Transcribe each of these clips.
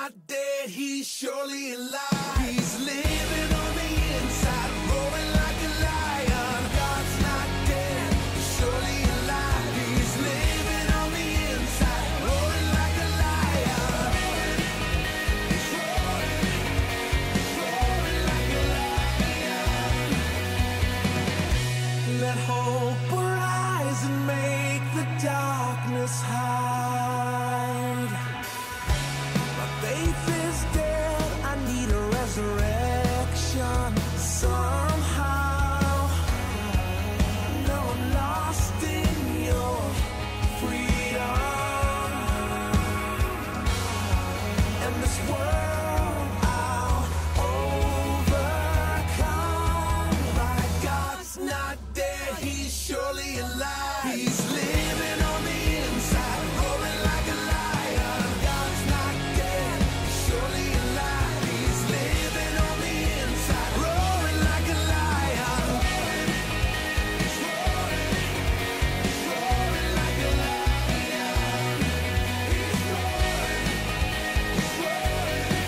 not dead, he's surely alive. He's living on the inside, roaring like a lion. God's not dead, he's surely alive. He's living on the inside, roaring like a lion. He's roaring like a lion. Let hope arise and make the darkness hide. My faith is dead, I need a resurrection somehow. No, I'm lost in your freedom. And this world I'll overcome. My God's not dead, he's surely alive. He's living on the inside, roaring like a lion. God's not dead, he's surely alive. He's living on the inside, roaring like a lion. He's roaring like a lion. He's roaring.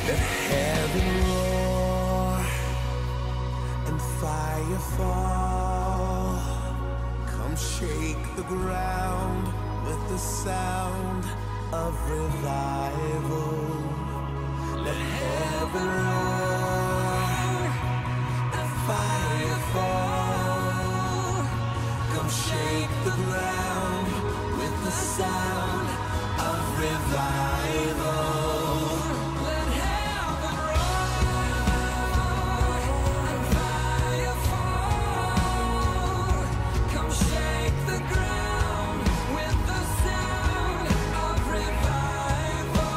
Let heaven roar and fire fall. Come shake the ground with the sound of revival. Let heaven roar and fire fall. Come shake the ground with the sound of revival. Let heaven roar and fire fall. Come shake the ground with the sound of revival.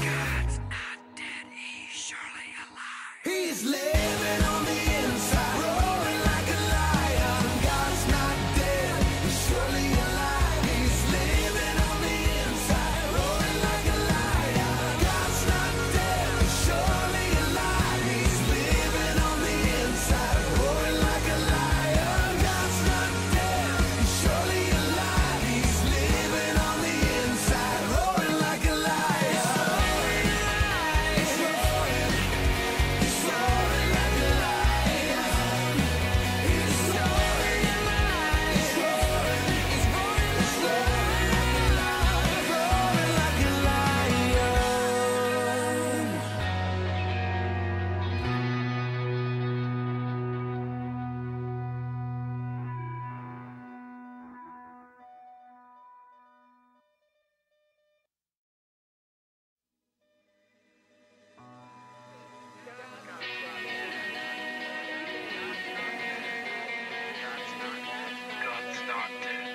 God's not dead, he's surely alive. He's living on the inside, roaring like a lion. God's not dead, he's surely alive. He's living on the inside, roaring like a lion. God's not dead, he's surely alive. He's living on the inside, roaring like a lion. God's not dead, he's surely alive. He's living on the inside, roaring like a lion. He's roaring like a lion. He's roaring alive. He's roaring like a lion. God's not dead.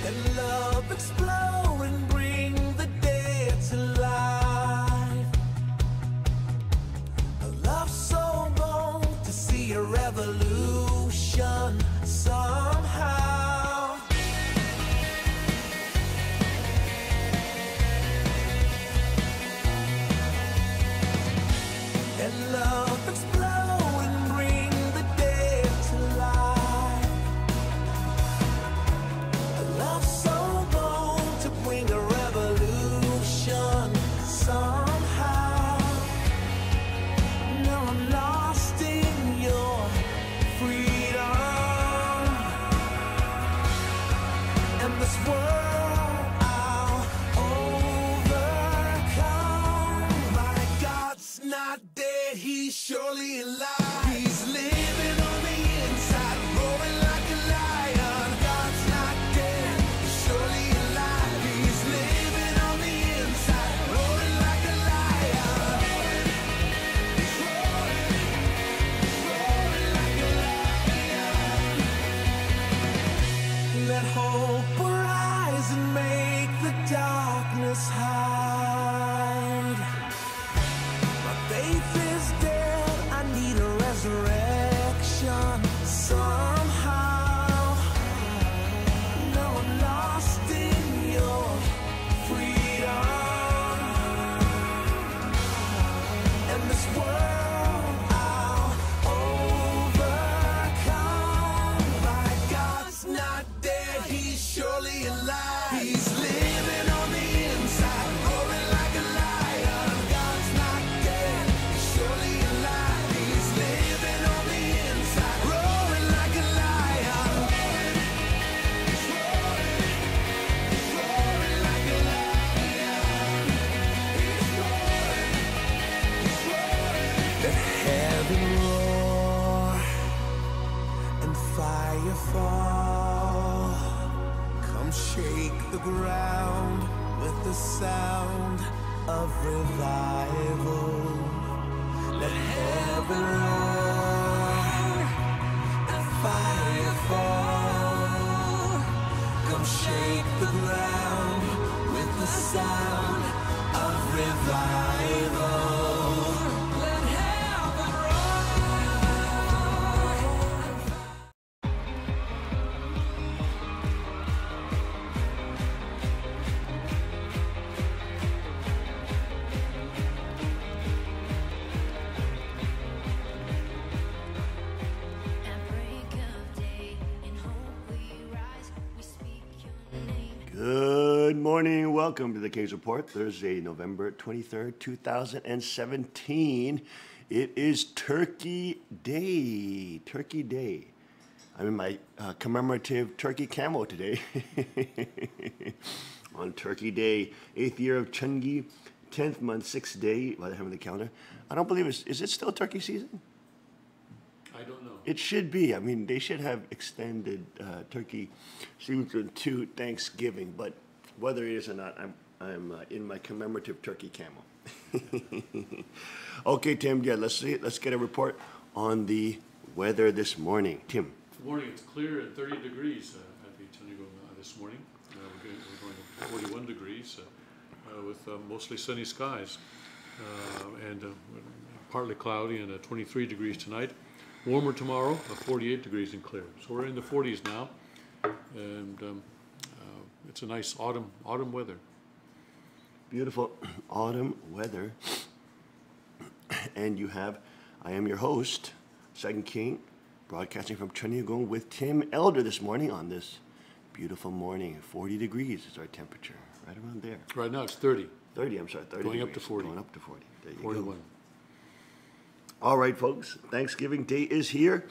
Let love explode and bring the dead to life. A love so bold to see a revolution somehow. Let love explode and bring the dead to life. A love so bold to ground with the sound of revival. Let heaven roar and fire fall. Come shake the ground with the sound of revival. Let heaven Good morning. Welcome to the King's Report, Thursday, November 23rd, 2017. It is Turkey Day. Turkey Day. I'm in my commemorative turkey camo today. On Turkey Day, 8th year of Chungi, 10th month, 6th day by the hand of the calendar. I don't believe is it still turkey season? I don't know. It should be. I mean, they should have extended turkey season to Thanksgiving, but whether it is or not, I'm in my commemorative turkey camo. Okay, Tim. Yeah, let's see. Let's get a report on the weather this morning. Tim. This morning it's clear at 30 degrees at the Tunigo this morning. We're going to 41 degrees with mostly sunny skies and partly cloudy and 23 degrees tonight. Warmer tomorrow, 48 degrees and clear. So we're in the 40s now, and it's a nice autumn weather. Beautiful autumn weather. And you have, I am your host, Second King, broadcasting from Chunhyugong with Tim Elder this morning on this beautiful morning. 40 degrees is our temperature, right around there. Right now it's 30. 30, I'm sorry, 30 Going degrees. up to 40. Going up to 40. There you 41. go. All right, folks, Thanksgiving Day is here,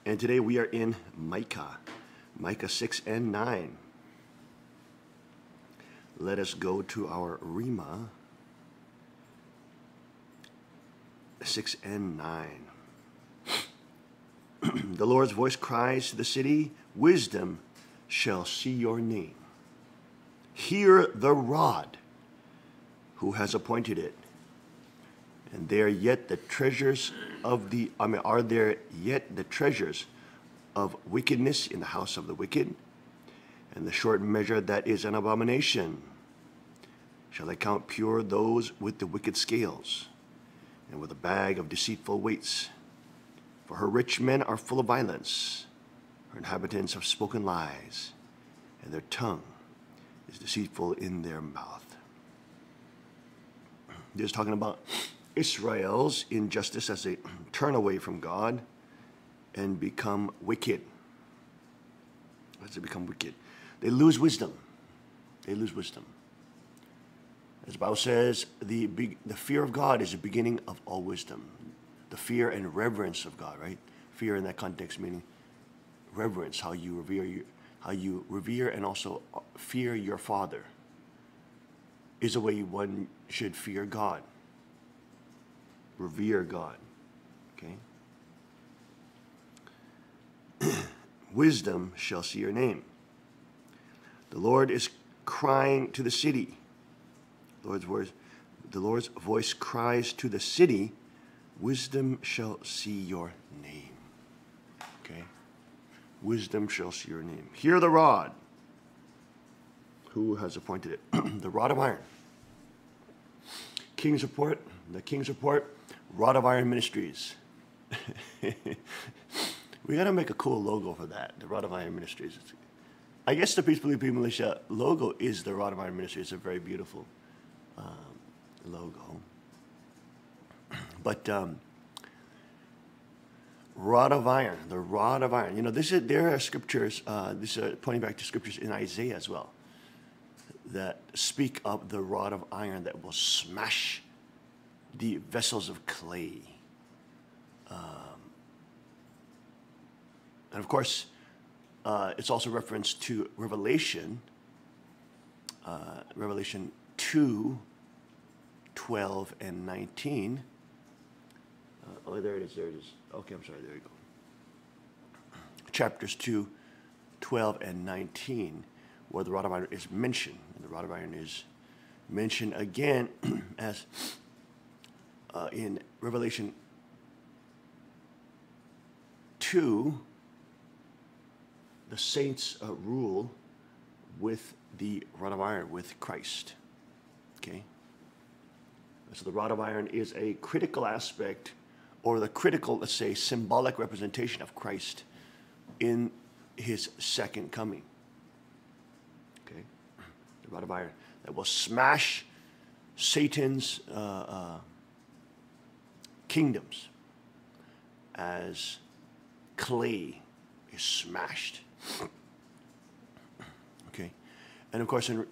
and today we are in Micah 6 and 9. Let us go to our Rima 6 and 9. The Lord's voice cries to the city, wisdom shall see your name. Hear the rod, who has appointed it. And there yet the treasures of are there yet the treasures of wickedness in the house of the wicked, and the short measure that is an abomination? Shall I count pure those with the wicked scales, and with a bag of deceitful weights? For her rich men are full of violence, her inhabitants have spoken lies, and their tongue is deceitful in their mouth. This is talking about Israel's injustice as they turn away from God and become wicked. As they become wicked, they lose wisdom. They lose wisdom. As the Bible says, the fear of God is the beginning of all wisdom. The fear and reverence of God, right? Fear in that context meaning reverence, how you revere and also fear your Father, is the way one should fear God. Revere God, okay? Wisdom shall see your name. The Lord is crying to the city. The Lord's voice cries to the city, wisdom shall see your name. Okay? Wisdom shall see your name. Hear the rod. Who has appointed it? The rod of iron. King's Report, the King's Report, Rod of Iron Ministries. We gotta make a cool logo for that, the Rod of Iron Ministries. I guess the Peace Believe People Militia logo is the Rod of Iron Ministries. It's a very beautiful logo. But rod of iron, the rod of iron. You know, there are scriptures, this is pointing back to scriptures in Isaiah as well, that speak of the rod of iron that will smash the vessels of clay. And of course, it's also reference to Revelation, Revelation 2, 12, and 19. Oh, there it is, there it is. Okay, I'm sorry, there you go. Chapters 2, 12, and 19, where the rod of iron is mentioned. And the rod of iron is mentioned again as in Revelation 2, the saints rule with the rod of iron, with Christ. Okay? So the rod of iron is a critical aspect, or the critical, let's say, symbolic representation of Christ in his second coming. Okay? The rod of iron that will smash Satan's kingdoms as clay is smashed. Okay? And of course, in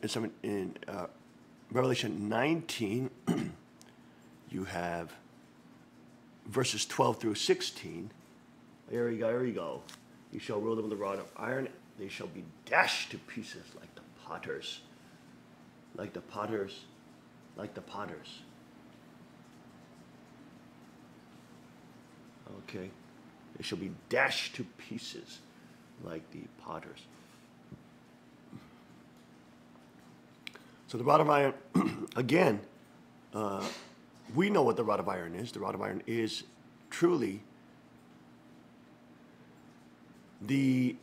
Revelation 19, you have verses 12 through 16. There we go, there we go. You shall rule them with a rod of iron. They shall be dashed to pieces like the potters. Like the potters. Like the potters. Okay. They shall be dashed to pieces like the potters. So the rod of iron, again, we know what the rod of iron is. The rod of iron is truly the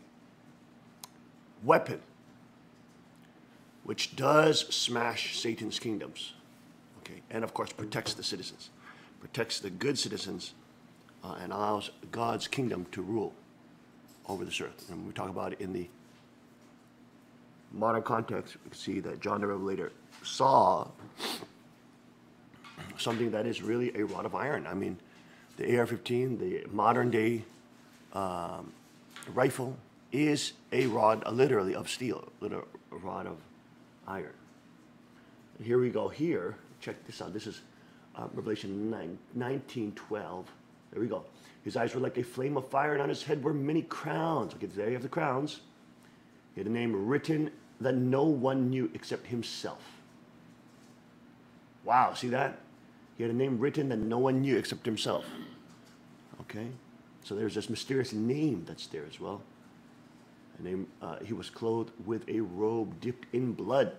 weapon which does smash Satan's kingdoms, okay, and of course protects the citizens, protects the good citizens, and allows God's kingdom to rule over this earth. And we talk about it in the modern context. We can see that John the Revelator saw something that is really a rod of iron. I mean, the AR-15, the modern day rifle, is a rod, literally of steel, a rod of iron. And here we go. Here, check this out. This is Revelation 19:12. There we go. His eyes were like a flame of fire, and on his head were many crowns. Okay, there you have the crowns. He had a name written that no one knew except himself. Wow, see that? He had a name written that no one knew except himself. Okay? So there's this mysterious name that's there as well. A name, he was clothed with a robe dipped in blood.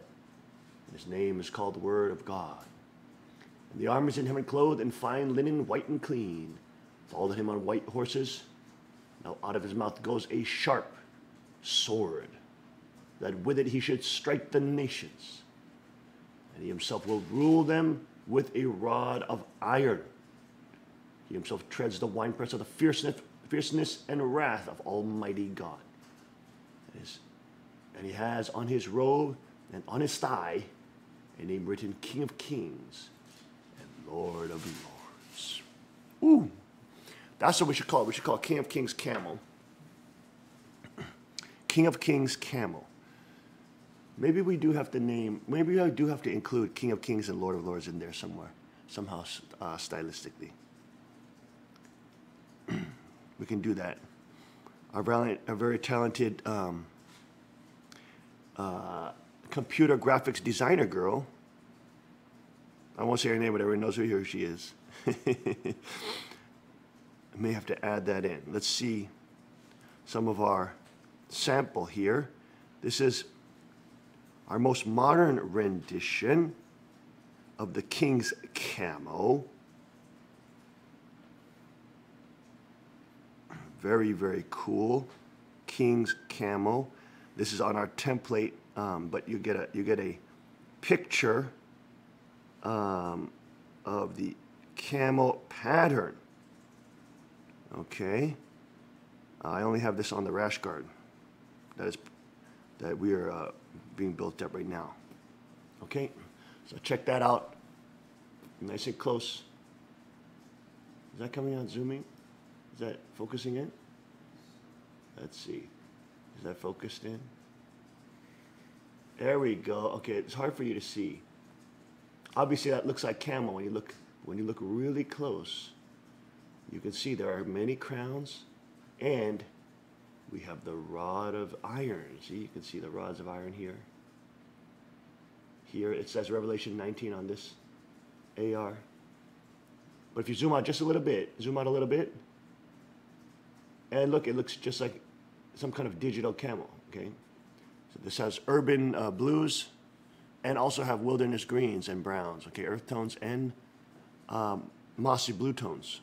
And his name is called the Word of God. And the armies in heaven, clothed in fine linen, white and clean, followed him on white horses. Now out of his mouth goes a sharp sword, that with it he should strike the nations. And he himself will rule them with a rod of iron. He himself treads the winepress of the fierceness and wrath of Almighty God. And he has on his robe and on his thigh a name written, King of Kings and Lord of Lords. Ooh, that's what we should call it. We should call it King of Kings camel. King of Kings camel. Maybe we do have to name, maybe I do have to include King of Kings and Lord of Lords in there somewhere, somehow stylistically. We can do that. A very talented computer graphics designer girl. I won't say her name, but everyone knows who she is. I may have to add that in. Let's see some of our sample here. This is our most modern rendition of the King's camo. Very, very cool. King's camo. This is on our template, but you get a picture of the camo pattern. Okay. I only have this on the rash guard that we are being built up right now. Okay. So check that out. Nice and close. Is that coming out zooming? Is that focusing in? Let's see. Is that focused in? There we go. Okay, it's hard for you to see. Obviously, that looks like camo. When you look really close, you can see there are many crowns, and we have the rod of iron. See, you can see the rods of iron here. Here it says Revelation 19 on this AR. But if you zoom out just a little bit, and look, it looks just like some kind of digital camo, okay? So this has urban blues and also have wilderness greens and browns, okay, earth tones and mossy blue tones.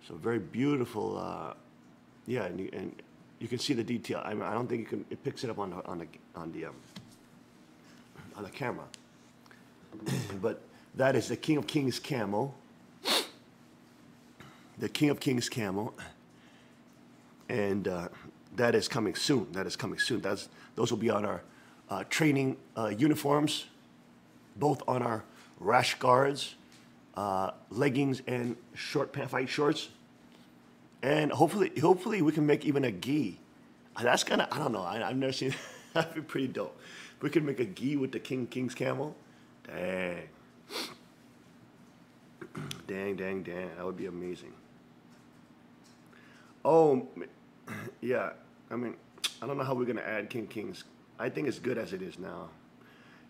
So very beautiful, yeah, and you can see the detail. I don't think you can. It picks it up on the camera. But that is the King of Kings camel. The King of Kings camel, and that is coming soon. That is coming soon. Those will be on our training uniforms, both on our rash guards, leggings, and short pant fight shorts. And hopefully we can make even a gi. That's kind of, I don't know, I've never seen, that'd be pretty dope. We could make a gi with the King's camel. Dang. Dang, that would be amazing. Oh, yeah, I mean, I don't know how we're gonna add Kings. I think it's good as it is now.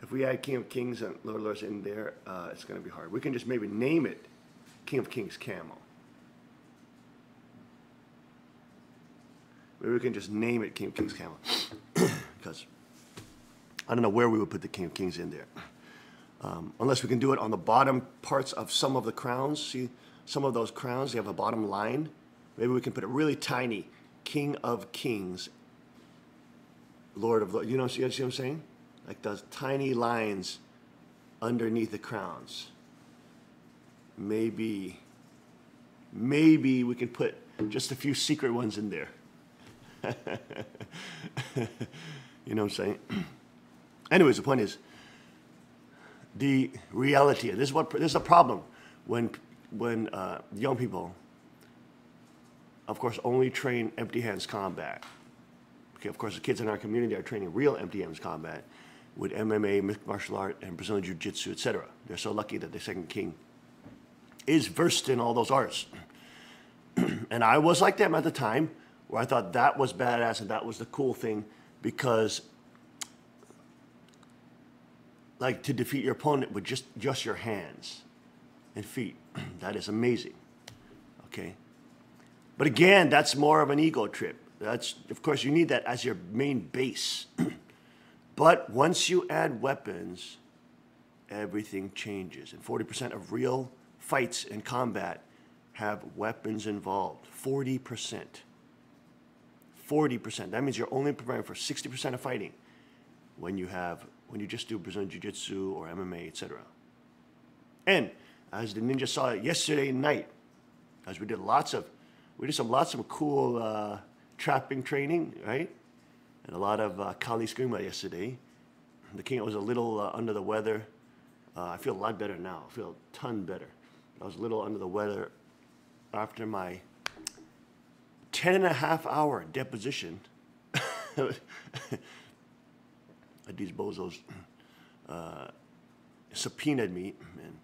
If we add King of Kings and Lord of Lords in there, it's gonna be hard. We can just maybe name it King of Kings camel. Maybe we can just name it King of Kings camel. Because I don't know where we would put the King of Kings in there. Unless we can do it on the bottom parts of some of the crowns. See, some of those crowns, they have a bottom line. Maybe we can put a really tiny King of Kings, Lord of Lords. You know, see what I'm saying? Like those tiny lines underneath the crowns. Maybe we can put just a few secret ones in there. You know what I'm saying? Anyways, the point is, the reality. This is a problem when young people, of course, only train empty hands combat. Okay, of course, the kids in our community are training real empty hands combat with MMA, mixed martial art, and Brazilian Jiu-Jitsu, etc. They're so lucky that the second king is versed in all those arts. And I was like them at the time, where I thought that was badass and that was the cool thing, because like to defeat your opponent with just your hands and feet, that is amazing, okay? But again, that's more of an ego trip. That's, of course, you need that as your main base. But once you add weapons, everything changes. And 40% of real fights in combat have weapons involved. 40%. 40%. That means you're only preparing for 60% of fighting when you just do Brazilian Jiu-Jitsu or MMA, etc. And as the ninja saw it yesterday night, as we did lots of cool trapping training, right? And a lot of Kali Skrima yesterday. The king was a little under the weather. I feel a lot better now. I feel a ton better. I was a little under the weather after my 10.5-hour deposition. These bozos subpoenaed me, and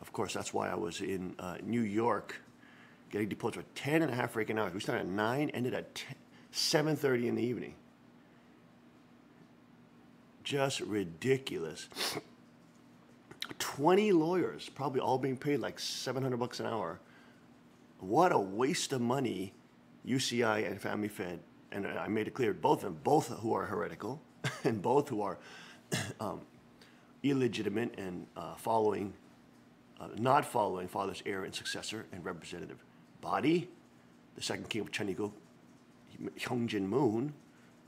of course that's why I was in New York getting deposed for 10.5 freaking hours. We started at 9, ended at 7:30 in the evening. Just ridiculous. 20 lawyers, probably all being paid like $700 an hour. What a waste of money UCI and Family Fed, and I made it clear, both who are heretical and both who are illegitimate and not following father's heir and successor and representative body, the second king of Chanigo, Hyung Moon,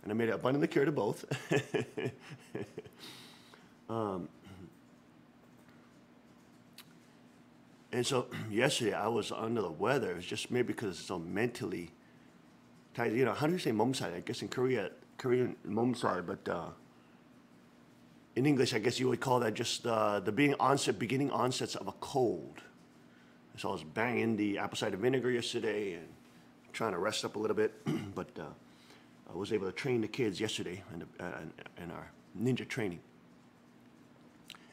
and I made it abundantly clear to both. And so yesterday I was under the weather. It was just maybe because it's so mentally tight. You know, how do you say momsai? I guess in Korean momsai, but in English, I guess you would call that just the beginning onsets of a cold. So I was banging the apple cider vinegar yesterday and trying to rest up a little bit, but I was able to train the kids yesterday in our ninja training.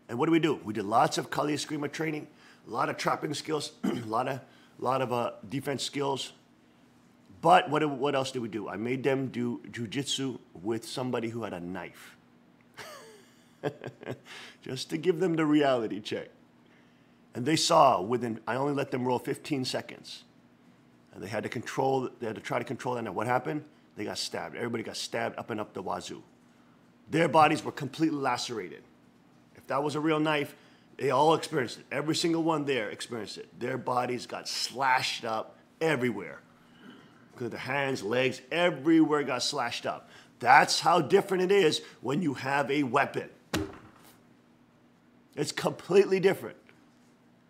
And what do? We did lots of Kali Eskrima training, a lot of trapping skills, a lot of defense skills. But what else did we do? I made them do jujitsu with somebody who had a knife. Just to give them the reality check. And they saw I only let them roll 15 seconds. And they had to try to control that. Now what happened? they got stabbed. Everybody got stabbed up and up the wazoo. Their bodies were completely lacerated. If that was a real knife, they all experienced it. Every single one there experienced it. Their bodies got slashed up everywhere. Their hands, legs, everywhere got slashed up. That's how different it is when you have a weapon. It's completely different.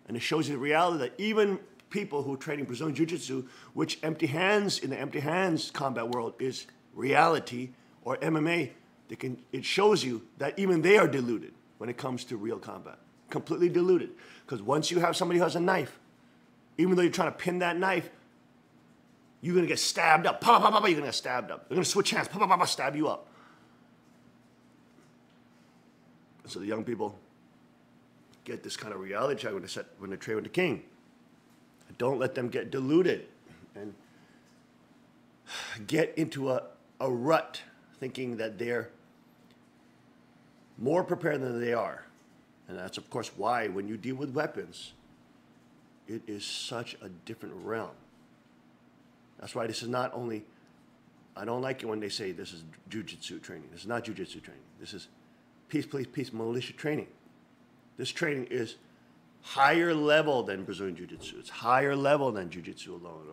And it shows you the reality that even people who are training Brazilian Jiu-Jitsu, which empty hands in the empty hands combat world is reality, or MMA, it shows you that even they are deluded when it comes to real combat. Completely deluded. Because once you have somebody who has a knife, even though you're trying to pin that knife, you're going to get stabbed up. Pa, pa, pa, pa, you're going to get stabbed up. They're going to switch hands. Pa, pa, pa, pa, stab you up. So the young people get this kind of reality check when they train with the king. Don't let them get deluded and get into a rut thinking that they're more prepared than they are. And that's, of course, why when you deal with weapons, it is such a different realm. That's why this is not only, I don't like it when they say this is jiu-jitsu training. This is not jiu-jitsu training. This is peace, police, peace, militia training. This training is higher level than Brazilian Jiu-Jitsu. It's higher level than Jiu-Jitsu alone.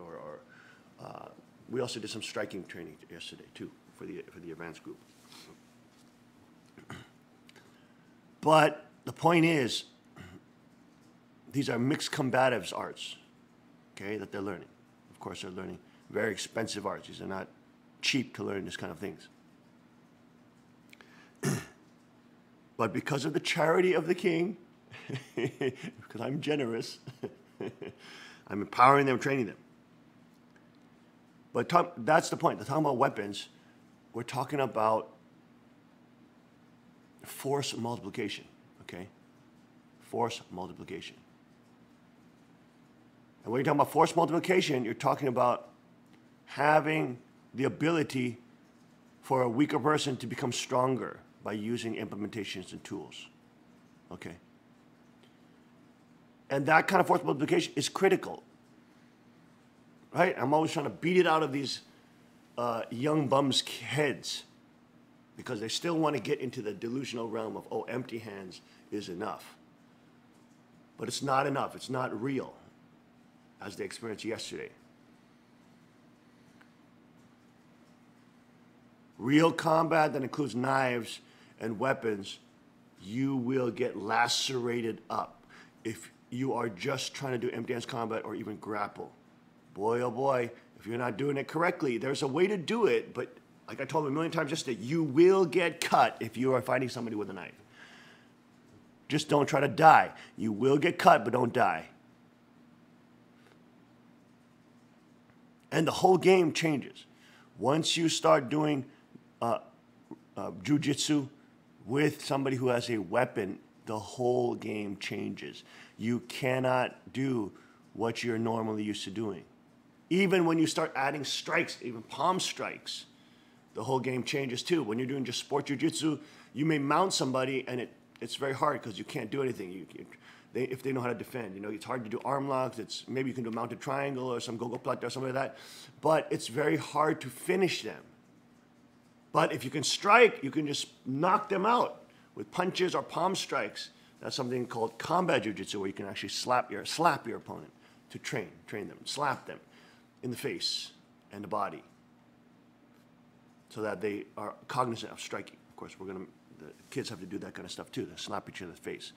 We also did some striking training yesterday too for the advanced group. But the point is, these are mixed combatives arts, okay, that they're learning. Of course, they're learning very expensive arts. These are not cheap to learn this kind of things. But because of the charity of the king, because I'm generous, I'm empowering them, training them. But that's the point. We're talking about weapons. We're talking about force multiplication, okay? Force multiplication. And when you're talking about force multiplication, you're talking about having the ability for a weaker person to become stronger by using implementations and tools, okay? And that kind of force multiplication is critical, right? I'm always trying to beat it out of these young bums' heads because they still want to get into the delusional realm of, oh, empty hands is enough. But it's not enough. It's not real, as they experienced yesterday. Real combat that includes knives and weapons, you will get lacerated up if you are just trying to do empty hands combat or even grapple. Boy, oh boy, if you're not doing it correctly, there's a way to do it, but like I told you a million times yesterday, you will get cut if you are fighting somebody with a knife. Just don't try to die. You will get cut, but don't die. And the whole game changes. Once you start doing jiu-jitsu with somebody who has a weapon, the whole game changes. You cannot do what you're normally used to doing. Even when you start adding strikes, even palm strikes, the whole game changes too. When you're doing just sport jiu-jitsu, you may mount somebody and it's very hard because you can't do anything. If they know how to defend, you know, it's hard to do arm locks. Maybe you can do a mounted triangle or some go-go plata or something like that. But it's very hard to finish them. But if you can strike, you can just knock them out with punches or palm strikes. That's something called combat jiu-jitsu, where you can actually slap your opponent to train them, slap them in the face and the body, so that they are cognizant of striking. Of course, the kids have to do that kind of stuff too. They slap each other in the face,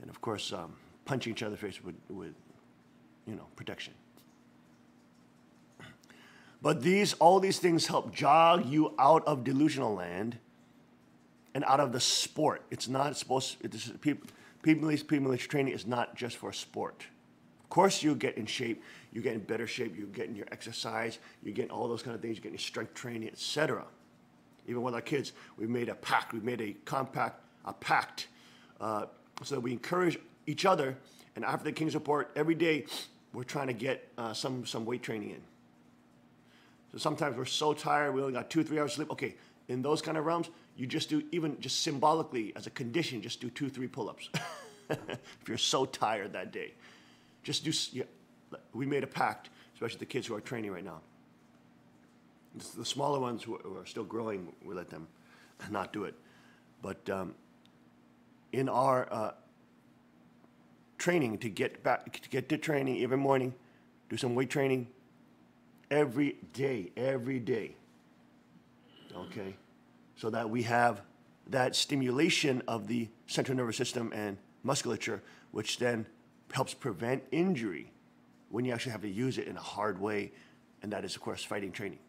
and of course, punching each other in the face with protection. But all these things help jog you out of delusional land and out of the sport. It's not supposed to, people training is not just for sport. Of course you get in shape, you get in better shape, you get in your exercise, you get all those kind of things, you get in your strength training, etc. Even with our kids, we made a pact, we made a pact, so that we encourage each other, and after the King's Report, every day, we're trying to get some weight training in. So sometimes we're so tired, we only got 2-3 hours sleep. Okay, in those kind of realms, you just do, even just symbolically, as a condition, just do 2-3 pull-ups. If you're so tired that day. Just do, we made a pact, especially the kids who are training right now. The smaller ones who are still growing, we let them not do it. But in our training, to get to training every morning, do some weight training every day, okay? So that we have that stimulation of the central nervous system and musculature, which then helps prevent injury when you actually have to use it in a hard way, and that is, of course, fighting training.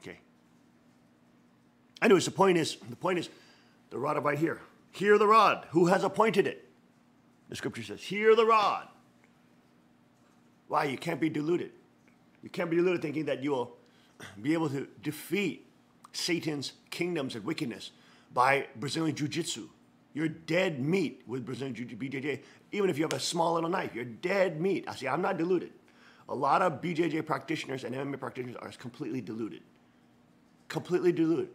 Okay. Anyways, the point is, the rod of right here. Hear the rod. Who has appointed it? The scripture says, hear the rod. Why? You can't be deluded. You can't be deluded thinking that you will be able to defeat Satan's kingdoms and wickedness by Brazilian Jiu-Jitsu. You're dead meat with Brazilian BJJ. Even if you have a small little knife, you're dead meat. I see, I'm not deluded. A lot of BJJ practitioners and MMA practitioners are completely deluded. Completely deluded.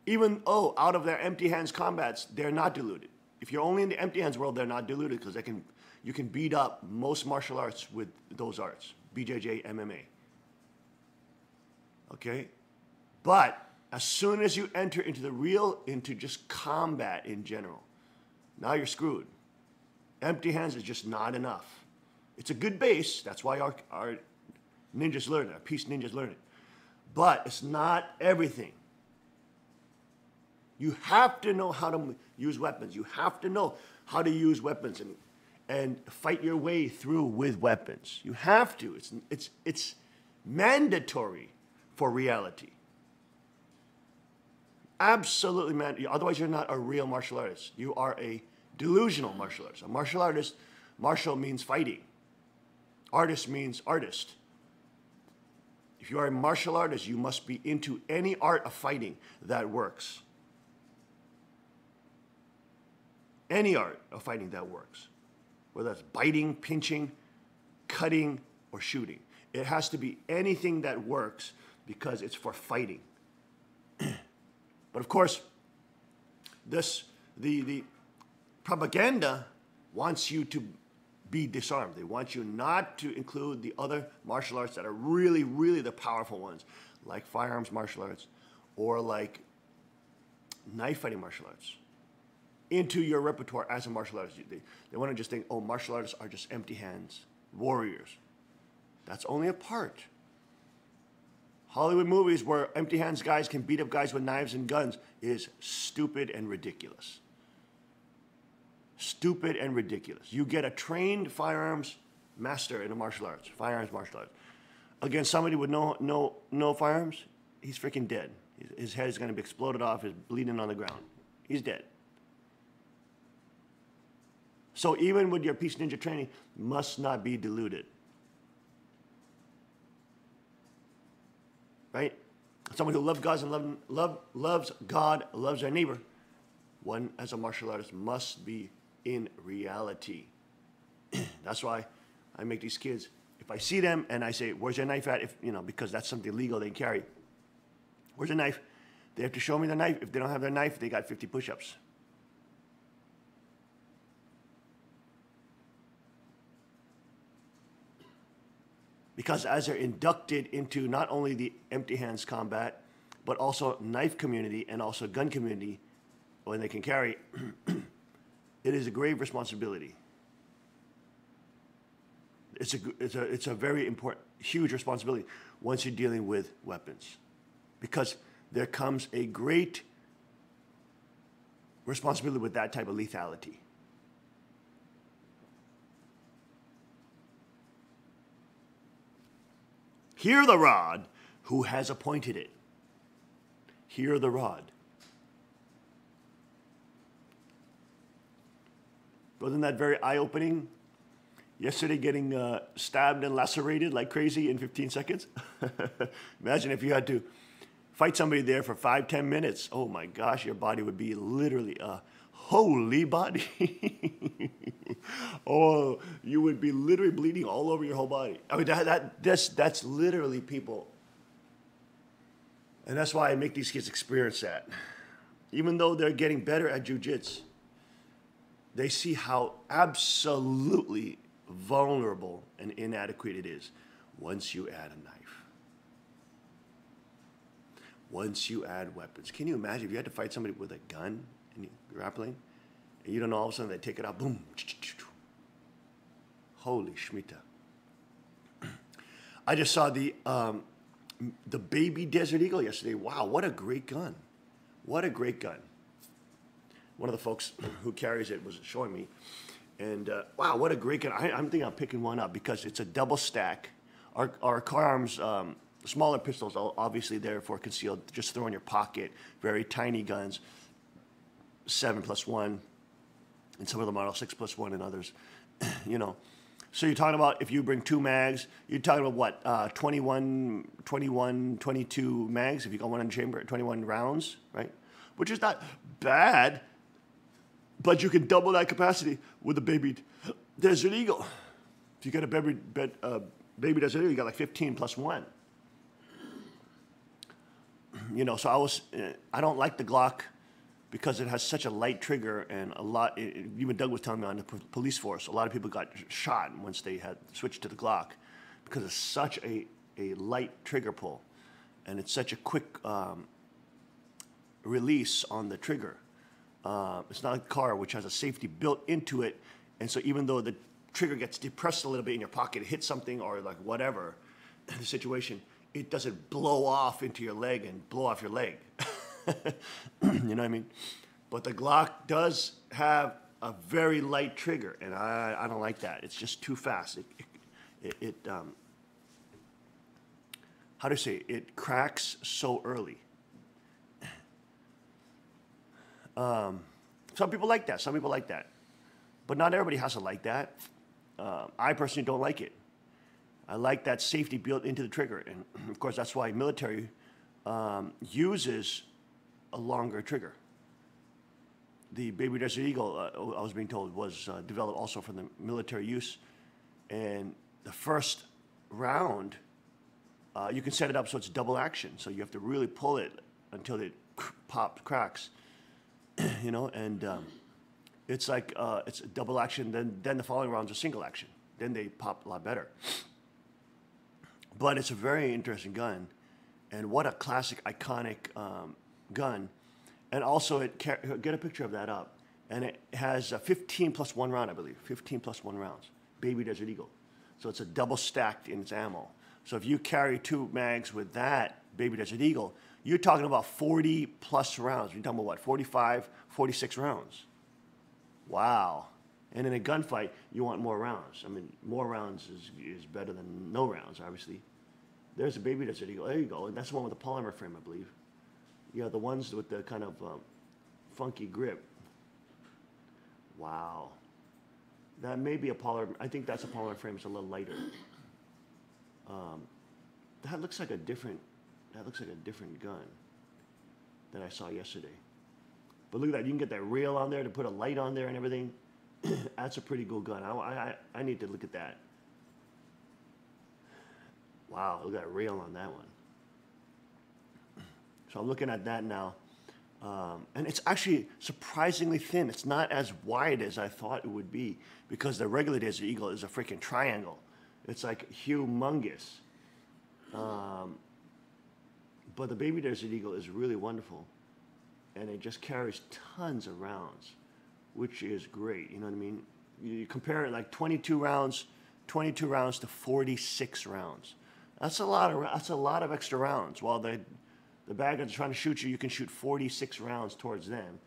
Even, out of their empty hands combats, they're not deluded. If you're only in the empty hands world, they're not deluded because you can beat up most martial arts with those arts, BJJ, MMA. Okay? But as soon as you enter into just combat in general, now you're screwed. Empty hands is just not enough. It's a good base. That's why our ninjas learn it, our peace ninjas learn it. But it's not everything. You have to know how to use weapons. You have to know how to use weapons and fight your way through with weapons. You have to. It's mandatory for reality. Absolutely mandatory. Otherwise, you're not a real martial artist. You are a delusional martial artist. A martial artist, martial means fighting. Artist means artist. If you are a martial artist, you must be into any art of fighting that works. Any art of fighting that works. Whether that's biting, pinching, cutting, or shooting. It has to be anything that works because it's for fighting. But of course, the propaganda wants you to be disarmed. They want you not to include the other martial arts that are really, really the powerful ones, like firearms martial arts or like knife fighting martial arts, into your repertoire as a martial artist. They want to just think, martial artists are just empty hands, warriors. That's only a part. Hollywood movies where empty hands guys can beat up guys with knives and guns is stupid and ridiculous. Stupid and ridiculous. You get a trained firearms master in a martial arts, firearms martial arts, against somebody with no firearms, he's freaking dead. His head is going to be exploded off, he's bleeding on the ground. He's dead. So even with your peace ninja training, must not be deluded. Right? Someone who loves God and loves their neighbor, one as a martial artist must be in reality. That's why I make these kids, if I see them and I say, where's your knife at? Because that's something legal they carry. Where's the knife? They have to show me the knife. If they don't have their knife, they got 50 push-ups. Because as they're inducted into not only the empty hands combat, but also knife community and also gun community, when they can carry, it is a grave responsibility. It's a very important, huge responsibility once you're dealing with weapons. Because there comes a great responsibility with that type of lethality. Hear the rod, who has appointed it. Hear the rod. Wasn't that very eye-opening? Yesterday getting stabbed and lacerated like crazy in 15 seconds. Imagine if you had to fight somebody there for 5-10 minutes. Oh my gosh, your body would be literally a holy body. Oh, you would be literally bleeding all over your whole body. I mean, that's literally people. And that's why I make these kids experience that. Even though they're getting better at jiu-jitsu, they see how absolutely vulnerable and inadequate it is once you add a knife. once you add weapons. Can you imagine if you had to fight somebody with a gun and you're grappling, and you don't know, all of a sudden they take it out, boom. Holy Shemitah. I just saw the baby Desert Eagle yesterday. Wow, what a great gun. What a great gun. One of the folks who carries it was showing me. And wow, what a great gun. I'm thinking I'm picking one up because it's a double stack. Our car arms, smaller pistols, obviously there for concealed, just throw in your pocket. Very tiny guns, 7+1, and some of them are 6+1 and others, you know. So you're talking about if you bring 2 mags, you're talking about what, 21, 22 mags if you got one in chamber, 21 rounds, right? Which is not bad, but you can double that capacity with a baby Desert Eagle. If you got a baby Desert Eagle, you got like 15+1. You know, so I don't like the Glock because it has such a light trigger and a lot, even Doug was telling me on the police force, a lot of people got shot once they had switched to the Glock because it's such a light trigger pull and it's such a quick release on the trigger. It's not like a car which has a safety built into it, and so even though the trigger gets depressed a little bit in your pocket, hit something or like whatever, the situation, it doesn't blow off into your leg and blow off your leg. You know what I mean? But the Glock does have a very light trigger, and I don't like that. It's just too fast. How do you say? It cracks so early. Some people like that. Some people like that. But not everybody has to like that. I personally don't like it. I like that safety built into the trigger. And, of course, that's why military uses a longer trigger. The Baby Desert Eagle, I was being told, was developed also for the military use. And the first round, you can set it up so it's double action. So you have to really pull it until it cracks. You know, and it's like it's a double action. Then the following rounds are single action. Then they pop a lot better. But it's a very interesting gun, and what a classic, iconic gun. And also, get a picture of that up, and it has a 15+1 round, I believe, 15+1 rounds. Baby Desert Eagle, so it's a double stacked in its ammo. So if you carry 2 mags with that Baby Desert Eagle, you're talking about 40+ rounds. You're talking about what, 45, 46 rounds. Wow. And in a gunfight, you want more rounds. I mean, more rounds is better than no rounds, obviously. There's a Baby Desert Eagle. There you go. And that's the one with the polymer frame, I believe. Yeah, the ones with the kind of funky grip. Wow. That may be a polymer. I think that's a polymer frame. It's a little lighter. That looks like a different gun that I saw yesterday. But look at that. You can get that rail on there to put a light on there and everything. That's a pretty cool gun. I need to look at that. Wow, look at that rail on that one. So I'm looking at that now. And it's actually surprisingly thin. It's not as wide as I thought it would be because the regular Desert Eagle is a freaking triangle. It's like humongous. But the Baby Desert Eagle is really wonderful. And it just carries tons of rounds, which is great. You know what I mean? You compare it like 22 rounds to 46 rounds. That's a lot of extra rounds. While the bad guys are trying to shoot you, you can shoot 46 rounds towards them.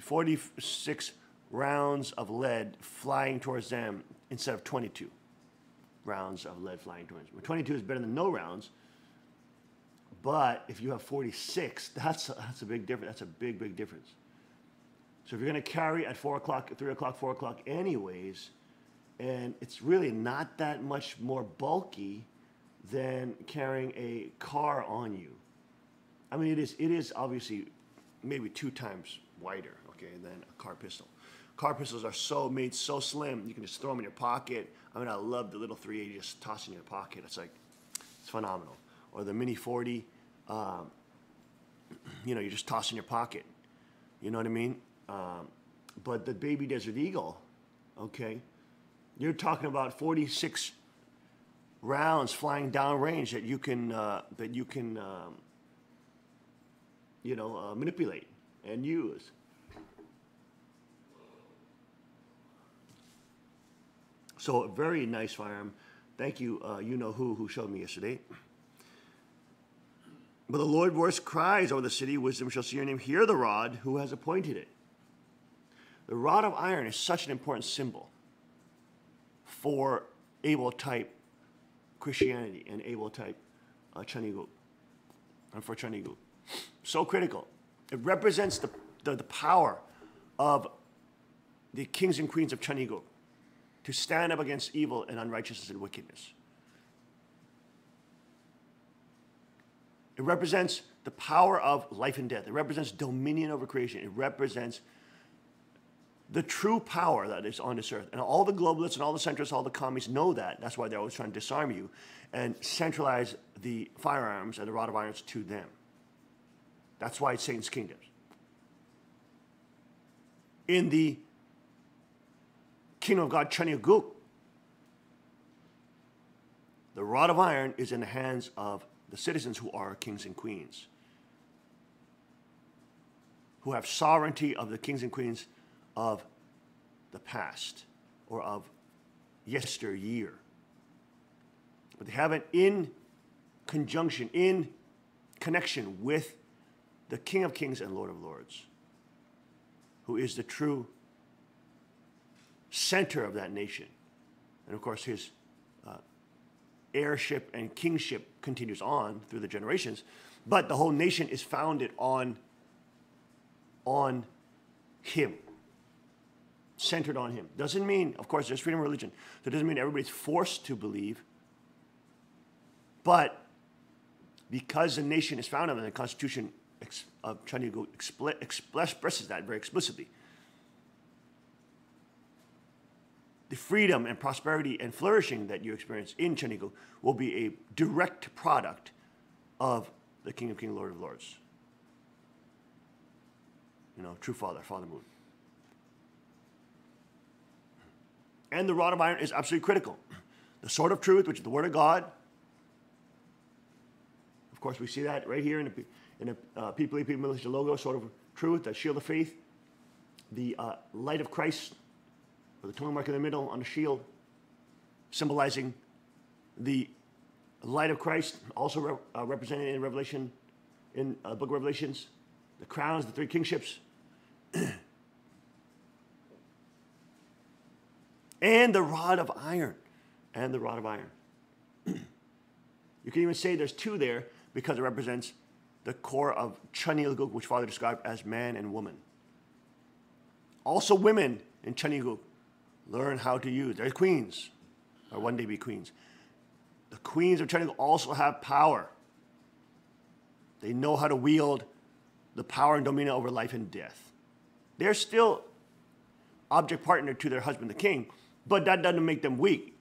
46 rounds of lead flying towards them instead of 22 rounds of lead flying towards them. 22 is better than no rounds. But if you have 46, that's a big difference. That's a big, big difference. So if you're going to carry at 4 o'clock, 3 o'clock, 4 o'clock anyways, and it's really not that much more bulky than carrying a car on you. I mean, it is obviously maybe 2 times wider, okay, than a car pistol. Car pistols are made so slim, you can just throw them in your pocket. I mean, I love the little .380 just tossing in your pocket. It's phenomenal. Or the Mini 40, you know, you just toss in your pocket. You know what I mean? But the Baby Desert Eagle, okay, you're talking about 46 rounds flying downrange that you can manipulate and use. So a very nice firearm. Thank you, who showed me yesterday. But the Lord voice cries over the city, wisdom shall see your name. Hear the rod, who has appointed it. The rod of iron is such an important symbol for Abel type Christianity and Abel type Chaniguk, and for Chaniguk. So critical. It represents the power of the kings and queens of Chaniguk to stand up against evil and unrighteousness and wickedness. It represents the power of life and death. It represents dominion over creation. It represents the true power that is on this earth. And all the globalists and all the centrists, all the commies know that. That's why they're always trying to disarm you and centralize the firearms and the rod of irons to them. That's why it's Satan's kingdoms. In the kingdom of God, Chaniguk, the rod of iron is in the hands of the citizens who are kings and queens, who have sovereignty of the kings and queens of the past or of yesteryear. But they have it in conjunction, in connection with the King of Kings and Lord of Lords, who is the true center of that nation. And of course, his heirship and kingship continues on through the generations, but the whole nation is founded on him, centered on him. Doesn't mean, of course, there's freedom of religion, so it doesn't mean everybody's forced to believe, but because the nation is founded on the Constitution of Chaniguk expresses that very explicitly. The freedom and prosperity and flourishing that you experience in Chaniguk will be a direct product of the King of Kings, Lord of Lords. True Father, Father Moon. And the rod of iron is absolutely critical. The sword of truth, which is the word of God. Of course, we see that right here in the People Militia logo, sword of truth, the shield of faith, the light of Christ, with the tongue mark in the middle on the shield, symbolizing the light of Christ, also represented in Revelation, in the book of Revelations, the crowns, the three kingships, and the rod of iron, and the rod of iron. You can even say there's two there because it represents the core of Chaniguk, which Father described as man and woman. Also women in Chaniguk learn how to use. They're queens, or one day be queens. The queens of Chaniguk also have power. They know how to wield the power and dominion over life and death. They're still object partner to their husband, the king, but that doesn't make them weak.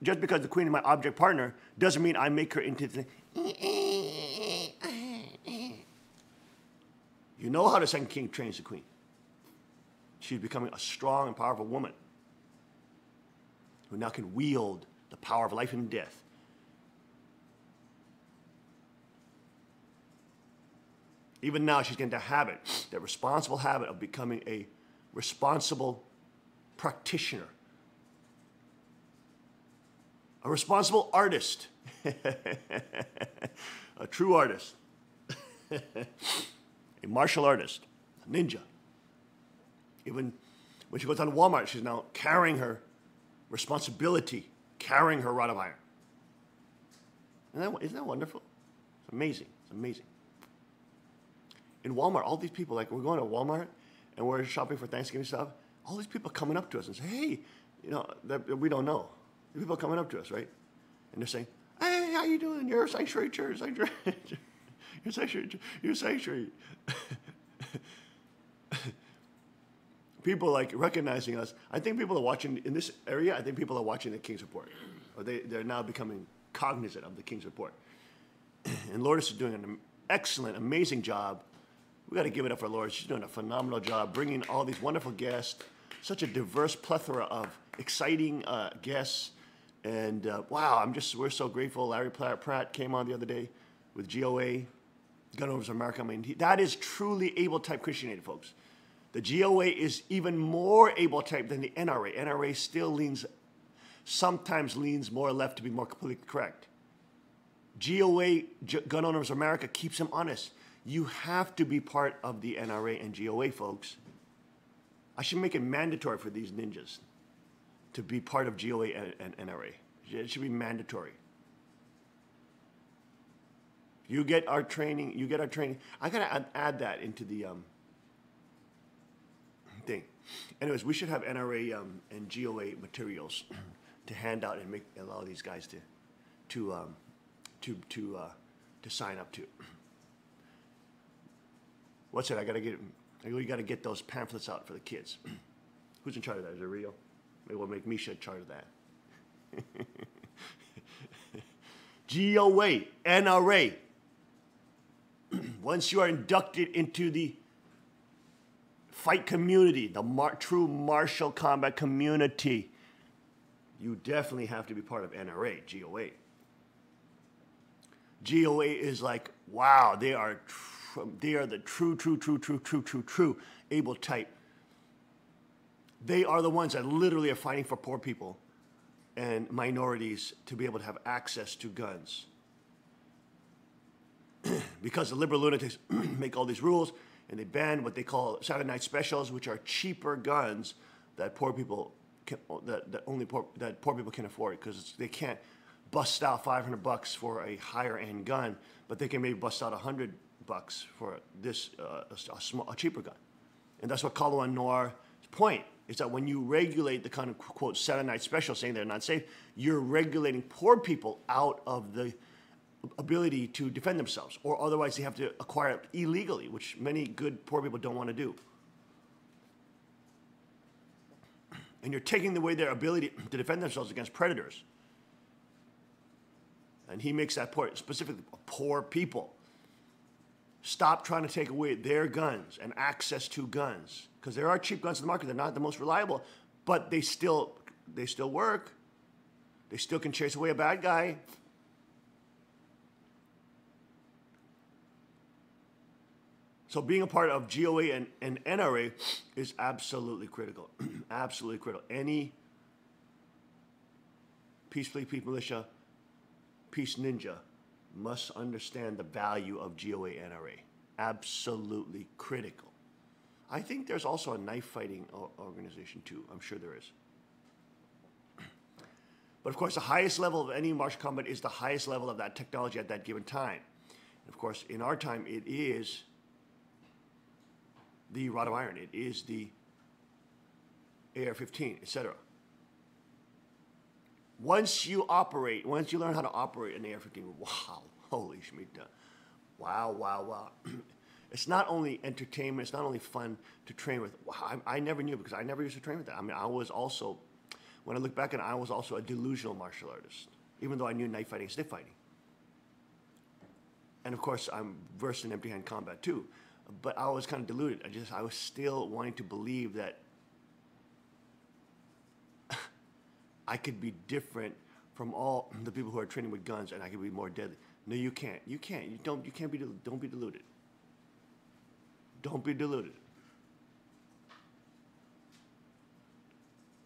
Just because the queen is my object partner doesn't mean I make her into the... You know how the second king trains the queen. She's becoming a strong and powerful woman who now can wield the power of life and death. Even now, she's getting the habit, that responsible habit of becoming a responsible practitioner, a responsible artist, a true artist, a martial artist, a ninja. Even when she goes down to Walmart, she's now carrying her responsibility, carrying her rod of iron. Isn't that wonderful? It's amazing. It's amazing. In Walmart, all these people, like we're going to Walmart and we're shopping for Thanksgiving stuff, all these people coming up to us and say, hey, that we don't know. The people coming up to us, right? And they're saying, hey, how you doing? You're a sanctuary church. You're sanctuary. People like recognizing us. I think people are watching in this area. I think people are watching the King's Report, or they're now becoming cognizant of the King's Report. And Lourdes is doing an excellent, amazing job. We got to give it up for Lourdes. She's doing a phenomenal job bringing all these wonderful guests, such a diverse plethora of exciting guests. And wow, we're so grateful. Larry Pratt came on the other day with GOA. Gun Owners of America. I mean, that is truly able type Christianity, folks. The GOA is even more able type than the NRA. NRA still sometimes leans more left to be more completely correct. GOA, Gun Owners of America, keeps them honest. You have to be part of the NRA and GOA, folks. I should make it mandatory for these ninjas to be part of GOA and NRA. It should be mandatory. You get our training. You get our training. I gotta add that into the thing. Anyways, we should have NRA and GOA materials to hand out and allow these guys to sign up to. What's it? We gotta get those pamphlets out for the kids. Who's in charge of that? Is it Rio? Maybe we'll make Misha in charge of that. GOA, NRA. Once you are inducted into the fight community, the true martial combat community, you definitely have to be part of NRA, GOA. GOA is like, wow, they are the true able type. They are the ones that literally are fighting for poor people and minorities to be able to have access to guns. Because the liberal lunatics make all these rules and they ban what they call Saturday night specials, which are cheaper guns that poor people can, that poor people can afford, because they can't bust out $500 for a higher end gun, but they can maybe bust out $100 for this a cheaper gun. And that's what Calo and Noir's point is, that when you regulate the kind of quote Saturday night special saying they're not safe, you're regulating poor people out of the ability to defend themselves, or otherwise they have to acquire it illegally, which many good poor people don't want to do. And you're taking away their ability to defend themselves against predators. And he makes that point specifically, poor people. Stop trying to take away their guns and access to guns, because there are cheap guns in the market. They're not the most reliable, but they still work. They still can chase away a bad guy. So being a part of GOA and NRA is absolutely critical. Absolutely critical. Any peace militia, peace ninja must understand the value of GOA NRA. Absolutely critical. I think there's also a knife fighting organization too. I'm sure there is. But of course, the highest level of any martial combat is the highest level of that technology at that given time. And of course, in our time, it is the rod of iron. It is the AR-15, etc. Once you learn how to operate an AR-15, wow, holy Shemitah. Wow. It's not only entertainment, it's not only fun to train with. Wow, I never knew, because I never used to train with that. I mean, I was also, when I look back, I was also a delusional martial artist, even though I knew knife fighting and stick fighting. And of course, I'm versed in empty-hand combat too. But I was kind of deluded. I was still wanting to believe that I could be different from all the people who are training with guns, and I could be more deadly. No, you can't. You can't. Don't be deluded. Don't be deluded. Don't be deluded.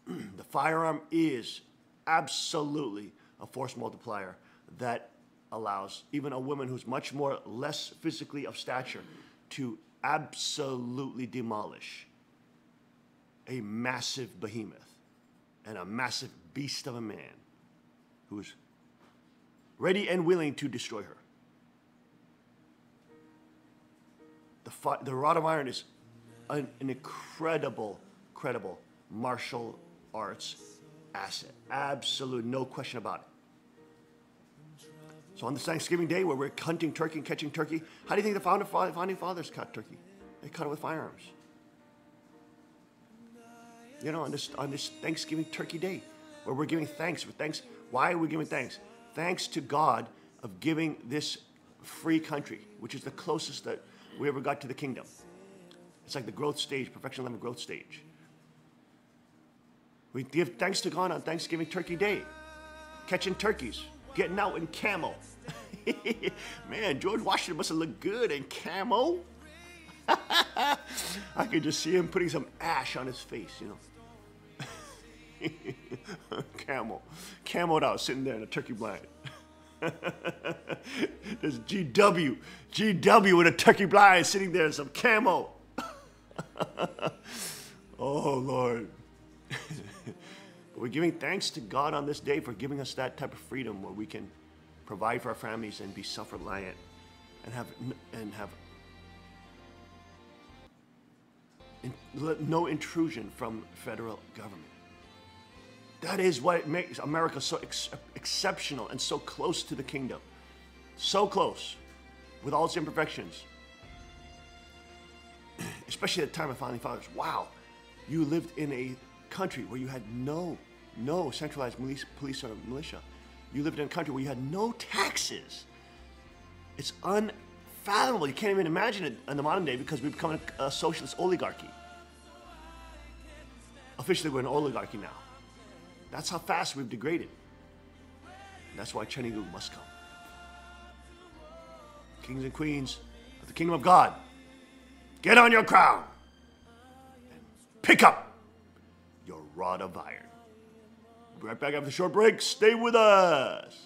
The firearm is absolutely a force multiplier that allows even a woman who's much less physically of stature to absolutely demolish a massive behemoth and a massive beast of a man who's ready and willing to destroy her. The rod of iron is an incredible martial arts asset. Absolute, no question about it. So on this Thanksgiving Day, where we're hunting turkey and catching turkey, how do you think the founding fathers caught turkey? They caught it with firearms. You know, on this Thanksgiving Turkey Day, where we're giving thanks. Why are we giving thanks? Thanks to God of giving this free country, which is the closest that we ever got to the kingdom. It's like the growth stage, perfection level growth stage. We give thanks to God on Thanksgiving Turkey Day, catching turkeys, getting out in camel. Man, George Washington must have looked good in camo. I could just see him putting some ash on his face, you know. Camoed out, sitting there in a turkey blind. There's GW with a turkey blind sitting there in some camo. Oh, Lord. We're giving thanks to God on this day for giving us that type of freedom where we can provide for our families and be self-reliant and have no intrusion from federal government. That is what makes America so exceptional and so close to the kingdom. So close, with all its imperfections. Especially at the time of Founding Fathers. Wow, you lived in a country where you had no centralized police or militia. You lived in a country where you had no taxes. It's unfathomable. You can't even imagine it in the modern day because we've become a socialist oligarchy. Officially, we're an oligarchy now. That's how fast we've degraded. And that's why Chenigu must come. Kings and queens of the kingdom of God, get on your crown and pick up your rod of iron. We'll be right back after the short break. Stay with us.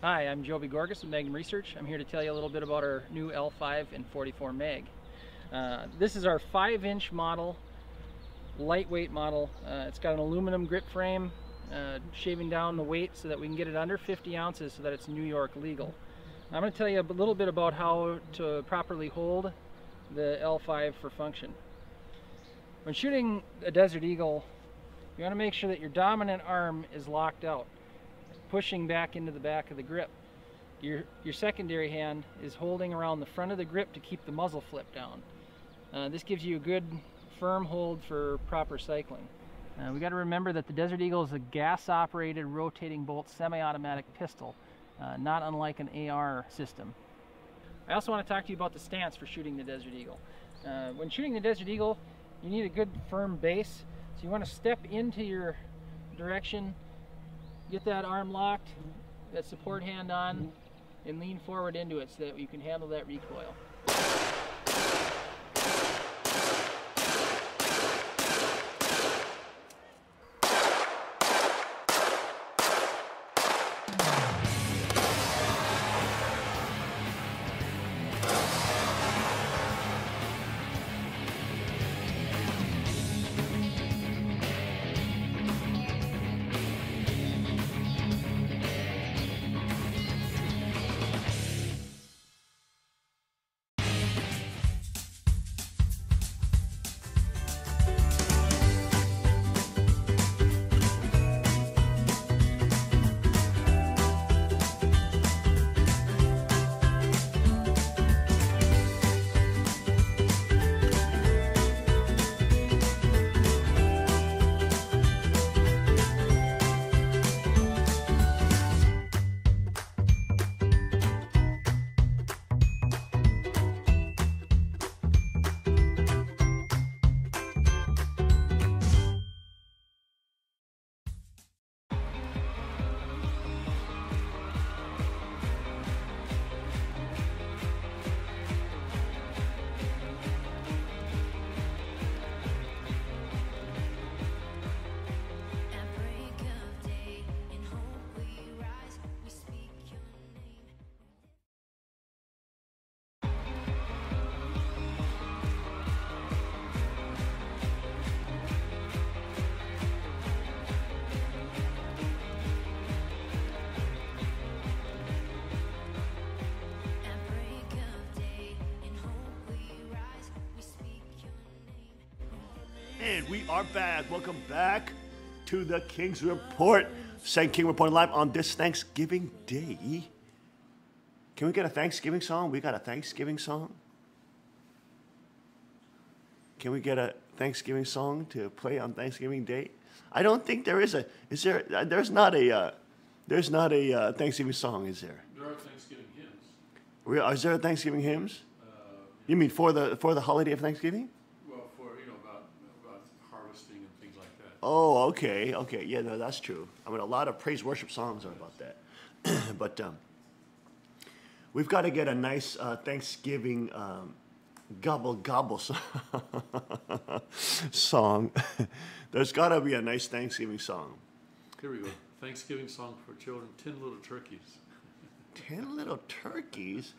Hi, I'm Joby Gorgas with Magnum Research. I'm here to tell you a little bit about our new L5 and 44 mag. This is our 5-inch model, lightweight model. It's got an aluminum grip frame, shaving down the weight so that we can get it under 50 ounces so that it's New York legal. I'm going to tell you a little bit about how to properly hold the L5 for function. When shooting a Desert Eagle, you want to make sure that your dominant arm is locked out, pushing back into the back of the grip. Your secondary hand is holding around the front of the grip to keep the muzzle flip down. This gives you a good firm hold for proper cycling. We got to remember that the Desert Eagle is a gas-operated rotating bolt semi-automatic pistol, not unlike an AR system. I also want to talk to you about the stance for shooting the Desert Eagle. When shooting the Desert Eagle, you need a good firm base, so you want to step into your direction, get that arm locked, that support hand on, and lean forward into it so that you can handle that recoil. And we are back. Welcome back to the King's Report. St. King reporting live on this Thanksgiving Day. Can we get a Thanksgiving song? We got a Thanksgiving song? Can we get a Thanksgiving song to play on Thanksgiving Day? I don't think there is a. Is there? There's not a Thanksgiving song, is there? There are Thanksgiving hymns. Is there a Thanksgiving hymns? You mean for the holiday of Thanksgiving? Well, for about harvesting and things like that. Oh, okay. Yeah, no, that's true. I mean, a lot of praise worship songs are about that. But we've got to get a nice Thanksgiving gobble gobble song. There's got to be a nice Thanksgiving song. Here we go. Thanksgiving song for children, 10 Little Turkeys. 10 Little Turkeys?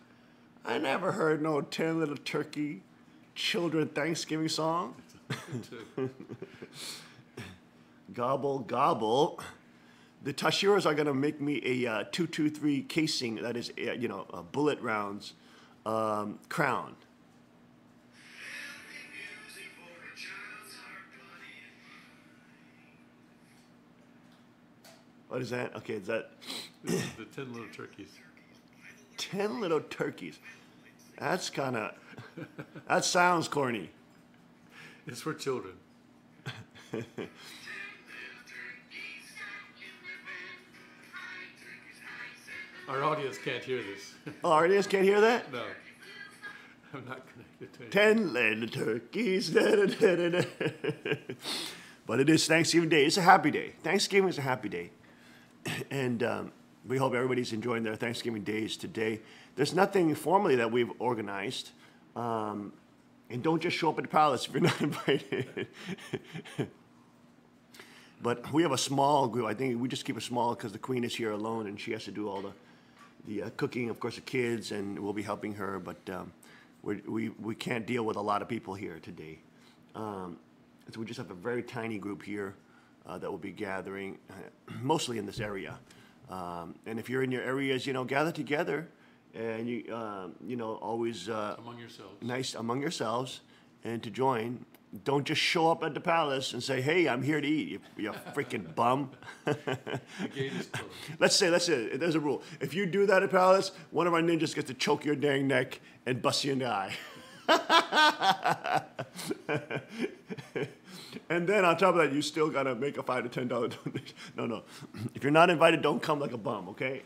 I never heard no 10 Little Turkey children Thanksgiving song. Gobble, gobble. The Tashiras are going to make me a .223 casing, that is, a bullet rounds crown. What is that? Okay, is that... This is the 10 Little Turkeys. 10 Little Turkeys. That's kind of... That sounds corny. It's for children. Our audience can't hear this. Oh, our audience can't hear that? No. I'm not connected to it. 10 little turkeys. But it is Thanksgiving Day. It's a happy day. Thanksgiving is a happy day. And we hope everybody's enjoying their Thanksgiving days today. There's nothing formally that we've organized. And don't just show up at the palace if you're not invited. But we have a small group. I think we just keep it small because the Queen is here alone and she has to do all the cooking, of course, the kids, and we'll be helping her. But we can't deal with a lot of people here today. So we just have a very tiny group here that will be gathering, mostly in this area. And if you're in your areas, gather together, and always Among yourselves. nice among yourselves, and to join. Don't just show up at the palace and say, "Hey, I'm here to eat." You freaking bum. The gate is closed. Let's say there's a rule. If you do that at palace, one of our ninjas gets to choke your dang neck and bust you in the eye. And then on top of that, you still gotta make a $5 to $10 donation. No. If you're not invited, don't come like a bum, okay?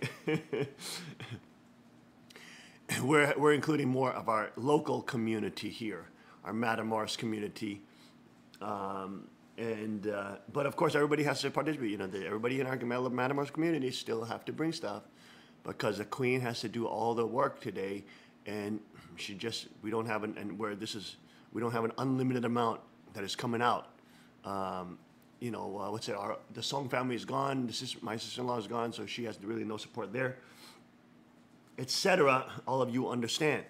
We're including more of our local community here, our Matamoros community, but of course everybody has to participate. Everybody in our Matamoros community still have to bring stuff, because the Queen has to do all the work today, and we don't have an unlimited amount that is coming out. The Song family is gone. My sister-in-law is gone, so she has really no support there, etc. All of you understand.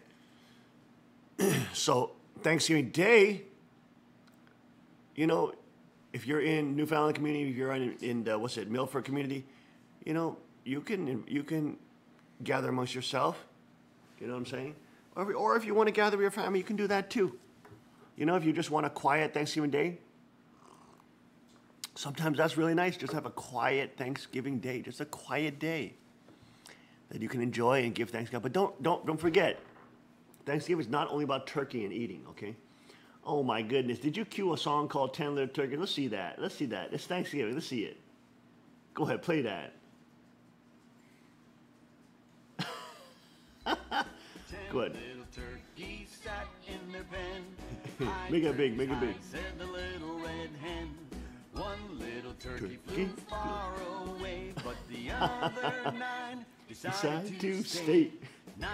So Thanksgiving Day, if you're in Newfoundland community, if you're in the Milford community, you can gather amongst yourself. You know what I'm saying? Or if you want to gather with your family, you can do that too. If you just want a quiet Thanksgiving Day, sometimes that's really nice. Just have a quiet Thanksgiving Day, just a quiet day that you can enjoy and give thanks to God. But don't forget, Thanksgiving is not only about turkey and eating, okay? Oh my goodness, did you cue a song called 10 Little Turkeys? Let's see that. It's Thanksgiving. Let's see it. Go ahead, play that. Go ahead. Make it big, make it big. Said the little red hen, one little turkey flew far away, but the other 9 decided to stay. 9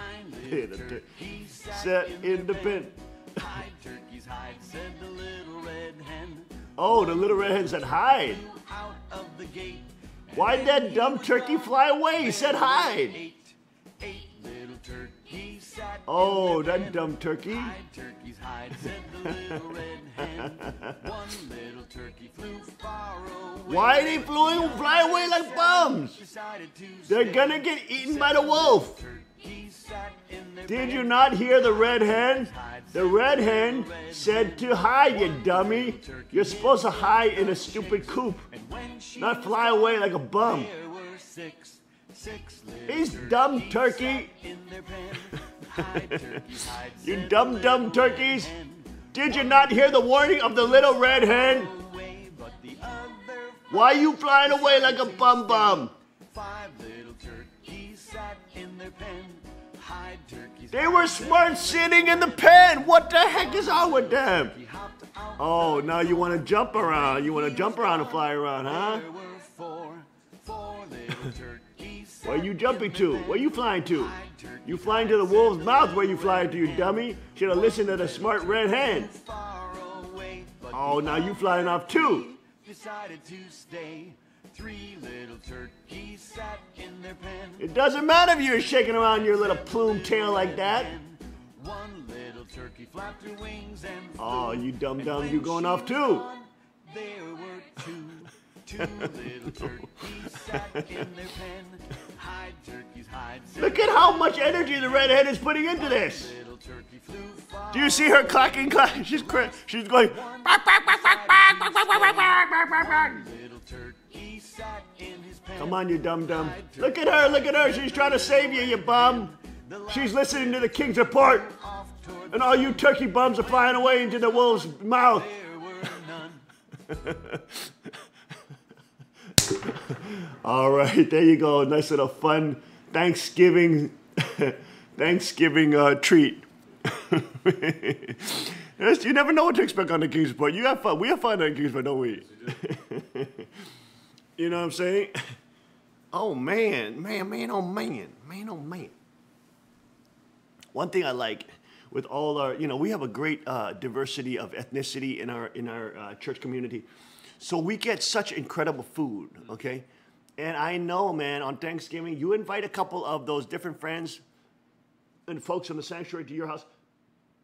little turkeys sat in the pen. Hide, turkeys, hide, said the little red hen. Oh, the little red hen said hide. Out of the gate. Why'd that dumb turkey fly away? He said hide. 8 little turkeys sat. Oh, that dumb turkey. Hide, turkeys, hide, said the little red hen. One little turkey flew far away. Why they fly away like bums? Decided to They're gonna get eaten by the wolf. Did you not hear the red hen? The red hen said to hide, you dummy. You're supposed to hide in a stupid coop, not fly away like a bum. He's dumb turkey. You dumb turkeys. Did you not hear the warning of the little red hen? Why are you flying away like a bum? They were smart sitting in the pen. What the heck is on with them? Oh, now you want to jump around. You want to jump around and fly around, huh? Where are you jumping to? Where are you flying to? You flying to the wolf's mouth where you flying to, you dummy. Should have listened to the smart red hen. Oh, now you flying off too. It doesn't matter if you're shaking around your little plume tail like that. Oh, you dumb, you going off too. Look at how much energy the redhead is putting into this. Do you see her clacking? She's going. Come on, you dumb. Look at her. She's trying to save you, you bum. She's listening to the king's report. And all you turkey bums are flying away into the wolf's mouth. All right, there you go. Nice little fun Thanksgiving treat. You never know what to expect on the King's Report. You have fun. We have fun on the King's Report, don't we? You know what I'm saying? Oh man. One thing I like with all our, we have a great diversity of ethnicity in our church community. So we get such incredible food, okay? And I know, man, on Thanksgiving, you invite a couple of those different friends and folks from the sanctuary to your house.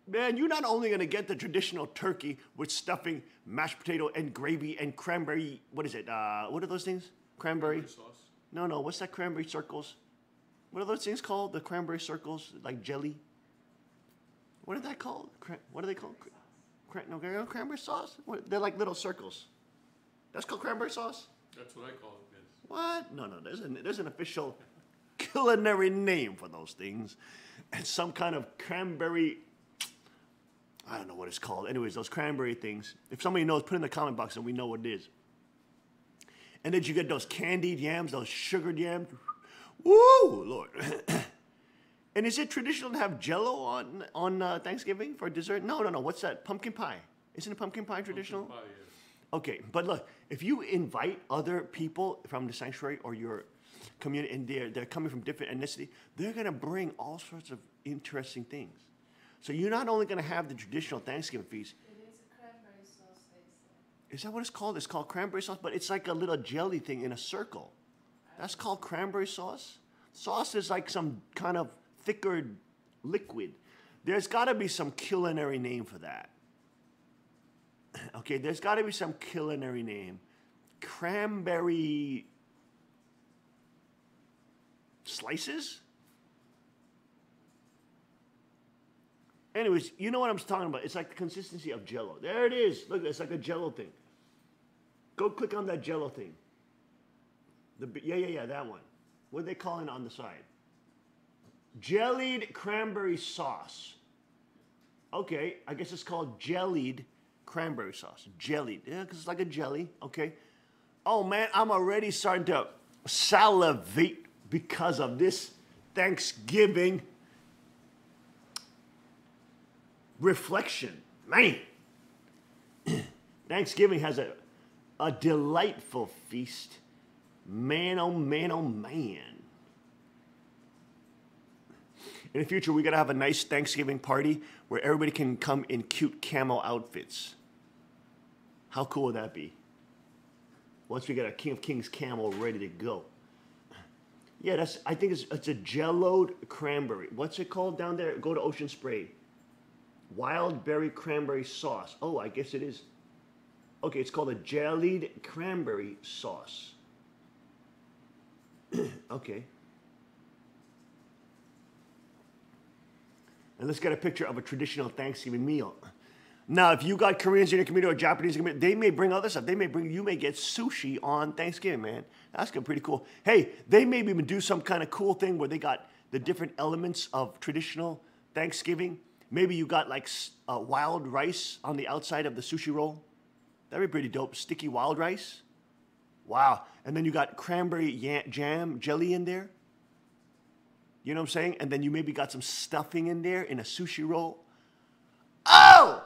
Man, you're not only going to get the traditional turkey with stuffing, mashed potato, and gravy, and cranberry, what is it? What are those things? Cranberry sauce. No, what's that cranberry circles? What are those things called? The cranberry circles, like jelly? What are that called? What are they called? Cranberry sauce? They're like little circles. That's called cranberry sauce? That's what I call it, yes. What? No, there's an official culinary name for those things. And some kind of cranberry, I don't know what it's called. Anyways, those cranberry things. If somebody knows, put it in the comment box and we know what it is. And then you get those candied yams, those sugared yams. Woo, Lord. And is it traditional to have Jell-O on Thanksgiving for dessert? No. What's that? Pumpkin pie. Isn't it pumpkin pie traditional? Pumpkin pie, yes. Okay, but look, if you invite other people from the sanctuary or your community, and they're coming from different ethnicity, they're going to bring all sorts of interesting things. So you're not only going to have the traditional Thanksgiving feast. It is a cranberry sauce, they say. Is that what it's called? It's called cranberry sauce, but it's like a little jelly thing in a circle. That's called cranberry sauce? Sauce is like some kind of thicker liquid. There's got to be some culinary name for that. Okay, there's got to be some culinary name. Cranberry slices? Anyways, you know what I'm talking about. It's like the consistency of Jell-O. There it is. Look, it's like a Jell-O thing. Go click on that Jell-O thing. Yeah, that one. What are they calling on the side? Jellied cranberry sauce. Okay, I guess it's called jellied cranberry sauce. Jellied. Yeah, because it's like a jelly. Okay. Oh, man, I'm already starting to salivate because of this Thanksgiving reflection. Man. Thanksgiving has a delightful feast. Man, oh man, oh man. In the future, we got to have a nice Thanksgiving party where everybody can come in cute camo outfits. How cool would that be? Once we get a King of Kings camo ready to go. Yeah, I think it's a Jell-O'd cranberry. What's it called down there? Go to Ocean Spray. Wild berry cranberry sauce. Oh, I guess it is. Okay, it's called a jellied cranberry sauce. Okay. And let's get a picture of a traditional Thanksgiving meal. Now, if you got Koreans in your community or Japanese community, they may bring other stuff. You may get sushi on Thanksgiving, man. That's gonna be pretty cool. Hey, they may even do some kind of cool thing where they got the different elements of traditional Thanksgiving. Maybe you got like wild rice on the outside of the sushi roll. That'd be pretty dope. Sticky wild rice. Wow. And then you got cranberry jam jelly in there. You know what I'm saying? And then you maybe got some stuffing in there in a sushi roll. Oh!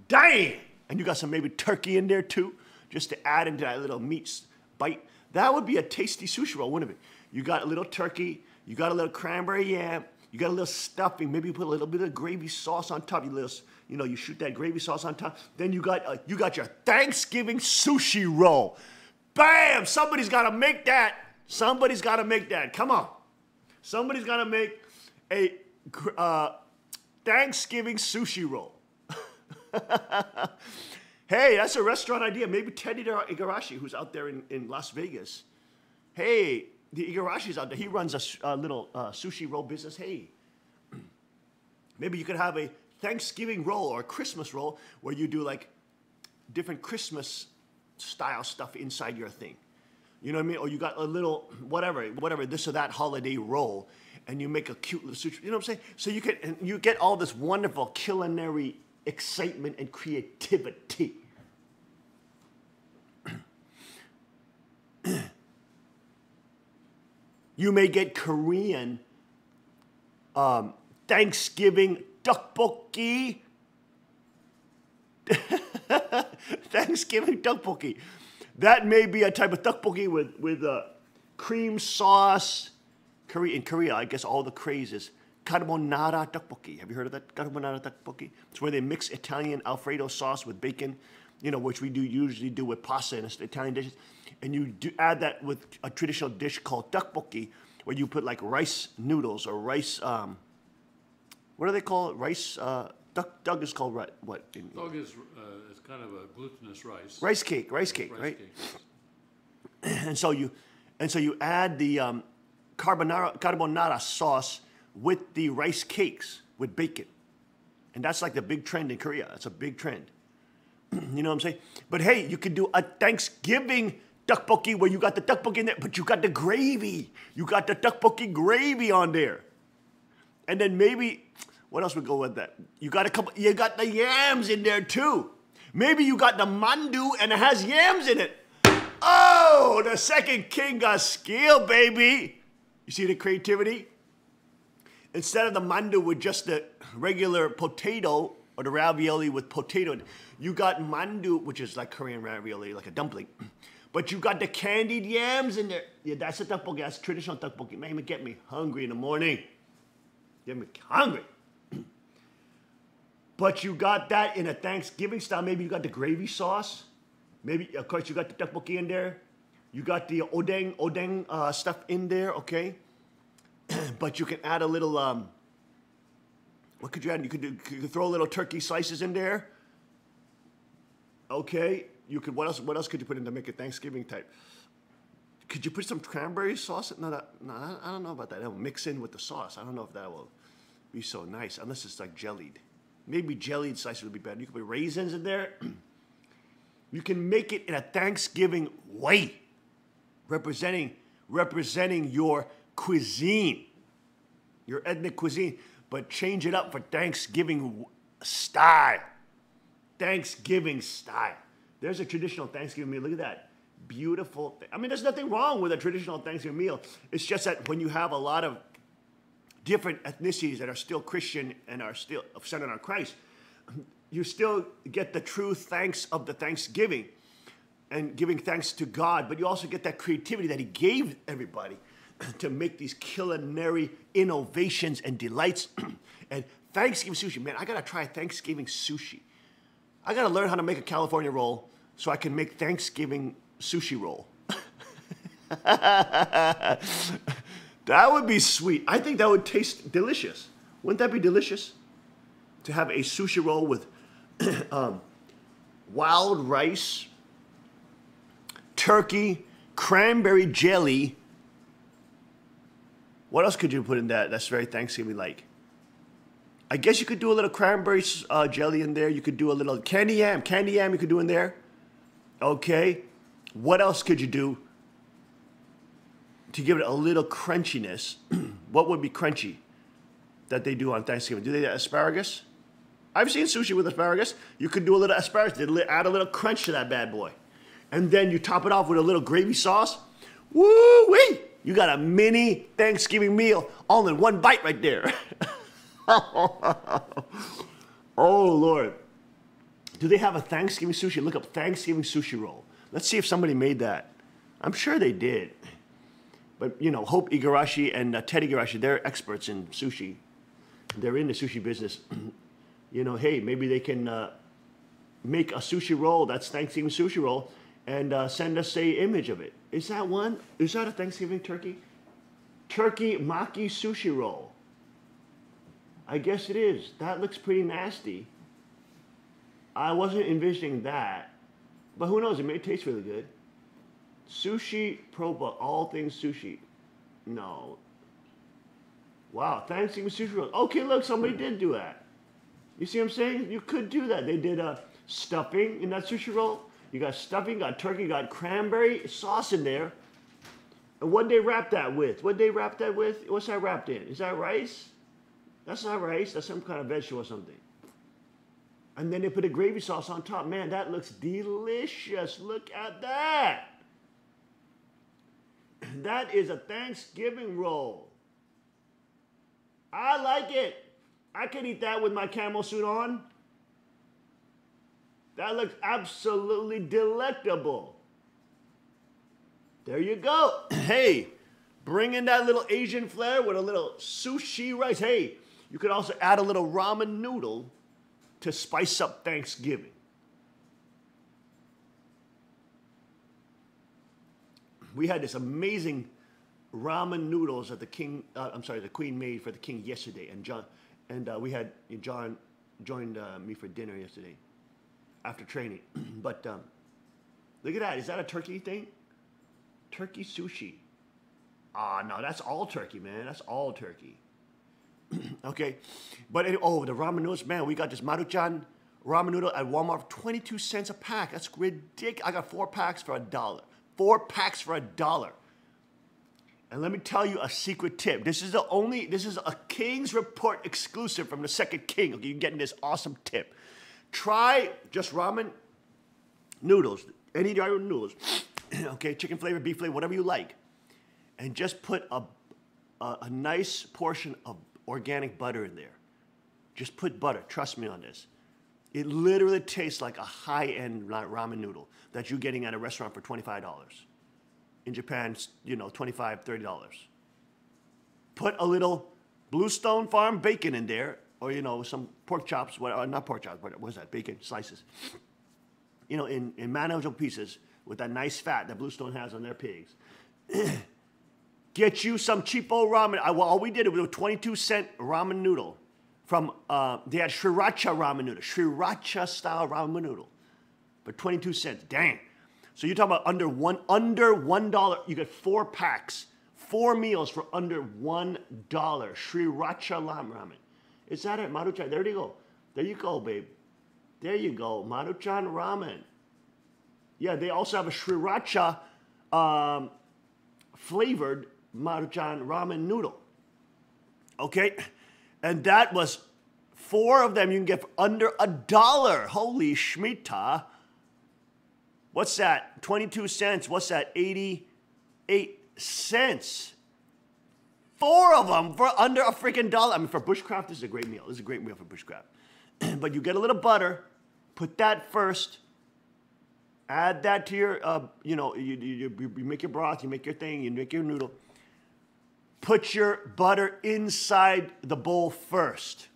Dang! And you got some maybe turkey in there too, just to add into that little meat bite. That would be a tasty sushi roll, wouldn't it? You got a little turkey, you got a little cranberry yam, you got a little stuffing, maybe you put a little bit of gravy sauce on top. You shoot that gravy sauce on top. Then you got your Thanksgiving sushi roll. Bam! Somebody's got to make that. Somebody's got to make that. Come on. Somebody's got to make a Thanksgiving sushi roll. Hey, that's a restaurant idea. Maybe Teddy Igarashi, who's out there in Las Vegas. Hey, the Igarashi's out there. He runs a little sushi roll business. Hey, maybe you could have a Thanksgiving roll or a Christmas roll where you do like different Christmas style stuff inside your thing. You know what I mean? Or you got a little whatever this or that holiday roll, and you make a cute little sushi. You know what I'm saying? So you get all this wonderful culinary excitement and creativity. You may get Korean Thanksgiving tteokbokki. Thanksgiving tteokbokki. That may be a type of tteokbokki with cream sauce. In Korea, I guess all the craze is carbonara tteokbokki. Have you heard of that? Carbonara tteokbokki. It's where they mix Italian Alfredo sauce with bacon, which we usually do with pasta and Italian dishes. And you add that with a traditional dish called tteokbokki, where you put like rice noodles or rice, what do they call it? Rice, duck is called what? Dog is kind of a glutinous rice. Rice cake, right? Cake, yes. And so you add the carbonara sauce with the rice cakes with bacon. And that's like the big trend in Korea. That's a big trend. You know what I'm saying? But hey, you could do a Thanksgiving tteokbokki where you got the tteokbokki in there, but you got the gravy. You got the tteokbokki gravy on there. And then maybe, what else would go with that? You got the yams in there too. Maybe you got the mandu and it has yams in it. Oh, the second king got skill, baby. You see the creativity? Instead of the mandu with just the regular potato or the ravioli with potato, you got mandu, which is like Korean ravioli, like a dumpling. But you got the candied yams in there. Yeah, that's a tteokbokki. That's traditional tteokbokki. Man, it get me hungry in the morning. Get me hungry. But you got that in a Thanksgiving style. Maybe you got the gravy sauce. Maybe, of course, you got the tteokbokki in there. You got the odeng stuff in there, okay? But you can add a little, what could you add? You could throw a little turkey slices in there. Okay. What else could you put in to make it Thanksgiving type? Could you put some cranberry sauce? No, I don't know about that. That will mix in with the sauce. I don't know if that will be so nice, unless it's like jellied. Maybe jellied slices would be better. You could put raisins in there. You can make it in a Thanksgiving way, representing your cuisine, your ethnic cuisine, but change it up for Thanksgiving style. Thanksgiving style. There's a traditional Thanksgiving meal. Look at that. Beautiful. I mean, there's nothing wrong with a traditional Thanksgiving meal. It's just that when you have a lot of different ethnicities that are still Christian and are still centered on Christ, you still get the true thanks of the Thanksgiving and giving thanks to God, but you also get that creativity that He gave everybody to make these culinary innovations and delights. And Thanksgiving sushi, man, I gotta try Thanksgiving sushi. I gotta learn how to make a California roll so I can make Thanksgiving sushi roll. That would be sweet. I think that would taste delicious. Wouldn't that be delicious? To have a sushi roll with wild rice, turkey, cranberry jelly. What else could you put in that that's very Thanksgiving-like? I guess you could do a little cranberry jelly in there. You could do a little candy yam. Candy yam you could do in there. Okay. What else could you do to give it a little crunchiness? What would be crunchy that they do on Thanksgiving? Do they do asparagus? I've seen sushi with asparagus. You could do a little asparagus, add a little crunch to that bad boy. And then you top it off with a little gravy sauce. Woo-wee! You got a mini Thanksgiving meal all in one bite right there. Oh, Lord. Do they have a Thanksgiving sushi? Look up Thanksgiving sushi roll. Let's see if somebody made that. I'm sure they did. But, you know, Hope Igarashi and Ted Igarashi, they're experts in sushi. They're in the sushi business. You know, hey, maybe they can make a sushi roll, that's Thanksgiving sushi roll, and send us a image of it. Is that one? Is that a Thanksgiving turkey? Turkey maki sushi roll. I guess it is. That looks pretty nasty. I wasn't envisioning that. But who knows, it may taste really good. Sushi Proba, all things sushi. No. Wow, Thanksgiving sushi roll. Okay, look, somebody did do that. You see what I'm saying? You could do that. They did stuffing in that sushi roll. You got stuffing, got turkey, got cranberry sauce in there. And what'd they wrap that with? What'd they wrap that with? What's that wrapped in? Is that rice? That's not rice. That's some kind of vegetable or something. And then they put a gravy sauce on top. Man, that looks delicious. Look at that. That is a Thanksgiving roll. I like it. I could eat that with my camel suit on. That looks absolutely delectable. There you go. Hey, bring in that little Asian flair with a little sushi rice. Hey, you could also add a little ramen noodle to spice up Thanksgiving. We had this amazing ramen noodles that the Queen made for the king yesterday, and John joined me for dinner yesterday after training. But look at that. Is that a turkey thing? Turkey sushi. Ah, no, that's all turkey, man. That's all turkey. Okay. But, the ramen noodles, man, we got this Maruchan ramen noodle at Walmart for 22 cents a pack. That's ridiculous. I got 4 packs for $1. 4 packs for $1. And let me tell you a secret tip. This is a King's Report exclusive from the second King. Okay, you're getting this awesome tip. Try just ramen noodles, any ramen noodles. Okay, chicken flavor, beef flavor, whatever you like. And just put a nice portion of organic butter in there. Just put butter, trust me on this. It literally tastes like a high-end ramen noodle that you're getting at a restaurant for $25. In Japan, you know, $25, $30. Put a little Bluestone Farm bacon in there, or, you know, some pork chops, not pork chops, but what was that, bacon slices. You know, in manageable pieces with that nice fat that Bluestone has on their pigs. Get you some cheapo ramen. All we did was a 22-cent ramen noodle from, they had Sriracha ramen noodle, Sriracha style ramen noodle for 22 cents. Dang. So you're talking about under $1, you get 4 packs, 4 meals for under $1. Sriracha ramen. Is that it, Maruchan? There you go. There you go, babe. There you go, Maruchan ramen. Yeah, they also have a Sriracha flavored Maruchan ramen noodle. Okay, and that was 4 of them you can get for under $1. Holy schmita. What's that? 22 cents. What's that? 88 cents. 4 of them for under a freaking $1. I mean, for bushcraft, this is a great meal. This is a great meal for bushcraft. But you get a little butter. Put that first. Add that to your, you make your broth, you make your thing, you make your noodle. Put your butter inside the bowl first.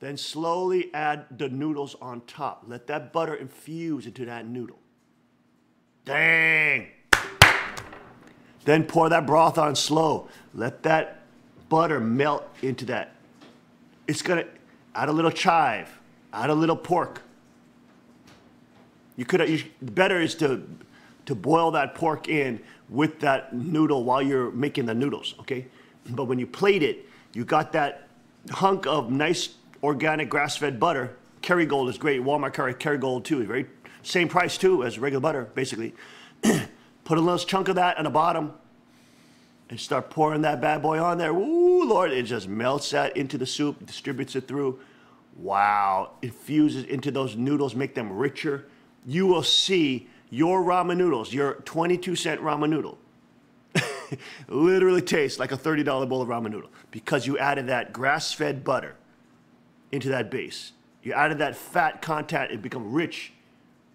Then slowly add the noodles on top. Let that butter infuse into that noodle. Dang! Then pour that broth on slow. Let that butter melt into that. It's gonna add a little chive, add a little pork. Better is to boil that pork in with that noodle while you're making the noodles, okay? But when you plate it, you got that hunk of nice organic grass-fed butter. Kerrygold is great. Walmart carries Kerrygold too. Very same price too as regular butter, basically. Put a little chunk of that on the bottom and start pouring that bad boy on there. Ooh, Lord, it just melts that into the soup, distributes it through. Wow, infuses into those noodles, make them richer. You will see your ramen noodles, your 22-cent ramen noodle, literally tastes like a $30 bowl of ramen noodle because you added that grass-fed butter into that base. You added that fat content, it becomes rich.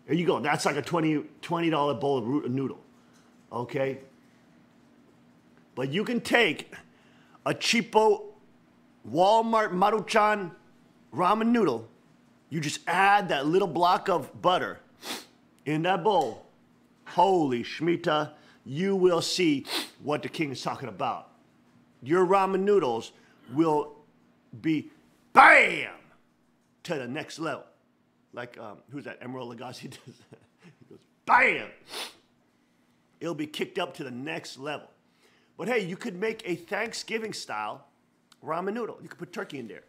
There you go. That's like a $20 bowl of noodle, okay? But you can take a cheapo Walmart Maruchan ramen noodle. You just add that little block of butter in that bowl. Holy Shemitah, you will see what the king is talking about. Your ramen noodles will be BAM! To the next level. Like, who's that? Emerald Lagasse does that. He goes, BAM! It'll be kicked up to the next level. But hey, you could make a Thanksgiving-style ramen noodle. You could put turkey in there.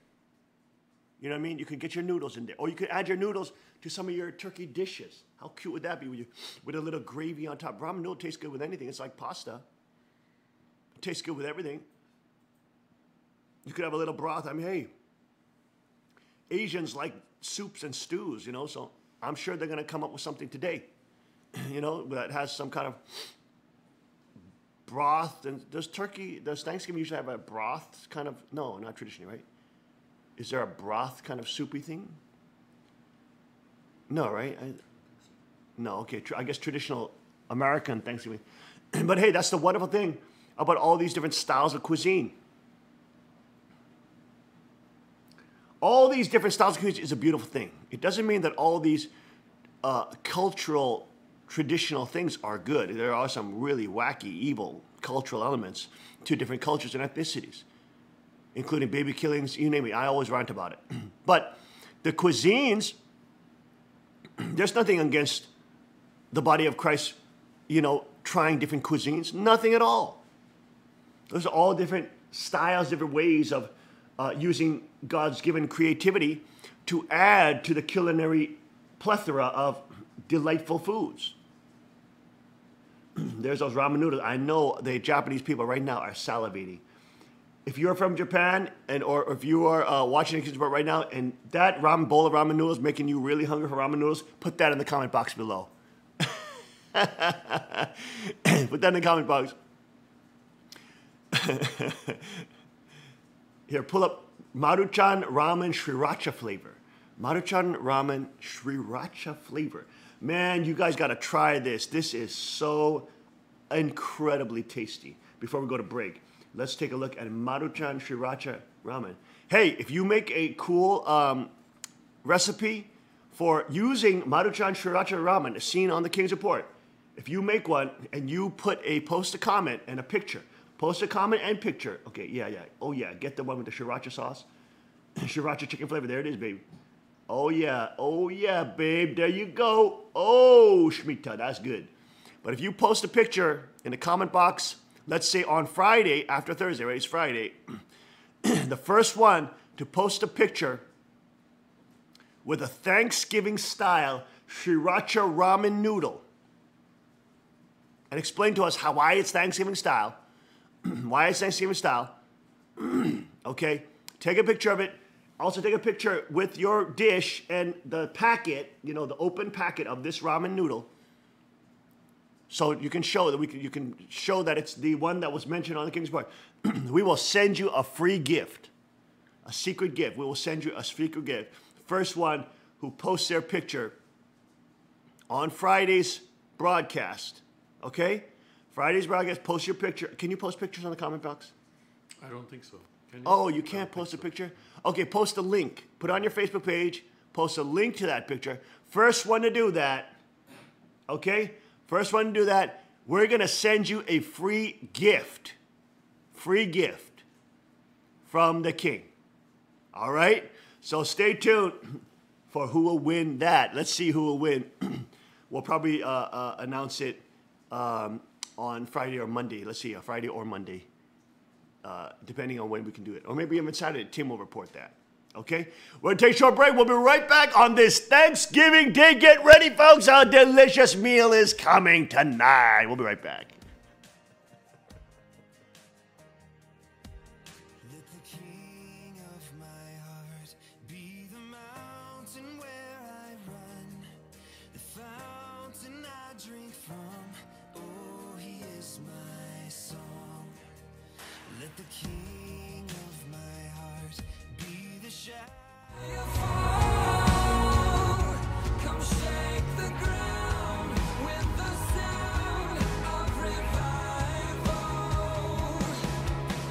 You know what I mean? You could get your noodles in there. Or you could add your noodles to some of your turkey dishes. How cute would that be with a little gravy on top? Ramen noodle tastes good with anything. It's like pasta. It tastes good with everything. You could have a little broth. I mean, hey, Asians like soups and stews, you know, so I'm sure they're going to come up with something today, you know, that has some kind of broth. And does Thanksgiving usually have a broth kind of? No, not traditionally, right? Is there a broth kind of soupy thing? No, right? No, okay. I guess traditional American Thanksgiving. But hey, that's the wonderful thing about all these different styles of cuisine. All these different styles of cuisine is a beautiful thing. It doesn't mean that all these cultural, traditional things are good. There are some really wacky, evil cultural elements to different cultures and ethnicities, including baby killings, you name it. I always rant about it. But the cuisines, there's nothing against the body of Christ, you know, trying different cuisines. Nothing at all. Those are all different styles, different ways of using God's given creativity to add to the culinary plethora of delightful foods. There's those ramen noodles. I know the Japanese people right now are salivating. If you're from Japan or if you are watching the Kitchen right now and that bowl of ramen noodles making you really hungry for ramen noodles, put that in the comment box below. Put that in the comment box. Here, pull up Maruchan Ramen Sriracha flavor. Maruchan Ramen Sriracha flavor. Man, you guys got to try this. This is so incredibly tasty. Before we go to break, let's take a look at Maruchan Sriracha Ramen. Hey, if you make a cool recipe for using Maruchan Sriracha Ramen, as seen on the King's Report, if you make one and you post a comment and a picture, post a comment and picture. Okay, yeah. Oh, yeah. Get the one with the sriracha sauce. Sriracha chicken flavor. There it is, babe. Oh, yeah, babe. There you go. Oh, Shemitah. That's good. But if you post a picture in the comment box, let's say on Friday, after Thursday, right? It's Friday. The first one to post a picture with a Thanksgiving-style sriracha ramen noodle and explain to us why it's Thanksgiving style. Why it's Thanksgiving style. Okay, take a picture of it. Also take a picture with your dish and the packet, you know, the open packet of this ramen noodle. So you can show that you can show that it's the one that was mentioned on the King's Report. We will send you a free gift, a secret gift. We will send you a secret gift. First one who posts their picture on Friday's broadcast. Okay? Friday's broadcast, post your picture. Can you post pictures on the comment box? I don't think so. Can you? Oh, you can't post a picture? Okay, post a link. Put it on your Facebook page. Post a link to that picture. First one to do that, okay? First one to do that, we're going to send you a free gift. Free gift from the king. All right? So stay tuned for who will win that. Let's see who will win. We'll probably announce it on Friday or Monday. Let's see, Friday or Monday. depending on when we can do it. Or maybe even Saturday, Tim will report that. Okay? We're going to take a short break. We'll be right back on this Thanksgiving Day. Get ready, folks. A delicious meal is coming tonight. We'll be right back. Let the king of my heart be the mountain where I run, the fountain I drink from. Oh, he is my song. Let the king of my heart be the shadow. Come shake the ground with the sound of revival.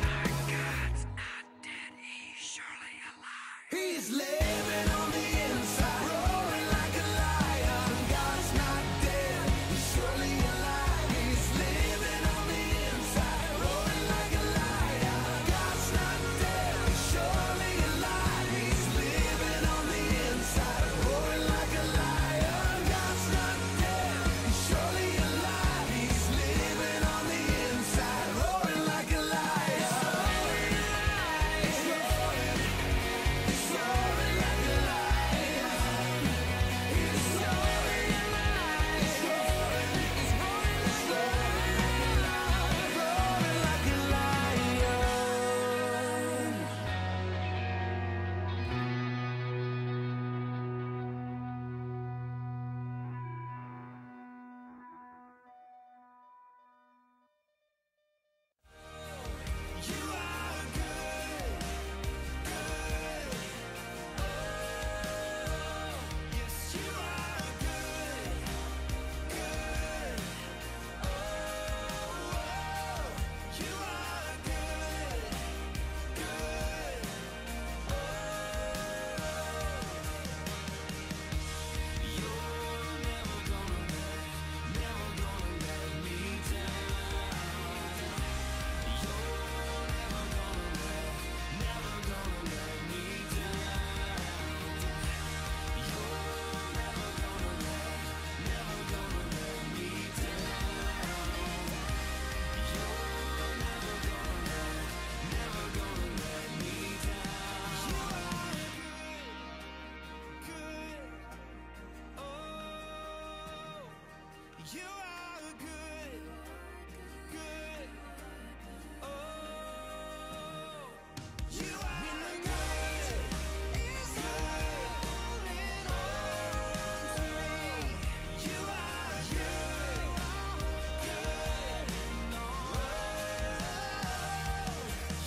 Our God's not dead, he's surely alive. He's living on the inside, roaring like a lion. God's not dead, he's surely alive. He's living on the inside, roaring like a lion. God's not dead, he's surely alive. He's living on the inside, roaring like a lion. God's not dead, he's surely alive. He's living on the inside, roaring like a lion. He's roaring like a lion. He's roaring alive. He's roaring like a lion. You are good, good. Yes, you are good, good. You are good, good. You're never gonna let me down. You are good, good. Oh, you are good, holding on to me. You are good, good.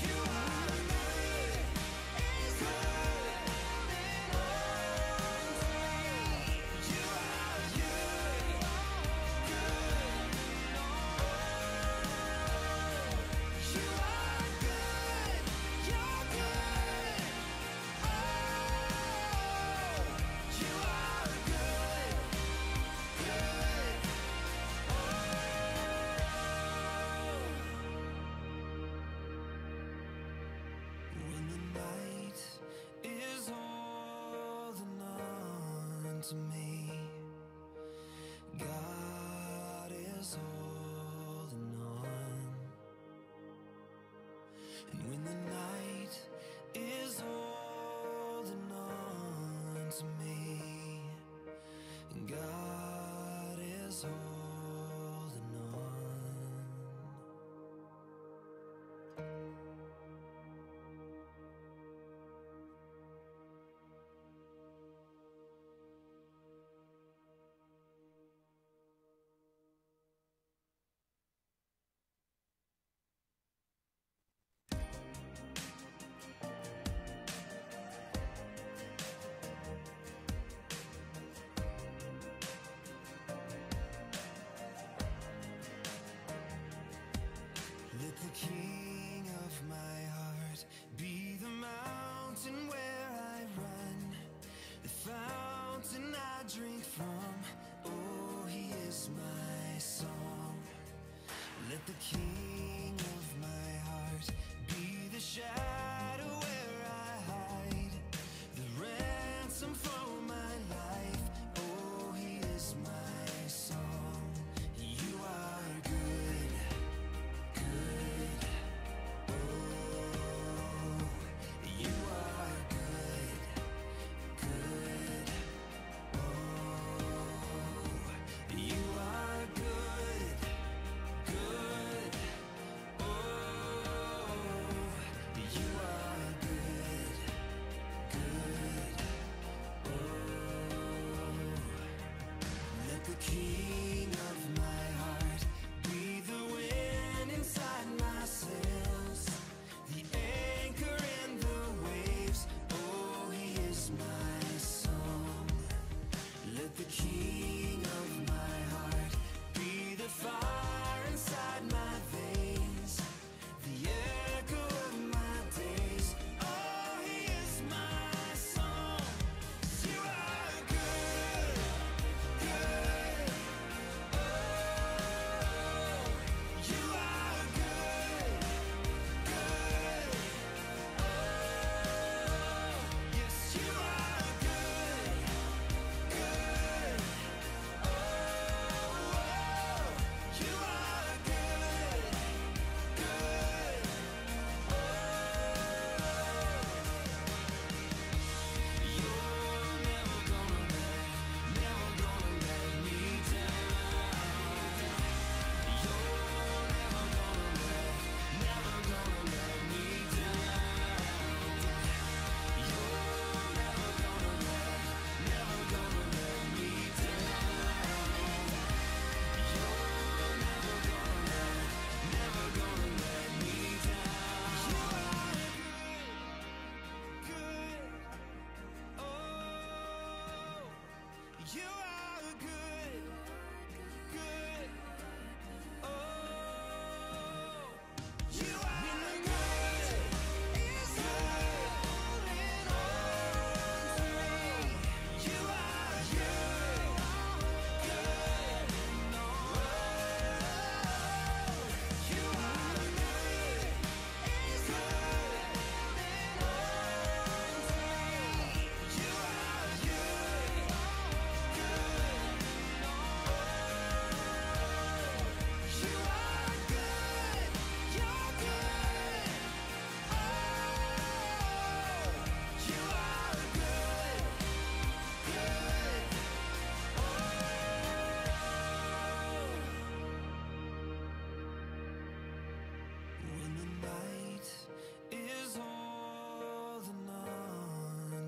You are good, holding on to me. You are good, you are good, you're good. Oh, you are good, When the night is holding on to me, God is holding on. And when the night is holding on to me, God is holding on.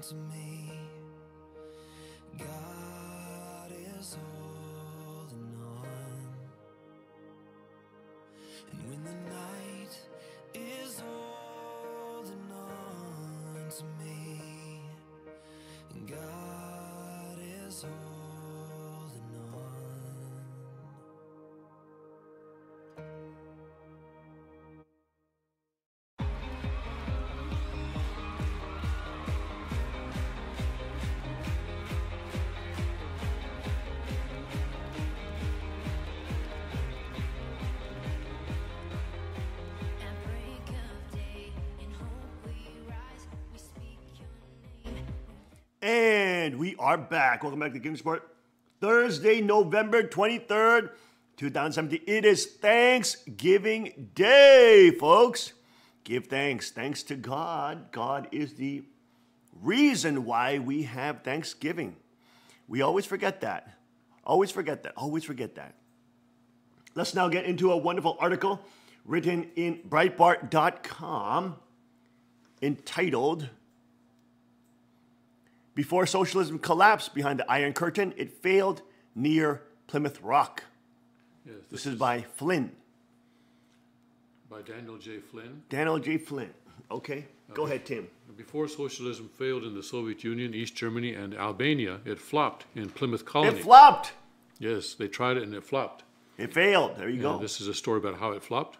to me. God is holding on. And when the night is holding on to me, God is holding on. At break of day, in hope we rise, we speak your name. And we are back. Welcome back to Giving Sport. Thursday, November 23rd, 2017. It is Thanksgiving Day, folks. Give thanks. Thanks to God. God is the reason why we have Thanksgiving. We always forget that. Always forget that. Always forget that. Let's now get into a wonderful article written in Breitbart.com entitled, "Before Socialism Collapsed Behind the Iron Curtain, It Failed Near Plymouth Rock." Yes, This is by Flynn. by Daniel J. Flynn. Daniel J. Flynn. Okay, go ahead, Tim. Before socialism failed in the Soviet Union, East Germany, and Albania, it flopped in Plymouth Colony. It flopped. Yes, they tried it and it flopped. It failed. There you go. And this is a story about how it flopped.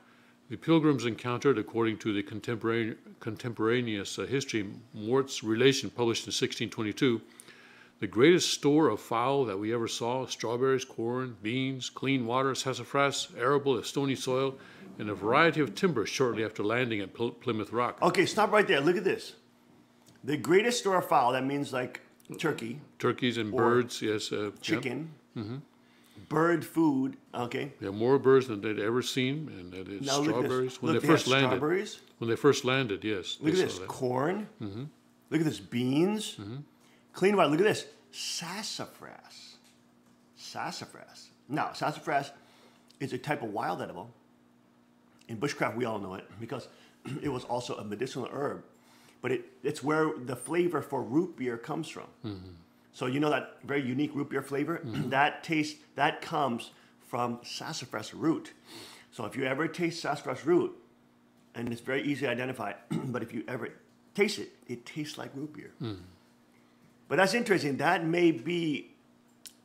The Pilgrims encountered, according to the contemporaneous history, Mort's Relation, published in 1622, the greatest store of fowl that we ever saw: strawberries, corn, beans, clean water, sassafras, arable, stony soil, and a variety of timber shortly after landing at Plymouth Rock. Okay, stop right there. Look at this. The greatest store of fowl, that means like turkey, Turkeys and Or birds, yes. chicken, bird food. Okay. Yeah, more birds than they'd ever seen, and that is Now look at strawberries. this. When Look, they they have first landed. strawberries. When they first landed, yes. Look they at saw this. that. Corn. Look at this. Beans. Clean water. Look at this. Sassafras. Sassafras. Now, sassafras is a type of wild edible. In bushcraft, we all know it because it was also a medicinal herb. But it's where the flavor for root beer comes from. So you know that very unique root beer flavor? That comes from sassafras root. So if you ever taste sassafras root, and it's very easy to identify, but if you ever taste it, it tastes like root beer. But that's interesting. That may be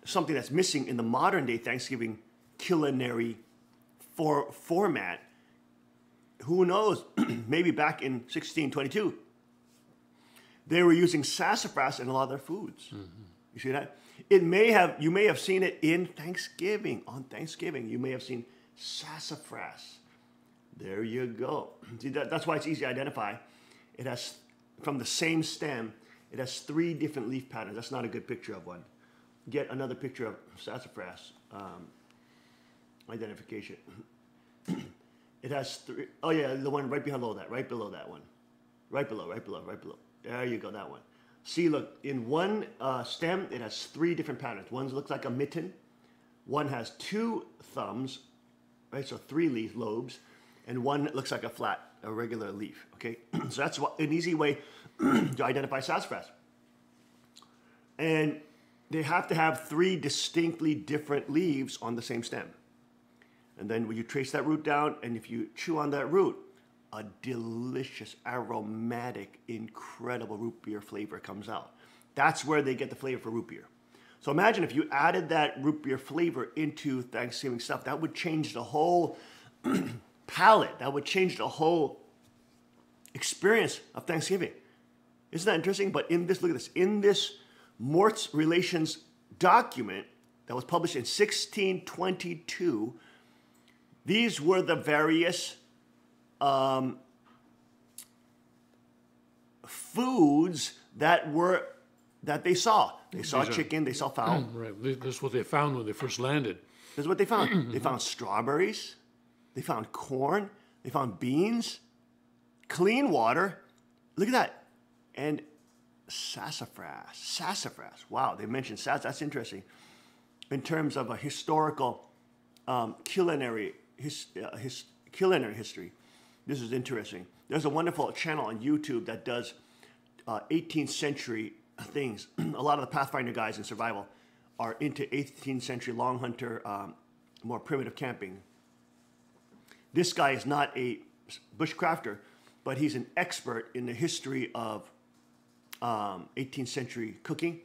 something that's missing in the modern day Thanksgiving culinary format. Who knows? Maybe back in 1622, they were using sassafras in a lot of their foods. You see that? You may have seen it in Thanksgiving. On Thanksgiving, you may have seen sassafras. There you go. See, that's why it's easy to identify. It has, from the same stem, it has 3 different leaf patterns. That's not a good picture of one. Get another picture of sassafras identification. It has 3. Oh yeah, the one right below that. Right below that one. Right below. There you go, that one. See, look, in one stem, it has 3 different patterns. One looks like a mitten. One has 2 thumbs, right? So 3 lobes. And one looks like a regular leaf, okay? So that's an easy way to identify sassafras. And they have to have 3 distinctly different leaves on the same stem. And then when you trace that root down, and if you chew on that root, a delicious, aromatic, incredible root beer flavor comes out. That's where they get the flavor for root beer. So imagine if you added that root beer flavor into Thanksgiving stuff, that would change the whole palate. That would change the whole experience of Thanksgiving. Isn't that interesting? But in this, look at this, in this Mort's Relations document that was published in 1622, these were the various foods that they saw. They saw chicken, they saw fowl. Right. This is what they found when they first landed. This is what they found. They found strawberries, they found corn, they found beans, clean water. Look at that. And sassafras. Sassafras. Wow, they mentioned sassafras. That's interesting. In terms of a historical culinary history, this is interesting. There's a wonderful channel on YouTube that does 18th century things. A lot of the Pathfinder guys in survival are into 18th century long hunter, more primitive camping. This guy is not a bushcrafter, but he's an expert in the history of 18th century cooking.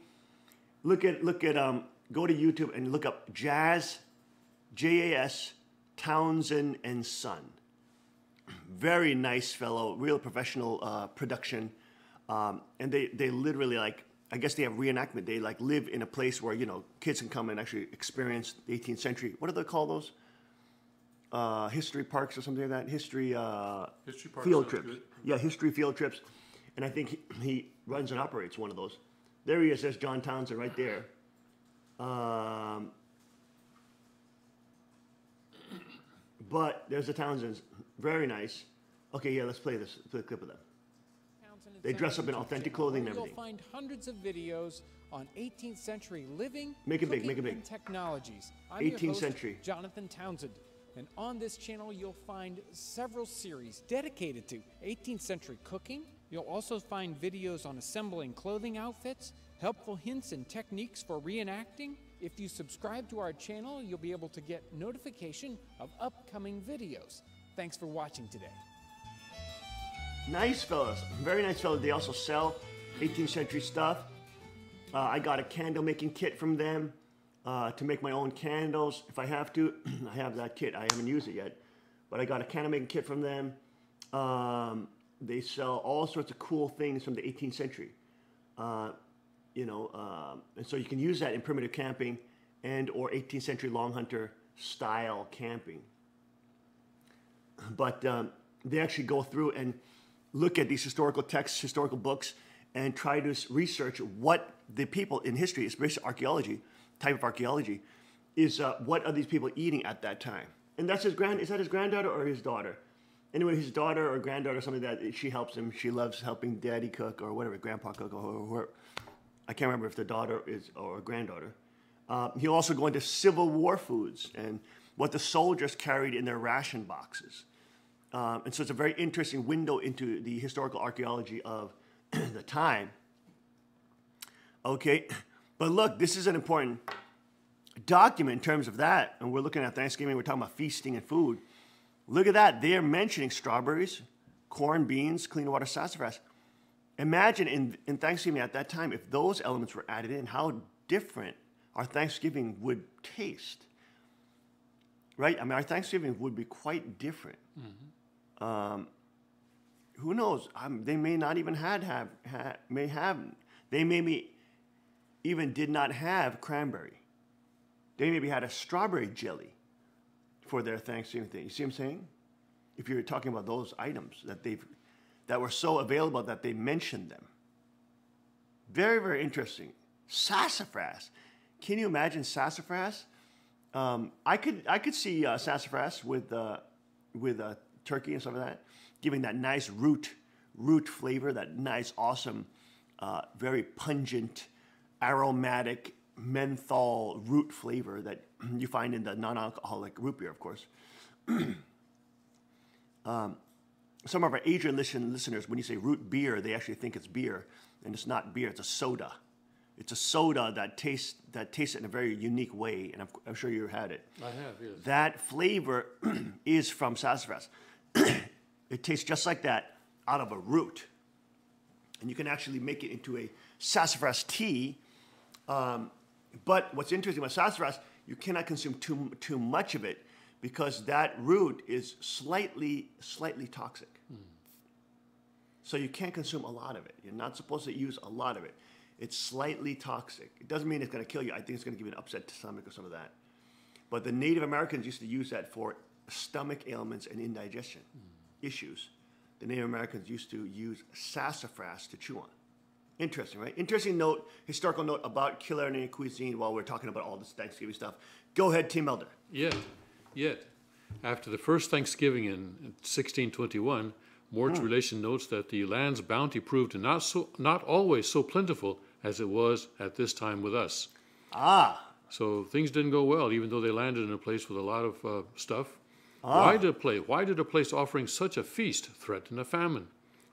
Go to YouTube and look up Jazz, Jas, Townsend and Son. Very nice fellow, real professional production. And they literally, like, I guess they have reenactment. They like live in a place where, you know, kids can come and actually experience the 18th century. What do they call those? History parks or something like that? History Park field sounds trips. good. Yeah, history field trips. And I think he runs and operates one of those. There he is. There's John Townsend right there. But there's the Townsends. Very nice. Okay, yeah, let's play this. Play a clip of that. They dress up in authentic clothing and everything. You'll find hundreds of videos on 18th century living, Make it big, cooking, make it big. and technologies. I'm 18th your host, century. Jonathan Townsend. And on this channel, you'll find several series dedicated to 18th century cooking. You'll also find videos on assembling clothing outfits, helpful hints and techniques for reenacting. If you subscribe to our channel, you'll be able to get notification of upcoming videos. Thanks for watching today. Nice fellas, very nice fellas. They also sell 18th century stuff. I got a candle making kit from them to make my own candles if I have to. I have that kit. I haven't used it yet, but I got a candle making kit from them. They sell all sorts of cool things from the 18th century. And so you can use that in primitive camping and or 18th century long hunter style camping. But they actually go through and look at these historical texts, historical books, and try to research what the people in history, especially archaeology, type of archaeology, is what are these people eating at that time. And that's is that his granddaughter or his daughter? Anyway, his daughter or granddaughter, something that she helps him. She loves helping daddy cook or whatever, grandpa cook or I can't remember if the daughter is or a granddaughter. He'll also go into Civil War foods and what the soldiers carried in their ration boxes. And so it's a very interesting window into the historical archaeology of the time. Okay, but look, this is an important document in terms of that. And we're looking at Thanksgiving, we're talking about feasting and food. Look at that, they are mentioning strawberries, corn, beans, clean water, sassafras. Imagine in Thanksgiving at that time, if those elements were added in, how different our Thanksgiving would taste. Right? I mean, our Thanksgiving would be quite different. Mm-hmm. Who knows? They may not even they maybe even did not have cranberry. They maybe had a strawberry jelly for their Thanksgiving thing. You see what I'm saying? If you're talking about those items that were so available that they mentioned them. Very, very interesting. Sassafras. Can you imagine sassafras? I could see sassafras with turkey and stuff like that, giving that nice root flavor, that nice, awesome, very pungent, aromatic menthol root flavor that you find in the non-alcoholic root beer, of course. Some of our Asian listeners, when you say root beer, they actually think it's beer, and it's not beer. It's a soda. It's a soda that tastes it in a very unique way, and I'm sure you had it. I have, yes. That flavor is from sassafras. It tastes just like that out of a root, and you can actually make it into a sassafras tea. But what's interesting about sassafras, you cannot consume too much of it, because that root is slightly toxic. So you can't consume a lot of it. You're not supposed to use a lot of it. It's slightly toxic. It doesn't mean it's going to kill you. I think it's going to give you an upset stomach or some of that. But the Native Americans used to use that for stomach ailments and indigestion issues. The Native Americans used to use sassafras to chew on. Interesting, right? Interesting note, historical note about culinary cuisine while we're talking about all this Thanksgiving stuff. Go ahead, Team Elder. Yet, after the first Thanksgiving in 1621, Mort's relation notes that the land's bounty proved not always so plentiful as it was at this time with us. So things didn't go well, even though they landed in a place with a lot of stuff. Why did a place offering such a feast threaten a famine?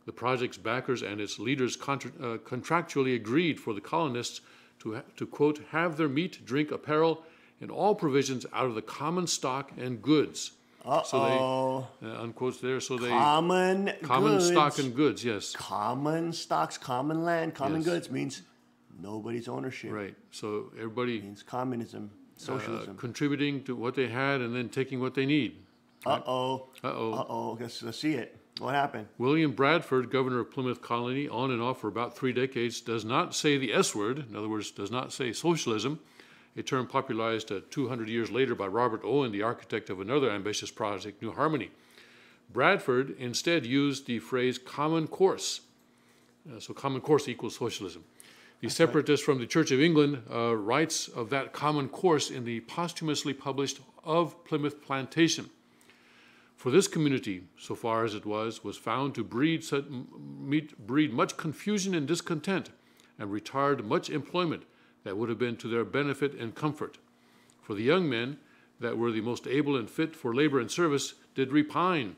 the project's backers and its leaders contractually agreed for the colonists to quote, have their meat, drink, apparel, and all provisions out of the common stock and goods. So they, unquotes there, so they... Common goods. Stock and goods, yes. Common stocks, common land, common Yes. goods means nobody's ownership. Right, so everybody Means communism, socialism. contributing to what they had and then taking what they need. Uh-oh. Let's see it. What happened? William Bradford, governor of Plymouth Colony, on and off for about 3 decades, does not say the S word, in other words, does not say socialism, a term popularized 200 years later by Robert Owen, the architect of another ambitious project, New Harmony. Bradford instead used the phrase common course. So common course equals socialism. The separatist from the Church of England writes of that common course in the posthumously published Of Plymouth Plantation. For this community, so far as it was found to breed much confusion and discontent, and retard much employment that would have been to their benefit and comfort. For the young men that were the most able and fit for labor and service did repine,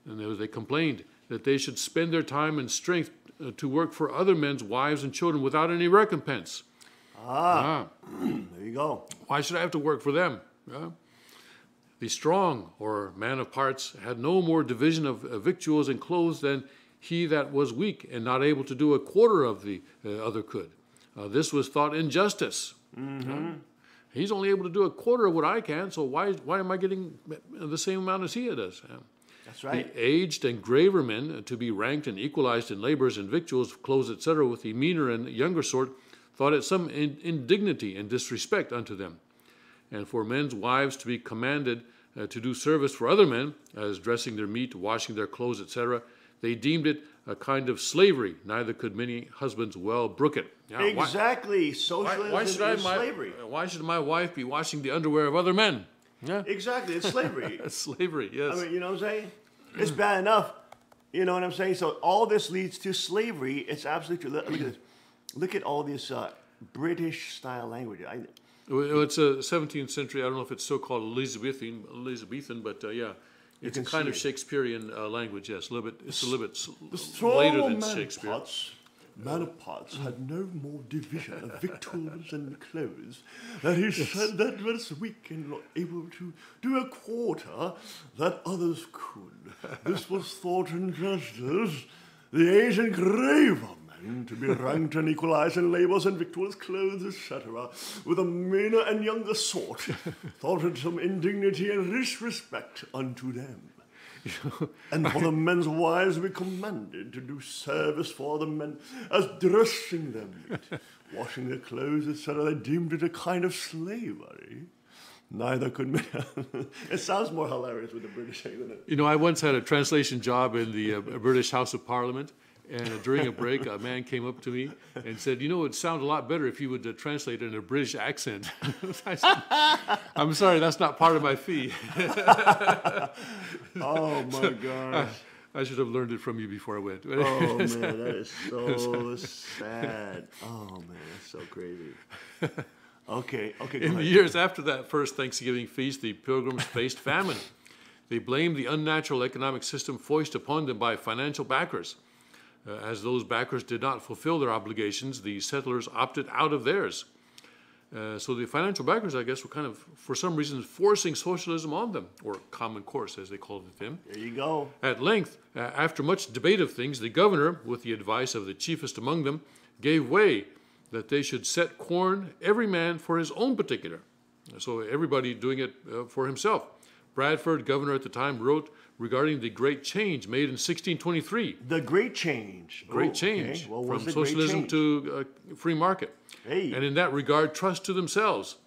and they complained that they should spend their time and strength to work for other men's wives and children without any recompense. There you go. Why should I have to work for them? The strong, or man of parts, had no more division of victuals and clothes than he that was weak and not able to do a quarter of the other could. This was thought injustice. He's only able to do a quarter of what I can, so why am I getting the same amount as he does? That's right. The aged and graver men, to be ranked and equalized in labors and victuals, clothes, etc., with the meaner and younger sort, thought it some indignity and disrespect unto them. And for men's wives to be commanded to do service for other men, as dressing their meat, washing their clothes, etc., they deemed it a kind of slavery. Neither could many husbands well brook it. Now, Exactly. Socialism is slavery. Why should my wife be washing the underwear of other men? Yeah. Exactly. It's slavery. It's slavery, yes. I mean, you know what I'm saying? It's bad enough. You know what I'm saying? So all this leads to slavery. It's absolutely true. Look at this. Look at all this British-style language. Well, it's a 17th century. I don't know if it's so called Elizabethan, but yeah, it's a kind of Shakespearean language. Yes, it's a little bit later than Shakespeare. Man of parts had no more division of victuals and clothes, that he said that was weak and not able to do a quarter that others could. This was thought injustice. The aged and graver men to be ranked and equalized in labors and victuals, clothes, etc., with a meaner and younger sort, thought it some indignity and disrespect unto them. And for the men's wives to be commanded to do service for the men, as dressing their meat, washing their clothes, etc. They deemed it a kind of slavery. Neither could... It sounds more hilarious with the British, doesn't it? You know, I once had a translation job in the British House of Parliament, and during a break, a man came up to me and said, you know, it'd sound a lot better if you would translate it in a British accent. I said, I'm sorry, that's not part of my fee. Oh, my gosh. I should have learned it from you before I went. Oh, man, that is so sad. Oh, man, that's so crazy. Okay, In the years after that first Thanksgiving feast, the Pilgrims faced famine. They blamed the unnatural economic system foisted upon them by financial backers. As those backers did not fulfill their obligations, the settlers opted out of theirs. So the financial backers, I guess, were kind of, for some reason, forcing socialism on them, or common course, as they called it then. There you go. At length, after much debate of things, the governor, with the advice of the chiefest among them, gave way that they should set corn, every man for his own particular. So everybody doing it for himself. Bradford, governor at the time, wrote regarding the great change made in 1623. The great change. Great change. Okay. Well, from socialism to free market. Hey. And in that regard, trust to themselves.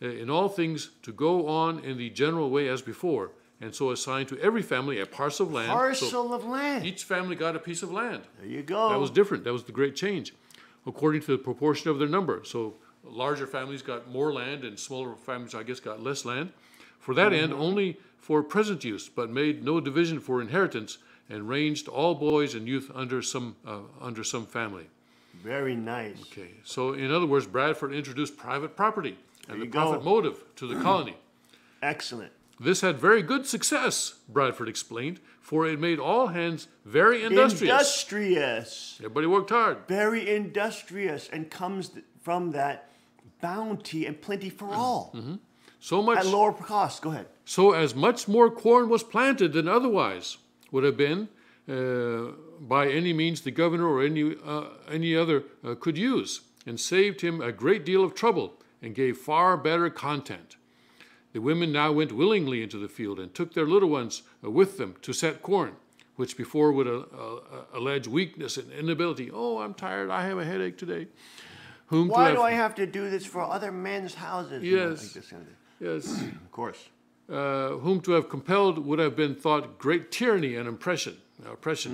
In all things, to go on in the general way as before, and so assign to every family a parcel of land. Parcel of land. Each family got a piece of land. There you go. That was different. That was the great change, according to the proportion of their number. So larger families got more land, and smaller families, I guess, got less land. For that end, only for present use, but made no division for inheritance, and ranged all boys and youth under some family. Very nice. Okay, so in other words, Bradford introduced private property and There the you profit go. motive to the colony. Excellent. This had very good success, Bradford explained, for it made all hands very industrious. Industrious. Everybody worked hard. Very industrious, and comes from that bounty and plenty for all. So much, At lower cost. Go ahead. so as much more corn was planted than otherwise would have been by any means the governor or any other could use, and saved him a great deal of trouble and gave far better content. The women now went willingly into the field and took their little ones with them to set corn, which before would allege weakness and inability. Oh, I'm tired. I have a headache today. Why do I have to do this for other men's houses? You know, Yes. like this kind of thing. Yes. Of course. Whom to have compelled would have been thought great tyranny and oppression.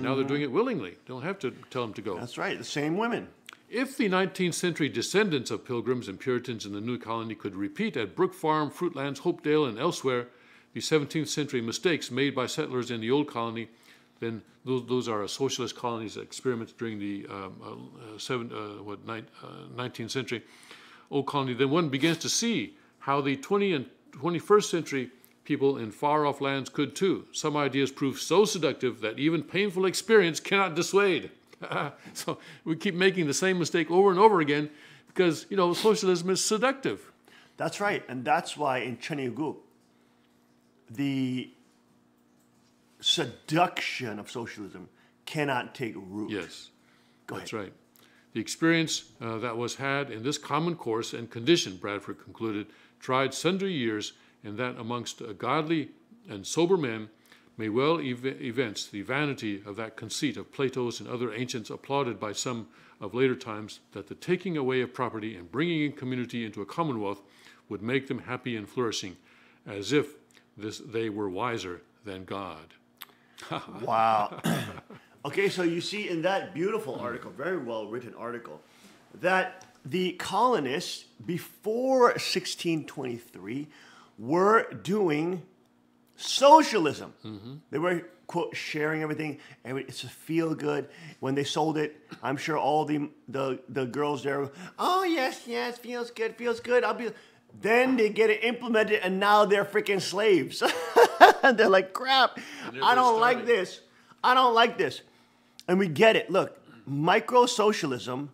Now they're doing it willingly. Don't have to tell them to go. That's right. The same women. If the 19th century descendants of Pilgrims and Puritans in the new colony could repeat at Brook Farm, Fruitlands, Hopedale, and elsewhere the 17th century mistakes made by settlers in the old colony, then those are socialist colonies experiments during the 19th century old colony, then one begins to see how the 20th and 21st century people in far-off lands could too. Some ideas prove so seductive that even painful experience cannot dissuade. So we keep making the same mistake over and over again because, socialism is seductive. That's right. And that's why in Cheongguk, the seduction of socialism cannot take root. Yes, Go that's ahead. right. The experience that was had in this common course and condition, Bradford concluded, tried sundry years, and that amongst godly and sober men may well evince the vanity of that conceit of Plato's and other ancients applauded by some of later times, that the taking away of property and bringing in community into a commonwealth would make them happy and flourishing, as if they were wiser than God. Wow. Okay, so you see in that beautiful article, very well written article, that the colonists before 1623 were doing socialism. They were, quote, sharing everything. It's a feel good. When they sold it, I'm sure all the girls there, oh, yes, feels good. Then they get it implemented, and now they're freaking slaves. They're like, crap, I don't like this. I don't like this. And we get it. Look, micro-socialism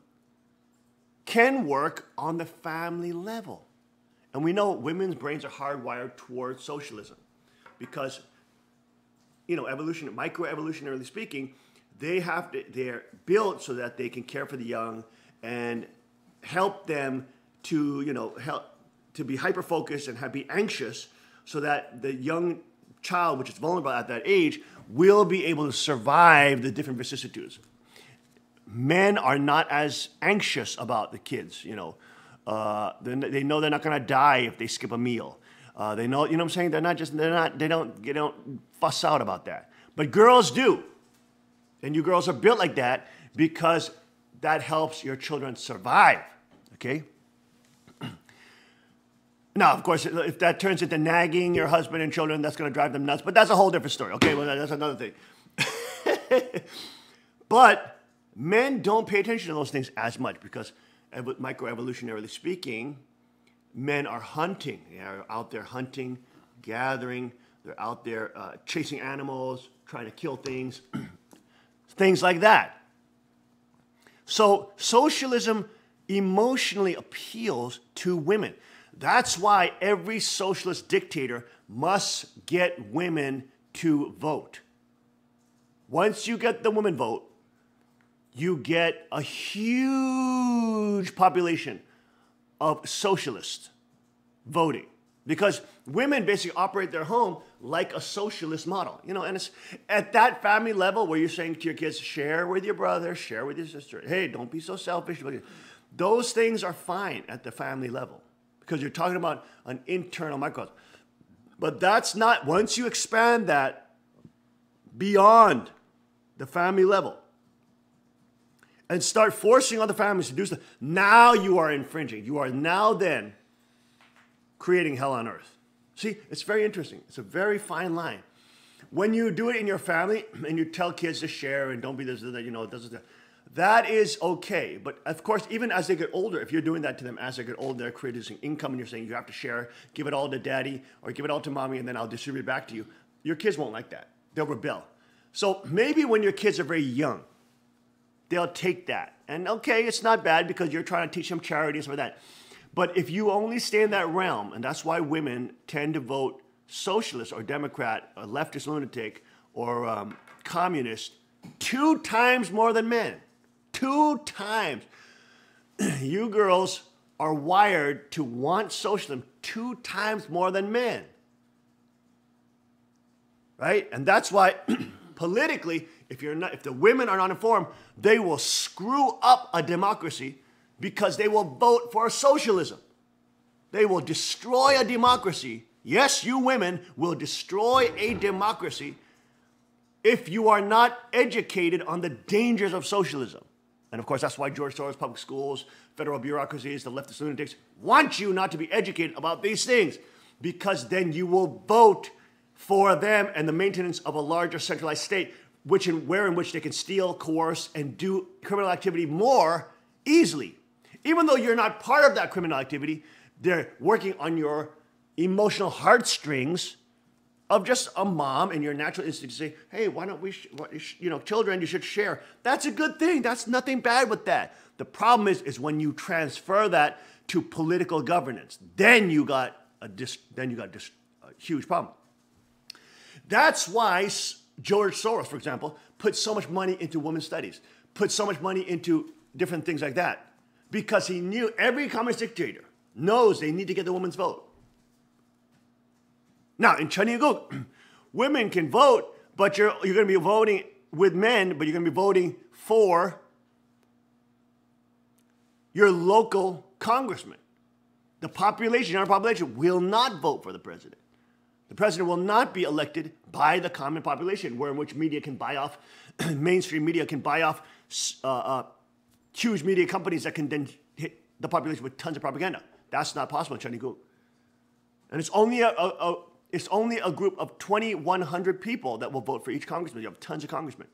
can work on the family level. And we know women's brains are hardwired towards socialism because, microevolutionarily speaking, they're built so that they can care for the young and help them to, to be hyper-focused and be anxious so that the young child, which is vulnerable at that age, will be able to survive the different vicissitudes. Men are not as anxious about the kids, they know they're not going to die if they skip a meal. They know, what I'm saying? They don't fuss out about that. But girls do. And you girls are built like that because that helps your children survive, okay? Now, of course, if that turns into nagging your husband and children, that's going to drive them nuts. But that's a whole different story. Okay, well, that's another thing. But men don't pay attention to those things as much because, microevolutionarily speaking, men are hunting. They're out there hunting, gathering. They're out there chasing animals, trying to kill things, things like that. So socialism emotionally appeals to women. That's why every socialist dictator must get women to vote. Once you get the women vote, you get a huge population of socialists voting. Because women basically operate their home like a socialist model. And it's at that family level where you're saying to your kids, share with your brother, share with your sister. Hey, don't be so selfish. Those things are fine at the family level. Because you're talking about an internal microcosm. But that's not, once you expand that beyond the family level and start forcing other families to do stuff, now you are infringing. You are now then creating hell on earth. See, it's very interesting. It's a very fine line. When you do it in your family and you tell kids to share and don't be this, that, that is okay. But of course, even as they get older, if you're doing that to them as they get older, they're creating income and you're saying you have to share, give it all to daddy or give it all to mommy and then I'll distribute it back to you. Your kids won't like that. They'll rebel. So maybe when your kids are very young, they'll take that. And okay, it's not bad because you're trying to teach them charity and stuff like that. But if you only stay in that realm, and that's why women tend to vote socialist or Democrat or leftist lunatic or communist 2 times more than men. 2 times. You girls are wired to want socialism 2 times more than men. Right? And that's why politically, if the women are not informed, they will screw up a democracy because they will vote for socialism. They will destroy a democracy. Yes, you women will destroy a democracy if you are not educated on the dangers of socialism. And of course, that's why George Soros, public schools, federal bureaucracies, the leftist lunatics want you not to be educated about these things because then you will vote for them and the maintenance of a larger centralized state in which they can steal, coerce, and do criminal activity more easily. Even though you're not part of that criminal activity, they're working on your emotional heartstrings of just a mom and your natural instinct to say, hey, why don't we, children, you should share. That's a good thing. That's nothing bad with that. The problem is when you transfer that to political governance, then you got a huge problem. That's why George Soros, for example, put so much money into women's studies, put so much money into different things like that, because he knew every communist dictator knows they need to get the women's vote. Now, in Chaniguk, women can vote, but you're going to be voting with men, but you're going to be voting for your local congressman. The population, general population, will not vote for the president. The president will not be elected by the common population, where in which media can buy off, mainstream media can buy off huge media companies that can then hit the population with tons of propaganda. That's not possible in Chaniguk. And it's only a group of 2,100 people that will vote for each congressman. You have tons of congressmen,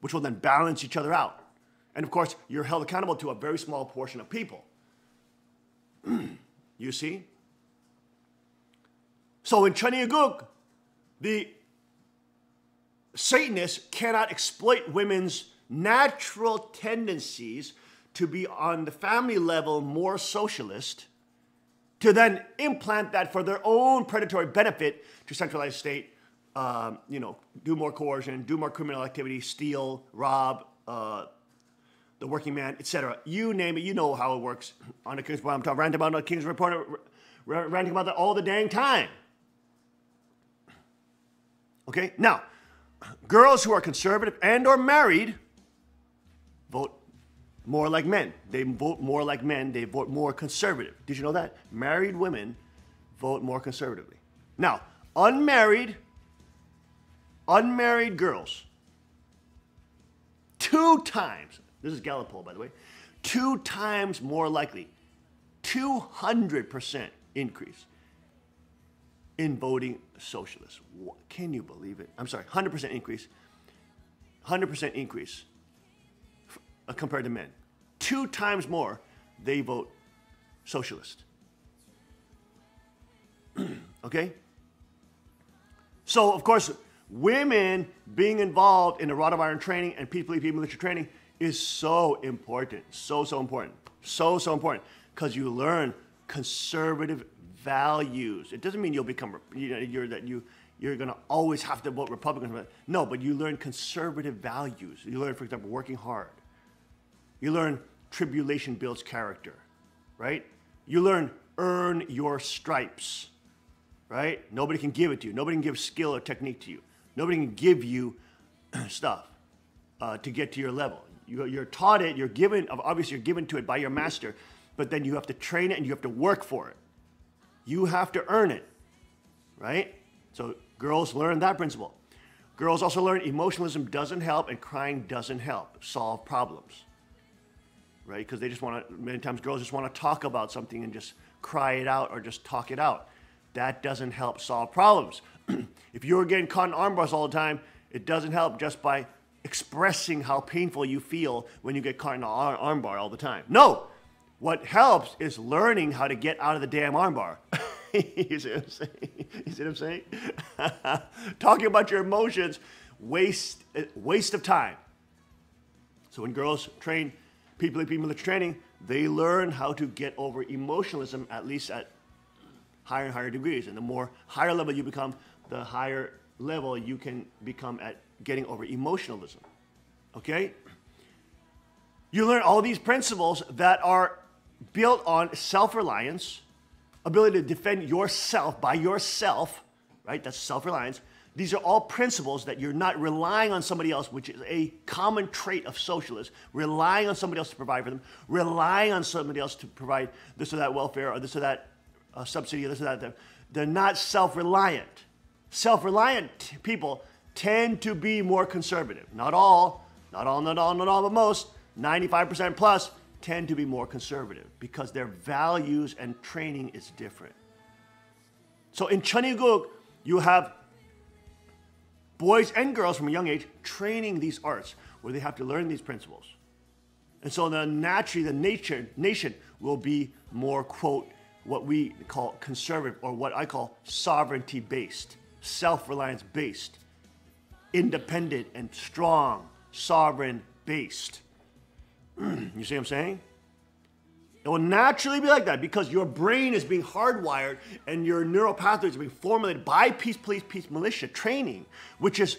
which will then balance each other out. And of course, you're held accountable to a very small portion of people. You see? So in Chaniguk, the Satanists cannot exploit women's natural tendencies to be on the family level more socialist, to then implant that for their own predatory benefit to centralize state, do more coercion, do more criminal activity, steal, rob, the working man, etc. You name it, you know how it works. On the King's Report, I'm talking, ranting about the King's Report, ranting about that all the dang time. Okay, now, girls who are conservative and or married vote more like men. They vote more like men. They vote more conservative. Did you know that? Married women vote more conservatively. Now, unmarried girls, 2 times, this is Gallup poll, by the way, 2 times more likely, 200% increase in voting socialist. Can you believe it? I'm sorry, 100% increase. 100% increase compared to men. 2 times more, they vote socialist. Okay? So, of course, women being involved in the rod of iron training and people military training is so important. So important. So important. Because you learn conservative values. It doesn't mean you'll become, you're going to always have to vote Republican. No, but you learn conservative values. You learn, for example, working hard. You learn tribulation builds character, right? You learn earn your stripes, right? Nobody can give it to you. Nobody can give skill or technique to you. Nobody can give you stuff to get to your level. You're taught it, you're given, obviously you're given to it by your master, but then you have to train it and you have to work for it. You have to earn it, right? So girls learn that principle. Girls also learn emotionalism doesn't help and crying doesn't help solve problems, right? Because they just want to, many times girls just want to talk about something and just cry it out or just talk it out. That doesn't help solve problems. If you're getting caught in arm bars all the time, it doesn't help just by expressing how painful you feel when you get caught in an arm bar all the time. No, what helps is learning how to get out of the damn arm bar. You see what I'm saying? You see what I'm saying? Talking about your emotions, waste of time. So when girls train, people that's training, they learn how to get over emotionalism, at least at higher and higher degrees. And the more higher level you become, the higher level you can become at getting over emotionalism. Okay? You learn all these principles that are built on self-reliance, ability to defend yourself by yourself, right? That's self-reliance. These are all principles that you're not relying on somebody else, which is a common trait of socialists, relying on somebody else to provide for them, relying on somebody else to provide this or that welfare or this or that subsidy or this or that. They're not self-reliant. Self-reliant people tend to be more conservative. Not all, but most, 95% plus tend to be more conservative because their values and training is different. So in Cheongguk, you have boys and girls from a young age training these arts where they have to learn these principles. And so naturally the nation will be more, quote, what we call conservative, or what I call sovereignty-based, self-reliance-based, independent and strong, sovereign-based. You see what I'm saying? It will naturally be like that because your brain is being hardwired and your neural pathways are being formulated by peace, police, peace, militia training, which is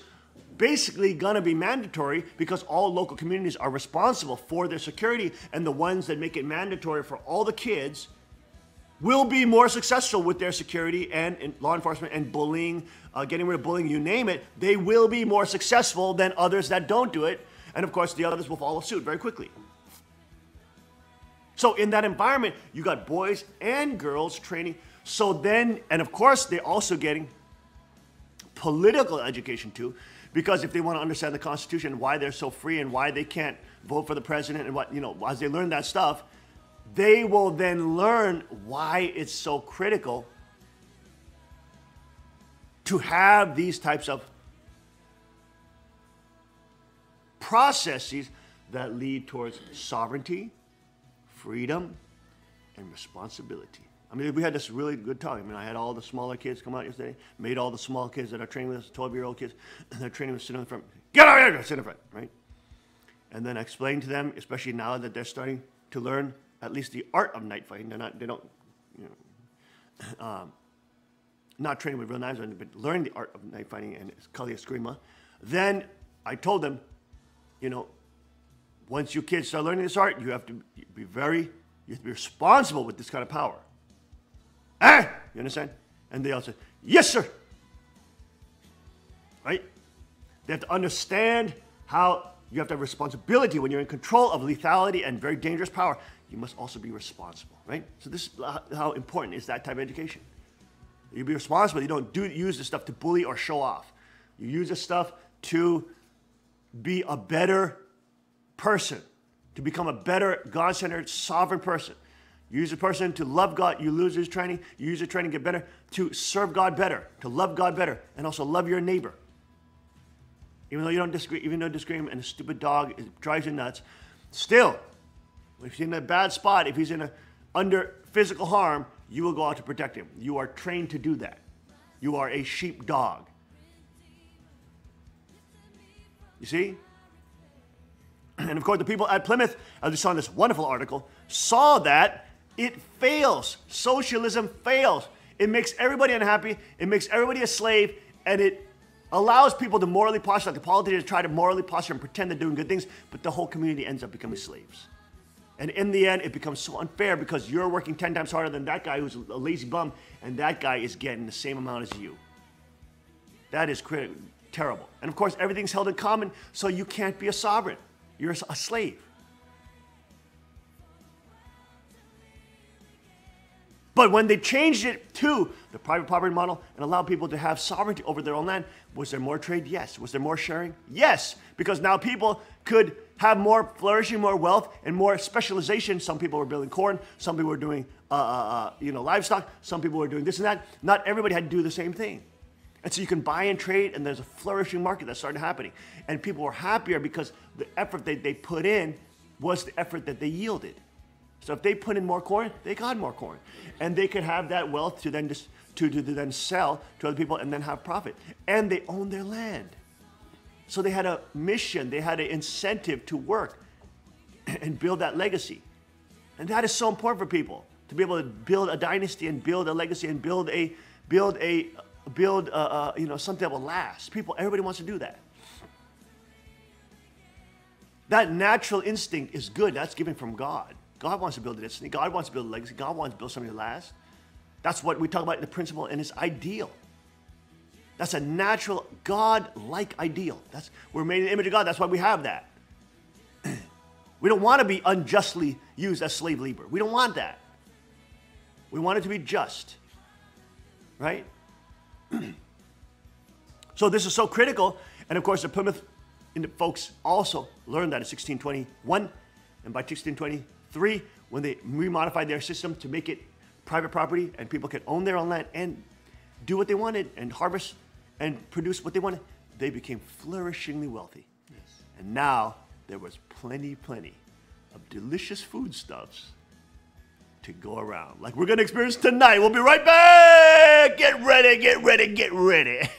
basically going to be mandatory because all local communities are responsible for their security, and the ones that make it mandatory for all the kids will be more successful with their security and law enforcement and bullying, getting rid of bullying, you name it. They will be more successful than others that don't do it. And of course, the others will follow suit very quickly. So in that environment, you got boys and girls training. So then, and of course, they're also getting political education too, because if they want to understand the Constitution, why they're so free and why they can't vote for the president and what, as they learn that stuff, they will then learn why it's so critical to have these types of processes that lead towards sovereignty, freedom, and responsibility. I mean, we had this really good talk. I mean, I had all the smaller kids come out yesterday, made all the small kids that are training with us, 12-year-old kids, and they're training with sit in the front. Get out here, sit in the front, right? And then I explained to them, especially now that they're starting to learn at least the art of knife fighting. They don't, not training with real knives, but learning the art of knife fighting and kali eskrima. Then I told them, once you kids start learning this art, you have to be responsible with this kind of power. You understand? And they all said, yes, sir. Right? They have to understand how you have to have responsibility when you're in control of lethality and very dangerous power. You must also be responsible, right? So this is how important is that type of education. You be responsible. You don't use this stuff to bully or show off. You use this stuff to be a better person, to become a better God-centered, sovereign person. You use a person to love God. You use this training. You use the training to get better, to serve God better, to love God better, and also love your neighbor. Even though you don't disagree, even though disagreement and a stupid dog drives you nuts, still, if he's in a bad spot, if he's under physical harm, you will go out to protect him. You are trained to do that. You are a sheep dog. You see? And of course, the people at Plymouth, as we saw in this wonderful article, saw that it fails. Socialism fails. It makes everybody unhappy. It makes everybody a slave. And it allows people to morally posture, like the politicians try to morally posture and pretend they're doing good things, but the whole community ends up becoming slaves. And in the end, it becomes so unfair because you're working 10 times harder than that guy who's a lazy bum, and that guy is getting the same amount as you. That is terrible. And of course, everything's held in common, so you can't be a sovereign. You're a slave. But when they changed it to the private property model and allowed people to have sovereignty over their own land, was there more trade? Yes. Was there more sharing? Yes. Because now people could have more flourishing, more wealth, and more specialization. Some people were building corn. Some people were doing livestock. Some people were doing this and that. Not everybody had to do the same thing. And so you can buy and trade, and there's a flourishing market that started happening. And people were happier because the effort that they put in was the effort that they yielded. So if they put in more corn, they got more corn. And they could have that wealth to then to then sell to other people and then have profit. And they owned their land. So they had a mission, they had an incentive to work and build that legacy. And that is so important for people, to be able to build a dynasty and build a legacy and build something that will last. Everybody wants to do that. That natural instinct is good. That's given from God. God wants to build a destiny. God wants to build a legacy. God wants to build something that lasts. That's what we talk about in the principle, and it's ideal. That's a natural, God-like ideal. We're made in the image of God. That's why we have that. We don't want to be unjustly used as slave labor. We don't want that. We want it to be just. Right? So this is so critical. And of course, the Plymouth folks also learned that in 1621. And by 1623, when they remodified their system to make it private property and people could own their own land and do what they wanted and harvest and produce what they wanted, they became flourishingly wealthy. Yes. And now there was plenty of delicious foodstuffs to go around, like we're going to experience tonight. We'll be right back. Get ready, get ready, get ready.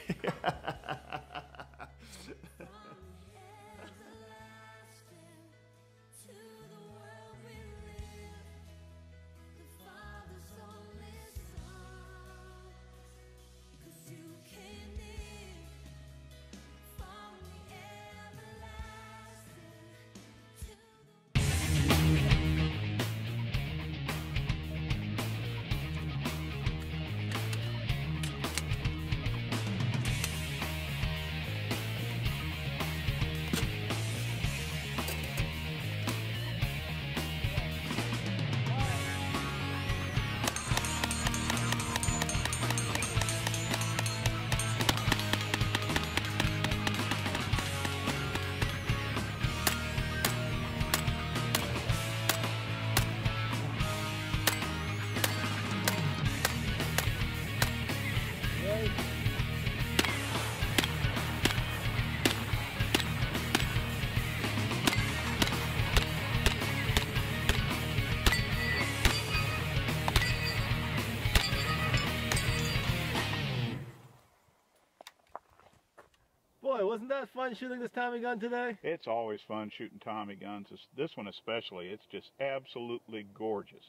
Boy, wasn't that fun shooting this Tommy gun today? It's always fun shooting Tommy guns. This one especially, it's just absolutely gorgeous.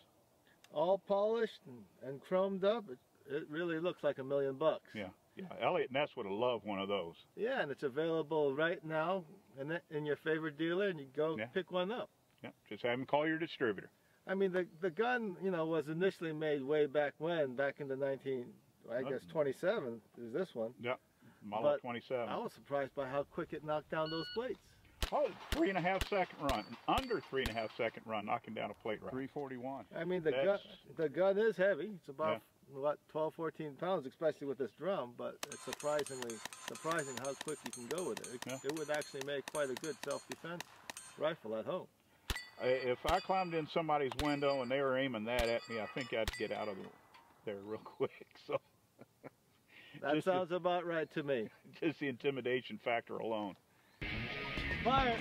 All polished and chromed up. It really looks like $1 million. Yeah. Elliot Ness would have loved one of those. Yeah, and it's available right now in your favorite dealer, and you go pick one up. Yeah, just have him call your distributor. I mean, the gun, was initially made way back when, back in the 27 is this one. Yeah. Model 27. I was surprised by how quick it knocked down those plates. Oh, 3.5 second run, under 3.5 second run, knocking down a plate right. 341. I mean, the gun is heavy. It's about 12, 14 pounds, especially with this drum. But it's surprising how quick you can go with it. It would actually make quite a good self-defense rifle at home. If I climbed in somebody's window and they were aiming that at me, I think I'd get out of there real quick. So. That sounds about right to me. Just the intimidation factor alone. Fire!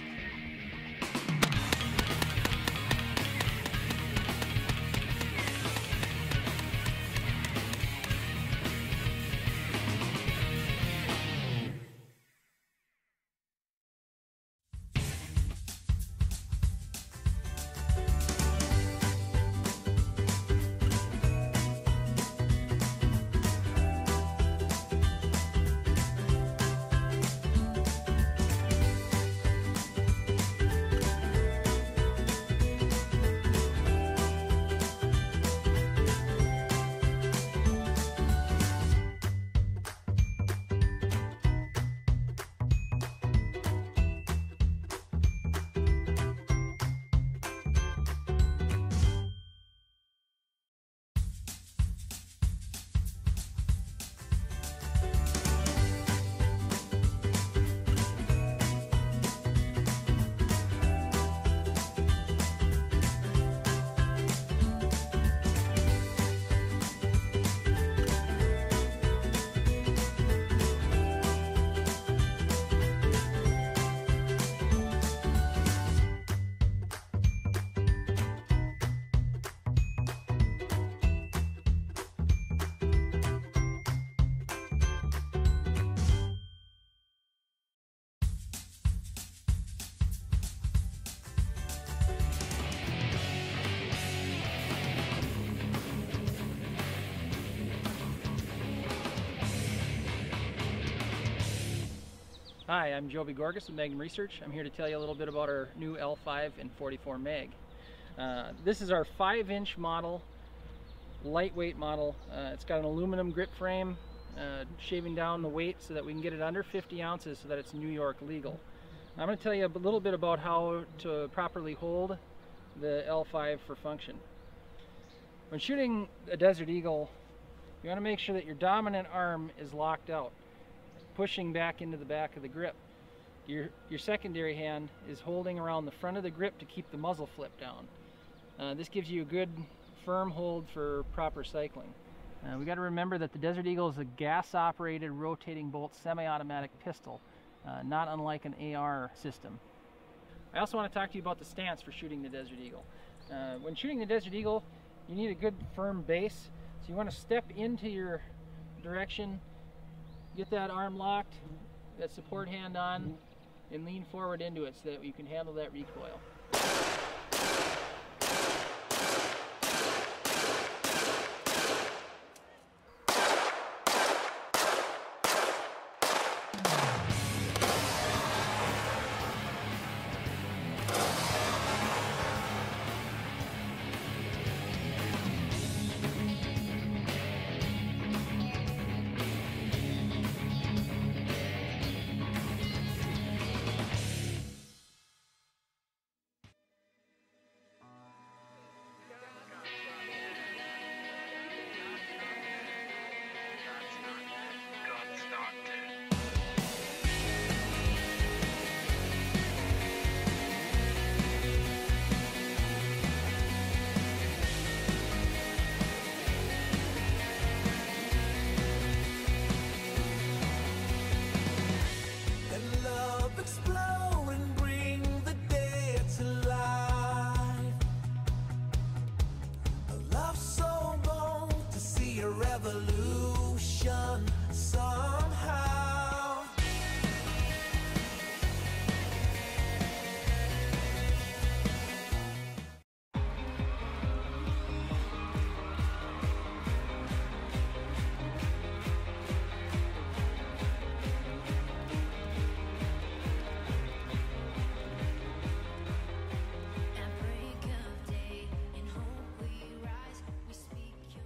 Hi, I'm Joby Gorgas with Magnum Research. I'm here to tell you a little bit about our new L5 and 44 Mag. This is our 5-inch model, lightweight model. It's got an aluminum grip frame, shaving down the weight so that we can get it under 50 ounces so that it's New York legal. I'm going to tell you a little bit about how to properly hold the L5 for function. When shooting a Desert Eagle, you want to make sure that your dominant arm is locked out, pushing back into the back of the grip. Your secondary hand is holding around the front of the grip to keep the muzzle flip down. This gives you a good firm hold for proper cycling. We got to remember that the Desert Eagle is a gas-operated rotating bolt semi-automatic pistol, not unlike an AR system. I also want to talk to you about the stance for shooting the Desert Eagle. When shooting the Desert Eagle, you need a good firm base. So you want to step into your direction, get that arm locked, that support hand on, and lean forward into it so that you can handle that recoil. Let love explode and bring the dead to life. A love so bold to see a revolution somehow. At break of day, in hope we rise, we speak your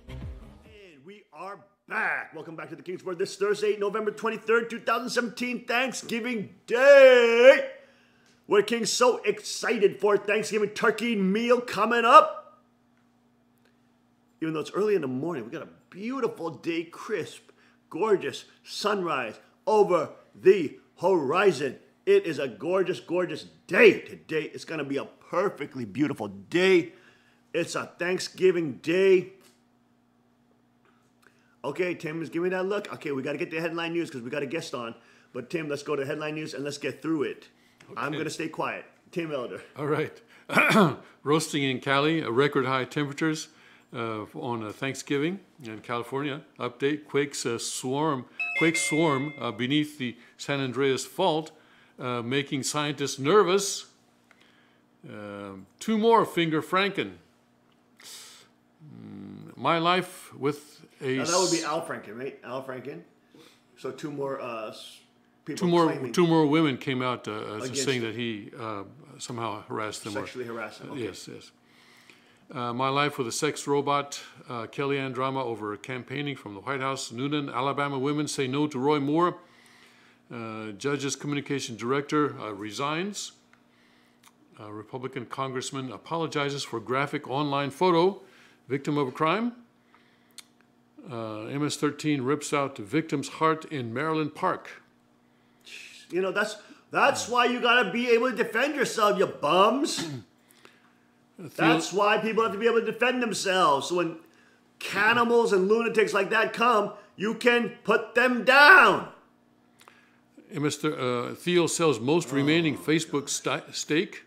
name. And we are back. Welcome back to the King's Word this Thursday, November 23rd, 2017, Thanksgiving Day. We're King's so excited for Thanksgiving turkey meal coming up. Even though it's early in the morning, we got a beautiful day, crisp, gorgeous sunrise over the horizon. It is a gorgeous, gorgeous day today. It's going to be a perfectly beautiful day. It's a Thanksgiving day. Okay, Tim is giving me that look. Okay, we got to get the headline news because we got a guest on. But Tim, let's go to headline news and let's get through it. Okay. I'm going to stay quiet. Tim Elder. All right. Roasting in Cali, record high temperatures on Thanksgiving in California. Update: quake swarm beneath the San Andreas Fault, making scientists nervous. 2 more finger Franken. My life with a. Now that would be Al Franken, right? Al Franken. So 2 more people. Two more women came out Against saying him. that he somehow harassed them. Sexually harassed them. Okay. Yes, yes. My life with a sex robot. Kellyanne drama over campaigning from the White House. Noonan, Alabama women say no to Roy Moore. Judge's communication director resigns. Republican congressman apologizes for graphic online photo. Victim of a crime. MS-13 rips out the victim's heart in Maryland Park. You know, that's why you got to be able to defend yourself, you bums. That's why people have to be able to defend themselves. So when cannibals and lunatics like that come, you can put them down. Mr. Thiel sells most remaining Facebook stake.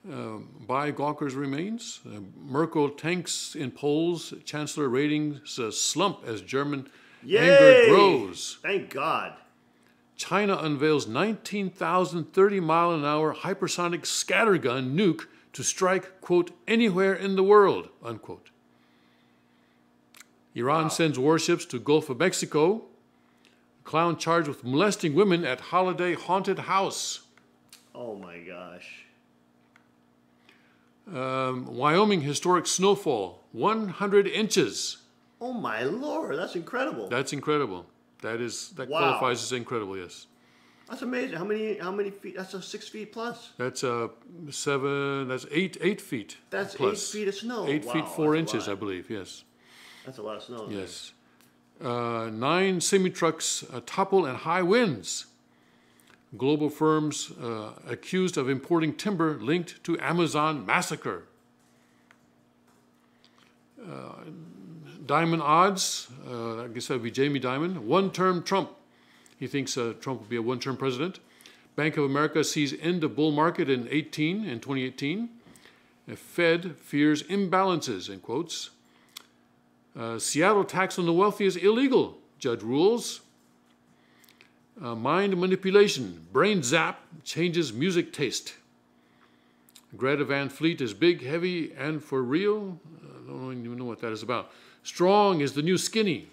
Buy Gawker's remains. Merkel tanks in polls. Chancellor ratings slump as German anger grows. Thank God. China unveils 19,000 30-mile-an-hour hypersonic scattergun nuke to strike, quote, anywhere in the world, unquote. Iran sends warships to Gulf of Mexico. Clown charged with molesting women at holiday haunted house. Oh my gosh. Wyoming historic snowfall, 100 inches. Oh my Lord, that's incredible. That's incredible. That Wow. qualifies as incredible, yes. That's amazing. How many feet? That's 6 feet plus. That's 8 feet. That's plus. 8 feet of snow. 8 feet Wow, 4 that's a inches, lot. I believe, yes. That's a lot of snow. Yes. 9 semi-trucks topple in high winds. Global firms accused of importing timber linked to Amazon massacre. Diamond odds, I guess that would be Jamie Dimon. One-term Trump. He thinks Trump will be a one-term president. Bank of America sees end of bull market in 2018. Fed fears imbalances, in quotes. Seattle tax on the wealthy is illegal, judge rules. Mind manipulation, brain zap changes music taste. Greta Van Fleet is big, heavy, and for real. I don't even know what that is about. Strong is the new skinny.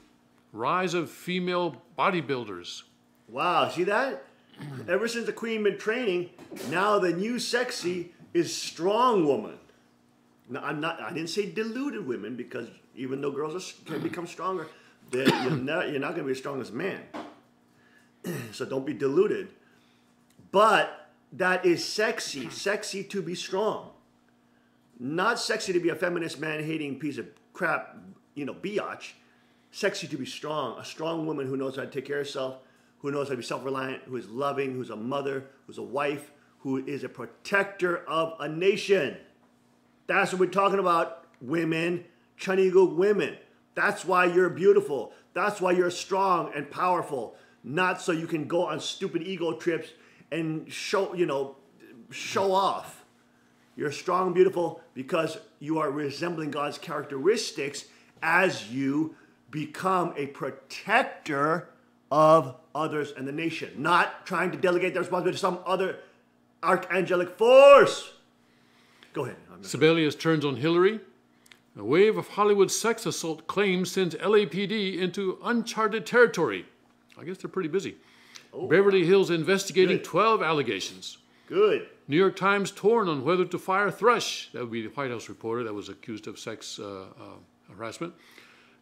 Rise of female bodybuilders. Wow, see that? Ever since the queen been training, now the new sexy is strong woman. Now, I didn't say deluded women, because even though girls can become stronger, you're not going to be as strong as a man. So don't be deluded. But that is sexy. Sexy to be strong. Not sexy to be a feminist, man-hating piece of crap, biatch. Sexy to be strong. A strong woman who knows how to take care of herself, who knows how to be self-reliant, who is loving, who's a mother, who's a wife, who is a protector of a nation. That's what we're talking about, women. Chunigug women. That's why you're beautiful. That's why you're strong and powerful. Not so you can go on stupid ego trips and show off. You're strong, beautiful, because you are resembling God's characteristics as you become a protector of others and the nation. Not trying to delegate their responsibility to some other archangelic force. Go ahead. Sebelius turns on Hillary. A wave of Hollywood sex assault claims sends LAPD into uncharted territory. I guess they're pretty busy. Oh, Beverly Hills investigating Good. 12 allegations. Good. New York Times torn on whether to fire Thrush. That would be the White House reporter that was accused of sex harassment.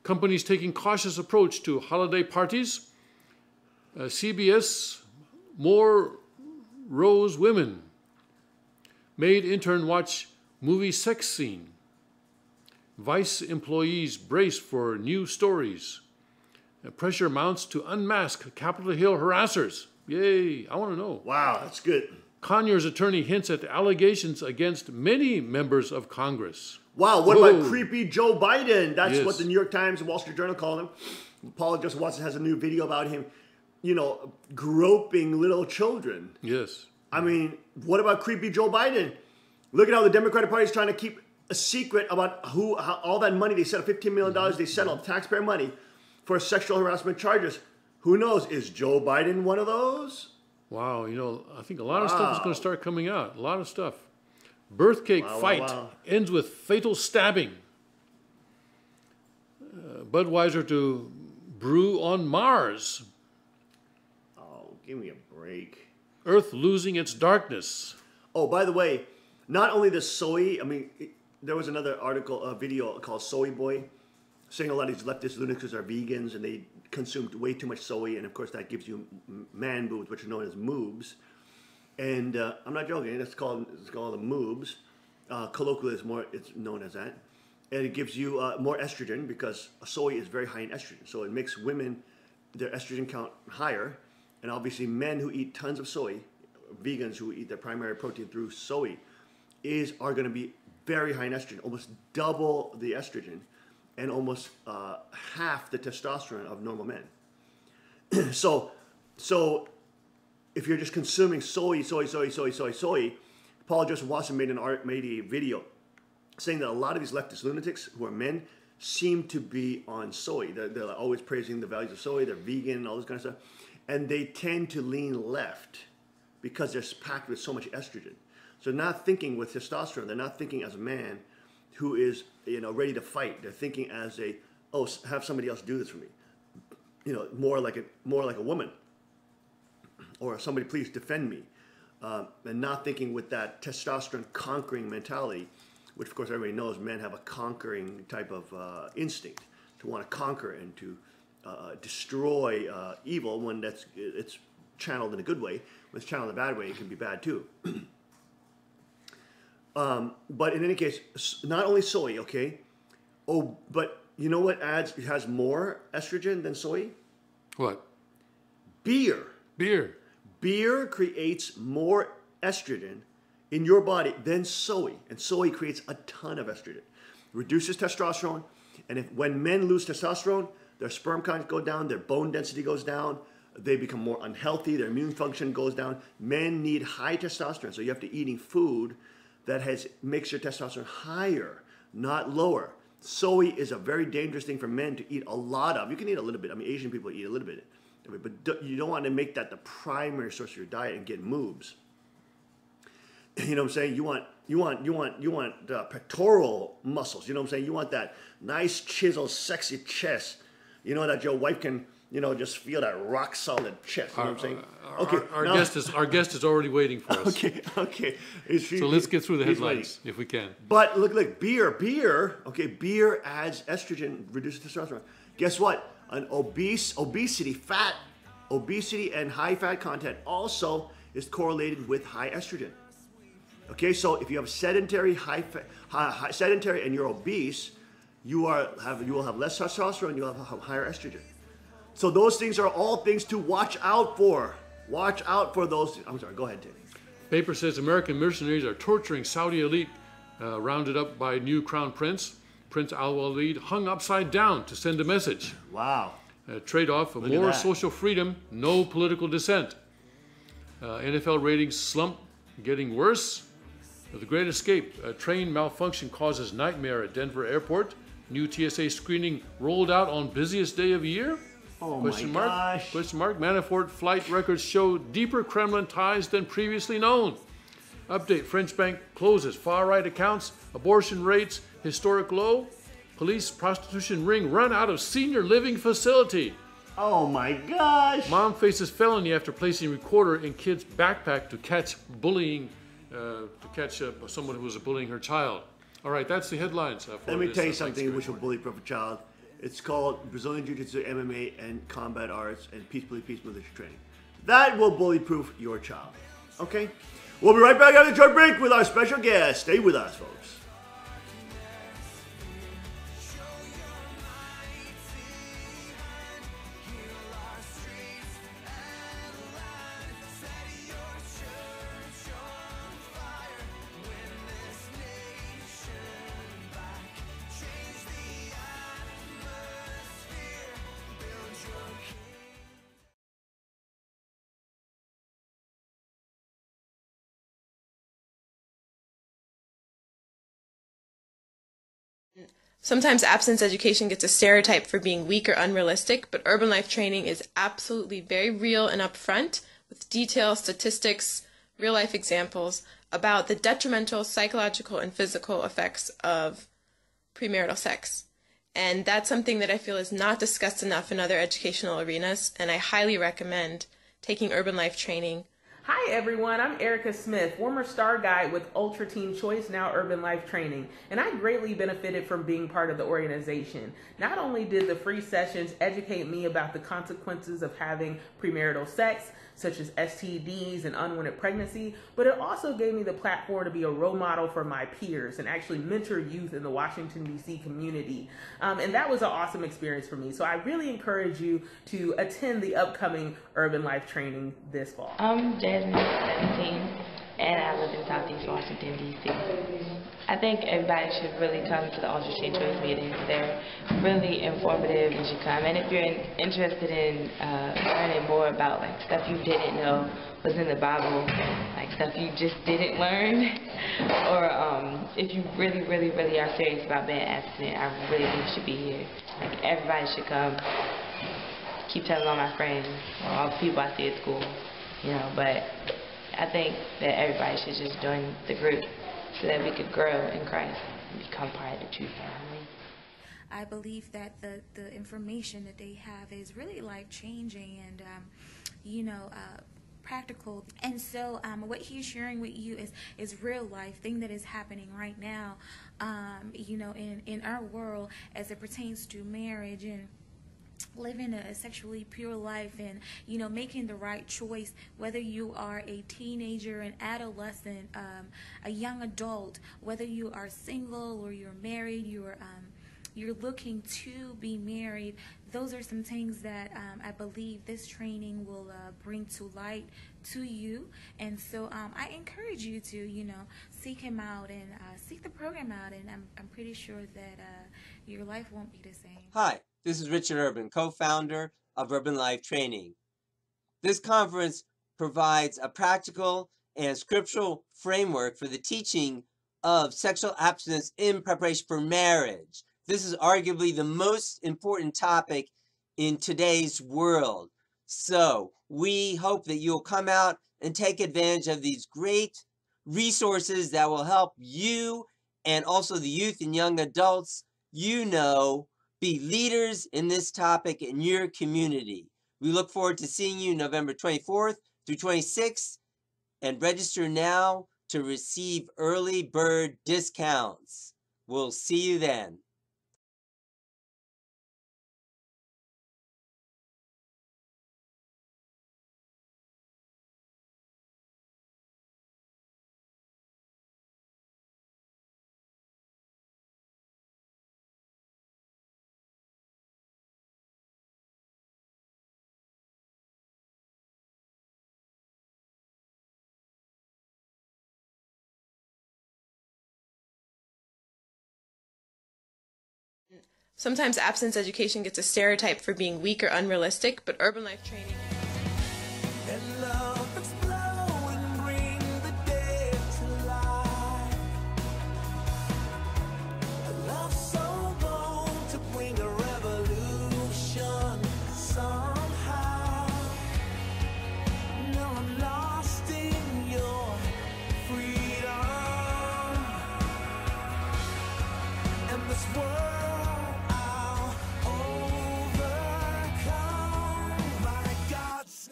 Companies taking cautious approach to holiday parties. CBS, more Rose women. Maid intern watch movie sex scene. Vice employees brace for new stories. Pressure mounts to unmask Capitol Hill harassers. Yay, I want to know. Wow, that's good. Conyers attorney hints at allegations against many members of Congress. Wow, what Whoa. about creepy Joe Biden? That's Yes. what the New York Times and Wall Street Journal call him. Paul Joseph Watson has a new video about him, groping little children. Yes. I mean, what about creepy Joe Biden? Look at how the Democratic Party is trying to keep a secret about how all that money they settled, $15 million they settled, taxpayer money, for sexual harassment charges. Who knows? Is Joe Biden one of those? Wow, I think a lot of stuff is going to start coming out. A lot of stuff. Birth cake fight ends with fatal stabbing. Budweiser to brew on Mars. Oh, give me a break. Earth losing its darkness. Oh, by the way, not only the soy, there was another article, a video called Soy Boy, saying a lot of these leftist lunatics are vegans and they consumed way too much soy, and of course that gives you man boobs, which are known as moobs. And I'm not joking, it's called the moobs. Colloquially, it's known as that. And it gives you more estrogen because soy is very high in estrogen. So it makes women, their estrogen count higher. And obviously men who eat tons of soy, vegans who eat their primary protein through soy, are going to be very high in estrogen, almost double the estrogen and almost half the testosterone of normal men. So if you're just consuming soy, Paul Joseph Watson made a video saying that a lot of these leftist lunatics who are men seem to be on soy. They're always praising the values of soy. They're vegan and all this kind of stuff. And they tend to lean left because they're packed with so much estrogen. So they're not thinking with testosterone. They're not thinking as a man who is ready to fight. They're thinking as have somebody else do this for me. more like a woman, or somebody please defend me, and not thinking with that testosterone conquering mentality, which of course everybody knows men have a conquering type of instinct to want to conquer and to destroy evil when it's channeled in a good way. When it's channeled in a bad way, it can be bad too. But in any case, not only soy, okay. Oh, but you know what has more estrogen than soy? What? Beer. Beer. Beer creates more estrogen in your body than soy, and soy creates a ton of estrogen. Reduces testosterone, and when men lose testosterone, their sperm count goes down, their bone density goes down, they become more unhealthy, their immune function goes down. Men need high testosterone, so you have to eating food that makes your testosterone higher, not lower. Soy is a very dangerous thing for men to eat a lot of. You can eat a little bit. I mean, Asian people eat a little bit, but you don't want to make that the primary source of your diet and get moobs. You know what I'm saying? You want pectoral muscles. You know what I'm saying? You want that nice chiseled, sexy chest. You know that your wife can, just feel that rock solid chest. You know what I'm saying? Okay. Our guest is already waiting for us. Okay. So let's get through the headlines if we can. But look, beer. Okay, beer adds estrogen, reduces testosterone. Guess what? Obesity and high fat content also is correlated with high estrogen. Okay, so if you have sedentary, sedentary, and you're obese, you will have less testosterone. You will have higher estrogen. So those things are all things to watch out for. Watch out for those. I'm sorry. Go ahead, Tim. Paper says American mercenaries are torturing Saudi elite, rounded up by new crown prince. Prince Al-Walid hung upside down to send a message. Wow. Trade-off of more social freedom, no political dissent. NFL ratings slump, getting worse. The Great Escape, a train malfunction causes nightmare at Denver airport. New TSA screening rolled out on busiest day of year? Oh my gosh. Question mark. Manafort flight records show deeper Kremlin ties than previously known. Update, French bank closes. Far-right accounts, abortion rates, historic low. Police prostitution ring run out of senior living facility. Oh my gosh. Mom faces felony after placing recorder in kid's backpack to catch bullying, someone who was bullying her child. All right, that's the headlines. Let me tell you something which will bully-proof a child. It's called Brazilian Jiu-Jitsu, MMA, and combat arts, and peace military training. That will bully-proof your child. Okay? We'll be right back after a short break with our special guest. Stay with us, folks. Sometimes abstinence education gets a stereotype for being weak or unrealistic, but urban life training is absolutely very real and upfront with detailed statistics, real-life examples about the detrimental psychological and physical effects of premarital sex. And that's something that I feel is not discussed enough in other educational arenas, and I highly recommend taking urban life training. Hi everyone, I'm Erica Smith, former star guide with Ultra Teen Choice, now Urban Life Training, and I greatly benefited from being part of the organization. Not only did the free sessions educate me about the consequences of having premarital sex, such as STDs and unwanted pregnancy, but it also gave me the platform to be a role model for my peers and actually mentor youth in the Washington, D.C. community. And that was an awesome experience for me. So I really encourage you to attend the upcoming Urban Life Training this fall. I'm Jasmine, 17, and I live in Southeast Washington, D.C. I think everybody should really come to the Ultra Teen Choice meetings. They're really informative. You should come. And if you're interested in learning more about stuff you didn't know was in the Bible, stuff you just didn't learn, or if you really are serious about being abstinent, I really think you should be here. Everybody should come. Keep telling all my friends, all the people I see at school, but I think that everybody should just join the group so that we could grow in Christ and become part of the true family. I believe that the information that they have is really life-changing and, practical. And so what he's sharing with you is real life, thing that is happening right now, in our world as it pertains to marriage and living a sexually pure life and making the right choice, whether you are a teenager, an adolescent, a young adult, whether you are single or you're married, you're looking to be married. Those are some things that I believe this training will bring to light to you. And so I encourage you to seek him out and seek the program out, and I'm pretty sure that your life won't be the same. Hi, this is Richard Urban, co-founder of Urban Life Training. This conference provides a practical and scriptural framework for the teaching of sexual abstinence in preparation for marriage. This is arguably the most important topic in today's world. So we hope that you'll come out and take advantage of these great resources that will help you and also the youth and young adults be leaders in this topic in your community. We look forward to seeing you November 24th through 26th, and register now to receive early bird discounts. We'll see you then. Sometimes abstinence education gets a stereotype for being weak or unrealistic, but urban life training And love explode and bring the dead to life. A love so bold to bring a revolution somehow. No, I'm lost in your freedom. And this world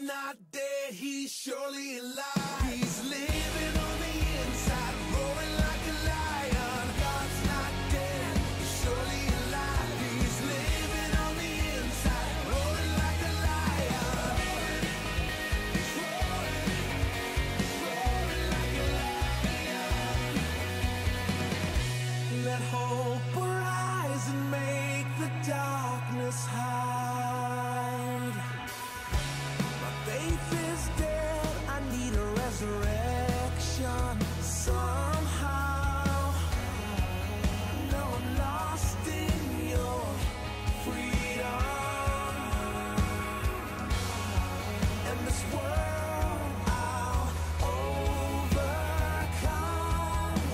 not dead, he's surely alive. He's living on the inside, roaring like a lion. God's not dead, he's surely alive. He's living on the inside, roaring like a lion. He's roaring like a lion. Let hope arise and make the darkness hide. Faith is dead, I need a resurrection somehow. No, I'm lost in your freedom. And this world I'll overcome.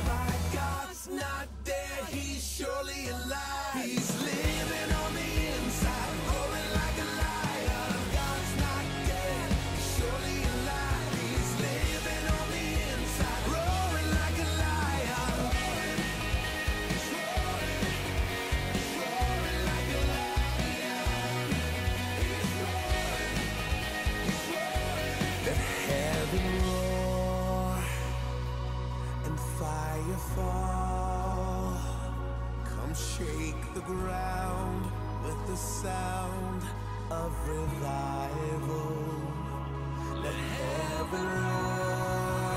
My God's not dead, he's surely alive. He's living on the inside, roaring like a lion. God's not dead, surely alive. He's living on the inside, roaring like a lion. He's roaring like a lion. He's roaring. Let heaven roar and fire fall. Come shake the ground with the sound of revival. Let heaven roar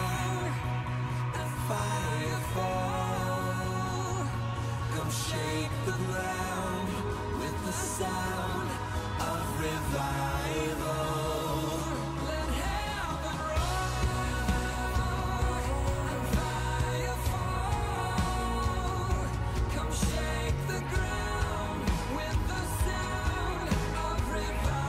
and fire fall. Come shake the ground with the sound of revival. Let heaven roar and fire fall. Come shake the ground with the sound of revival.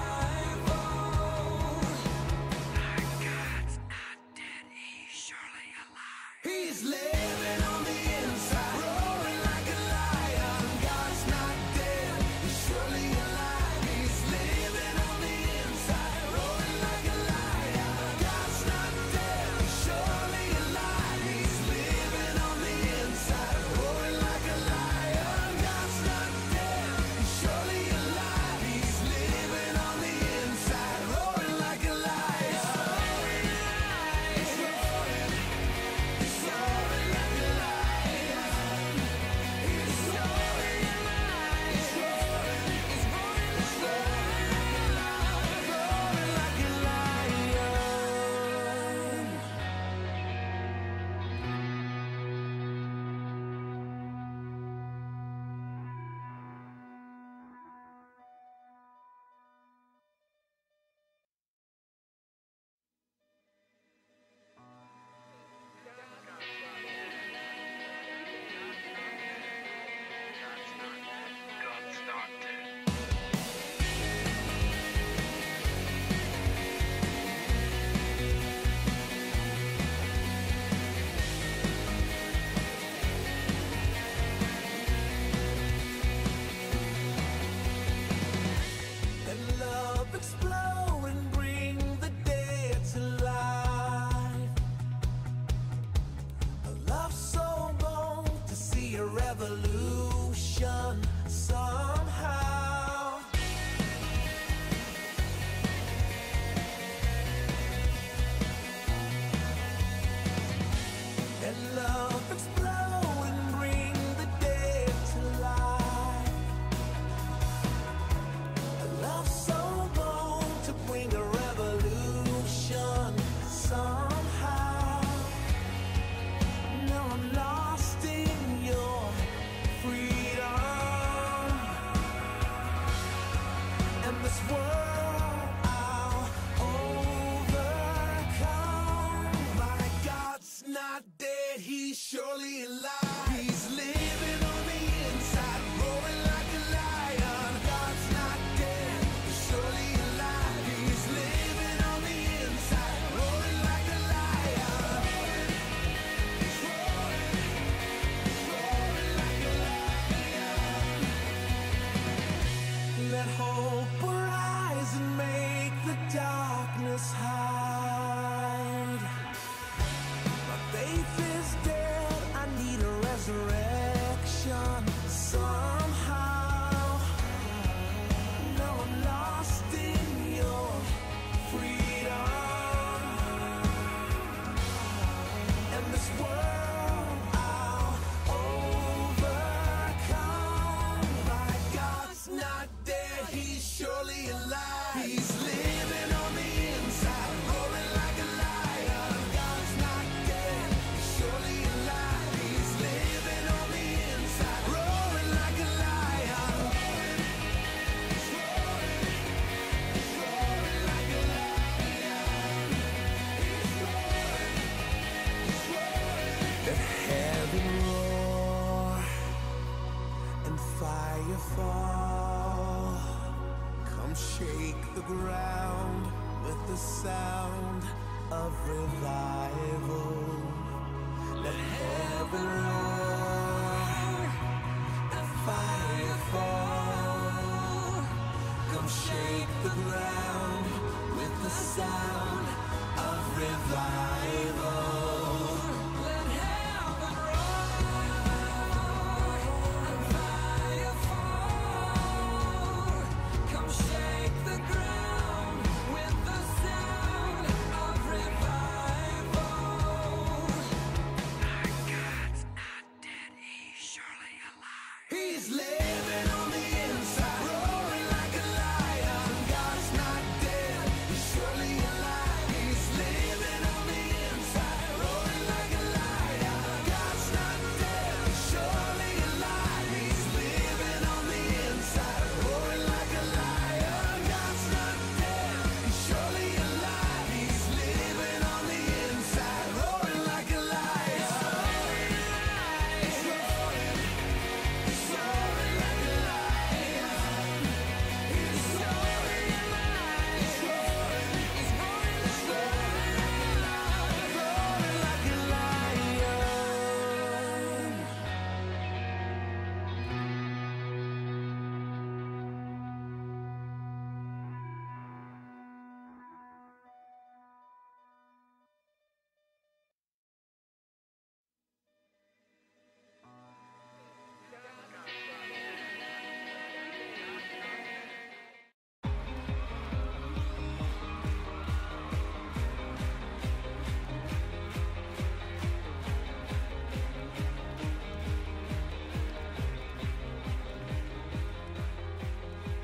God's not dead, he's surely alive. He's living on the inside, roaring like a lion. God's not dead, he's surely alive. He's living on the inside, roaring like a lion. God's not dead, he's surely alive. He's living on the inside, roaring like a lion. God's not dead, the ground with the sound of revival. Let heaven roar and fire fall. Come shake the ground with the sound of revival. Let heaven roar and fire fall. Come shake the ground with the sound of revival. Our God's not dead, he's surely alive. He's living on the inside, roaring like a lion. God's not dead, he's surely alive. He's living on the inside, roaring like a lion. God's not dead, he's surely alive. He's living on the inside, roaring like a lion. God's not dead, he's surely alive. He's living on the inside, roaring like a lion. He's roaring, he's roaring like a lion. He's roaring, he's roaring, he's roaring, he's roaring like a lion, roaring like a lion.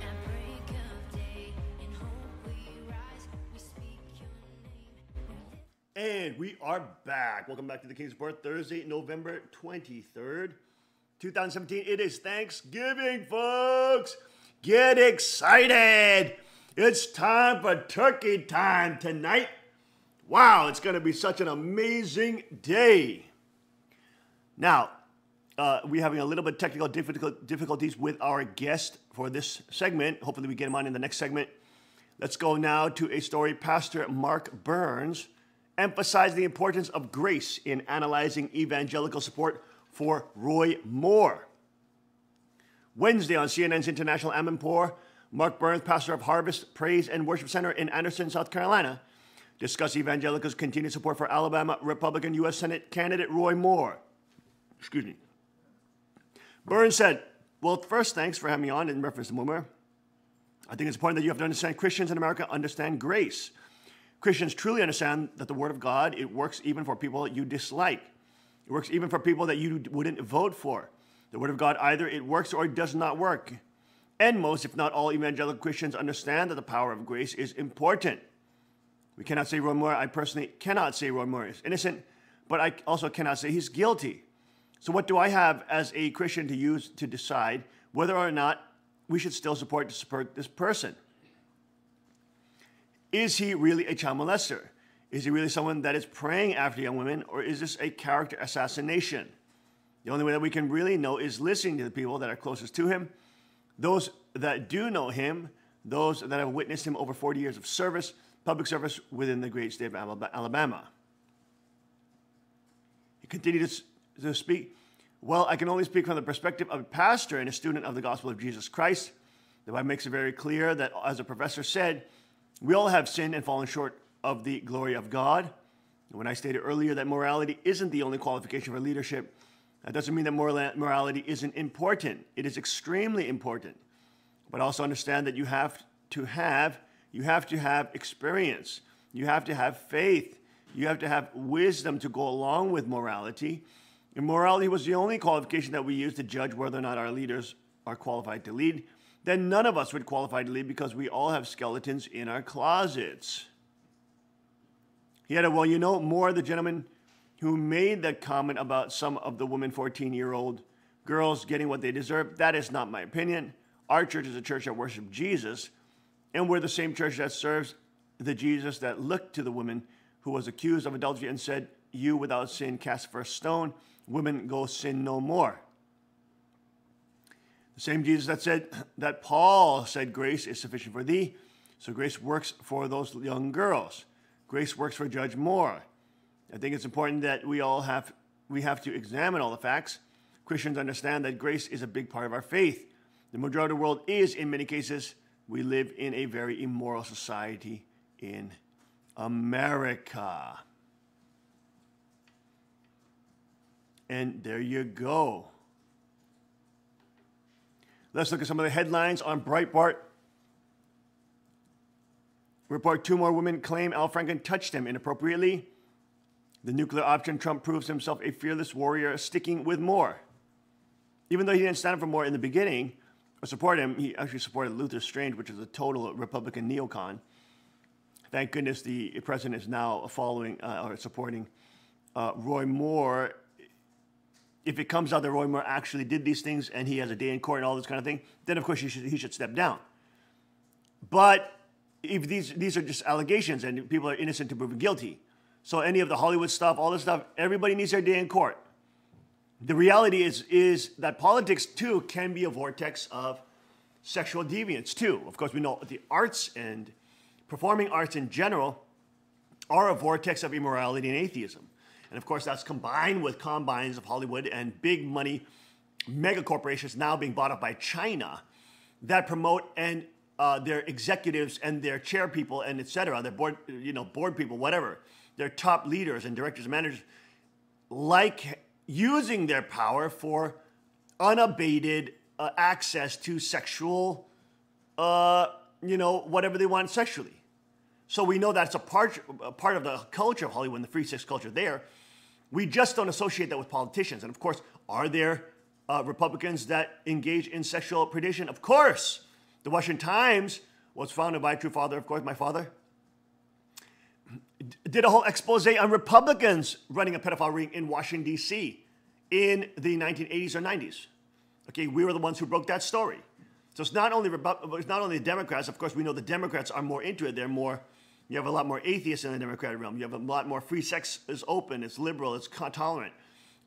At break of day, in hope we rise, we speak your name. And we are back. Welcome back to the King's Report, Thursday, November 23rd, 2017. It is Thanksgiving, folks. Get excited. It's time for turkey time tonight. Wow, it's going to be such an amazing day. Now, we're having a little bit of technical difficulties with our guest for this segment. Hopefully we get him on in the next segment. Let's go now to a story. Pastor Mark Burns emphasized the importance of grace in analyzing evangelical support for Roy Moore. Wednesday on CNN's International Amanpour, Mark Burns, pastor of Harvest Praise and Worship Center in Anderson, South Carolina, discussed evangelicals' continued support for Alabama Republican U.S. Senate candidate Roy Moore. Excuse me. Burns said, well, first, thanks for having me on in reference to Moore. I think it's important that you have to understand Christians in America understand grace. Christians truly understand that the Word of God, it works even for people that you dislike. It works even for people that you wouldn't vote for. The Word of God, either it works or it does not work. And most, if not all, evangelical Christians understand that the power of grace is important. We cannot say Roy Moore, I personally cannot say Roy Moore is innocent, but I also cannot say he's guilty. So what do I have as a Christian to use to decide whether or not we should still support this person? Is he really a child molester? Is he really someone that is preying after young women, or is this a character assassination? The only way that we can really know is listening to the people that are closest to him, those that do know him, those that have witnessed him over 40 years of service, public service within the great state of Alabama. He continued to speak. Well, I can only speak from the perspective of a pastor and a student of the gospel of Jesus Christ. The Bible makes it very clear that, as a professor said, we all have sinned and fallen short of the glory of God. And when I stated earlier that morality isn't the only qualification for leadership, that doesn't mean that morality isn't important. It is extremely important. But also understand that you have to have experience. You have to have faith. You have to have wisdom to go along with morality. And morality was the only qualification that we used to judge whether or not our leaders are qualified to lead. Then none of us would qualify to lead because we all have skeletons in our closets. He had well, you know, Moore, the gentleman who made that comment about some of the women 14-year-old girls getting what they deserve, that is not my opinion. Our church is a church that worships Jesus, and we're the same church that serves the Jesus that looked to the woman who was accused of adultery and said, you without sin cast first stone, women go sin no more. The same Jesus that said that Paul said grace is sufficient for thee, So grace works for those young girls. Grace works for Judge Moore. I think it's important that we have to examine all the facts. Christians understand that grace is a big part of our faith. The majority of the world is, in many cases, we live in a very immoral society in America. And there you go. Let's look at some of the headlines on Breitbart. Report 2 more women claim Al Franken touched them inappropriately. The nuclear option, Trump proves himself a fearless warrior sticking with Moore. Even though he didn't stand up for Moore in the beginning or support him, he actually supported Luther Strange, which is a total Republican neocon. Thank goodness the president is now following or supporting Roy Moore. If it comes out that Roy Moore actually did these things and he has a day in court and all this kind of thing, then of course he should step down. But if these are just allegations and people are innocent to proven guilty, so any of the Hollywood stuff, all this stuff, everybody needs their day in court. The reality is that politics too can be a vortex of sexual deviance too. Of course, we know the arts and performing arts in general are a vortex of immorality and atheism. And of course, that's combined with combines of Hollywood and big money mega corporations now being bought up by China that promote and their executives and their chair people and et cetera, their board people, whatever, their top leaders and directors and managers like using their power for unabated access to sexual, whatever they want sexually. So we know that's a part of the culture of Hollywood and the free sex culture there. We just don't associate that with politicians. And of course, are there Republicans that engage in sexual predation? Of course. The Washington Times was founded by a true father, of course, my father. Did a whole expose on Republicans running a pedophile ring in Washington, D.C. in the 1980s or 90s. Okay, we were the ones who broke that story. So it's not only the Democrats. Of course, we know the Democrats are more into it. You have a lot more atheists in the Democratic realm. You have a lot more free sex is open, it's liberal, it's tolerant.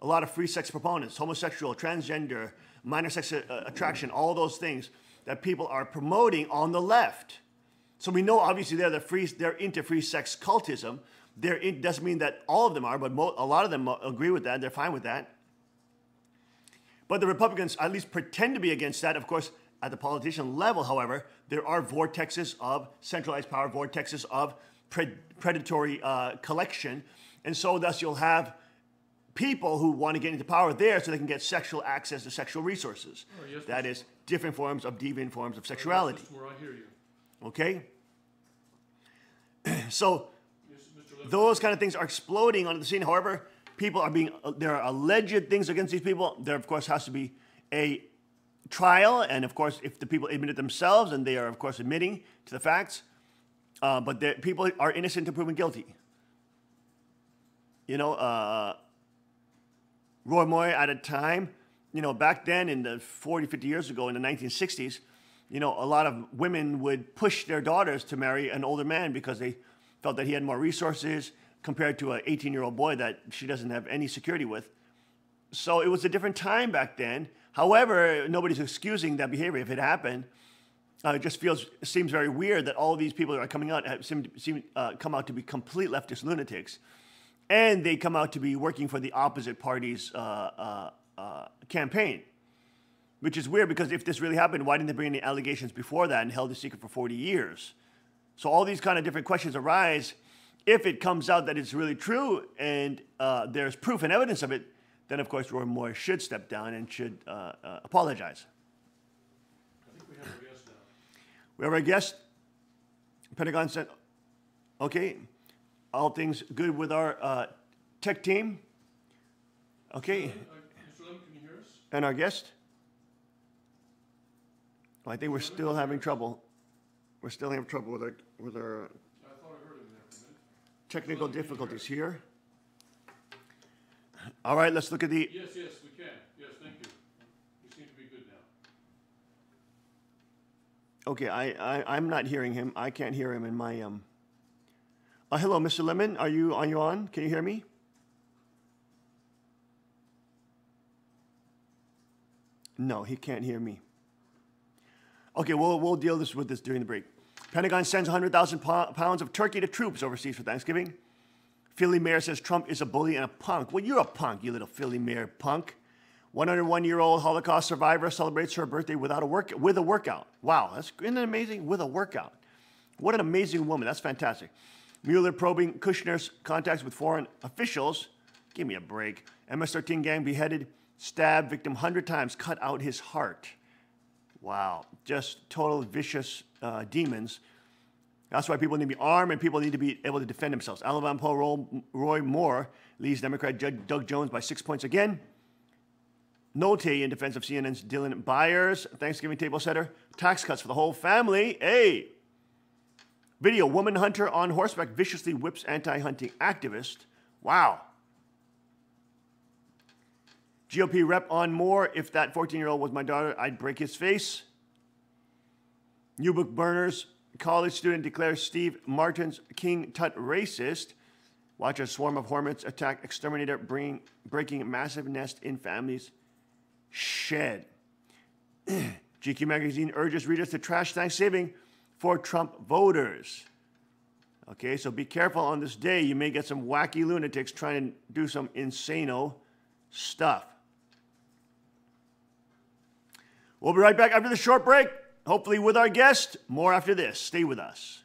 A lot of free sex proponents, homosexual, transgender, minor sex attraction, all those things that people are promoting on the left. So we know obviously they're into free sex cultism. It doesn't mean that all of them are, but a lot of them agree with that. They're fine with that. But the Republicans at least pretend to be against that. Of course, at the politician level, however, there are vortexes of centralized power, vortexes of predatory collection. And so thus you'll have people who want to get into power there so they can get sexual access to sexual resources. Oh, yes, that is different forms of deviant forms of sexuality. Yes, Mr. Moore, I hear you. Okay? So those kind of things are exploding onto the scene. However, there are alleged things against these people. There, of course, has to be a trial. And, of course, if the people admit it themselves, and they are, of course, admitting to the facts, but the people are innocent until proven guilty. Roy Moore at a time, back then in the 40, 50 years ago in the 1960s, a lot of women would push their daughters to marry an older man because they felt that he had more resources compared to an 18-year-old boy that she doesn't have any security with. So it was a different time back then. However, nobody's excusing that behavior if it happened. It just seems very weird that all these people that are coming out come out to be complete leftist lunatics. And they come out to be working for the opposite party's campaign, which is weird because if this really happened, why didn't they bring any allegations before that and held it secret for 40 years? So all these kind of different questions arise. If it comes out that it's really true and there's proof and evidence of it, then of course Roy Moore should step down and should apologize. I think we have our guest now. We have our guest. Pentagon said, okay. All things good with our tech team. Okay. Mr. Lim, can you hear us? And our guest? Well, I think we're still having trouble. We're still having trouble with our I thought I heard him there for a minute. technical difficulties here. All right, let's look at the... Yes, we can. Yes, thank you. You seem to be good now. Okay, I'm not hearing him. I can't hear him in my... hello, Mr. Lemon. Are you on? Can you hear me? No, he can't hear me. Okay, we'll deal with this during the break. Pentagon sends 100,000 pounds of turkey to troops overseas for Thanksgiving. Philly mayor says Trump is a bully and a punk. Well, you're a punk, you little Philly mayor punk. 101-year-old Holocaust survivor celebrates her birthday with a workout. Wow, isn't that amazing? With a workout. What an amazing woman. That's fantastic. Mueller probing Kushner's contacts with foreign officials. Give me a break. MS-13 gang beheaded, stabbed victim 100 times, cut out his heart. Wow, just total vicious demons. That's why people need to be armed and people need to be able to defend themselves. Alabama poll Roy Moore leads Democrat Judge Doug Jones by 6 points again. Nolte in defense of CNN's Dylan Byers, Thanksgiving table setter. Tax cuts for the whole family. Hey! Video, woman hunter on horseback viciously whips anti-hunting activist. Wow. GOP rep on Moore, if that 14-year-old was my daughter, I'd break his face. New book burners, college student declares Steve Martin's King Tut racist. Watch a swarm of hornets attack exterminator, breaking massive nest in family's shed. GQ magazine urges readers to trash Thanksgiving for Trump voters. Okay, so be careful on this day. You may get some wacky lunatics trying to do some insano stuff. We'll be right back after the short break, hopefully with our guest. More after this. Stay with us.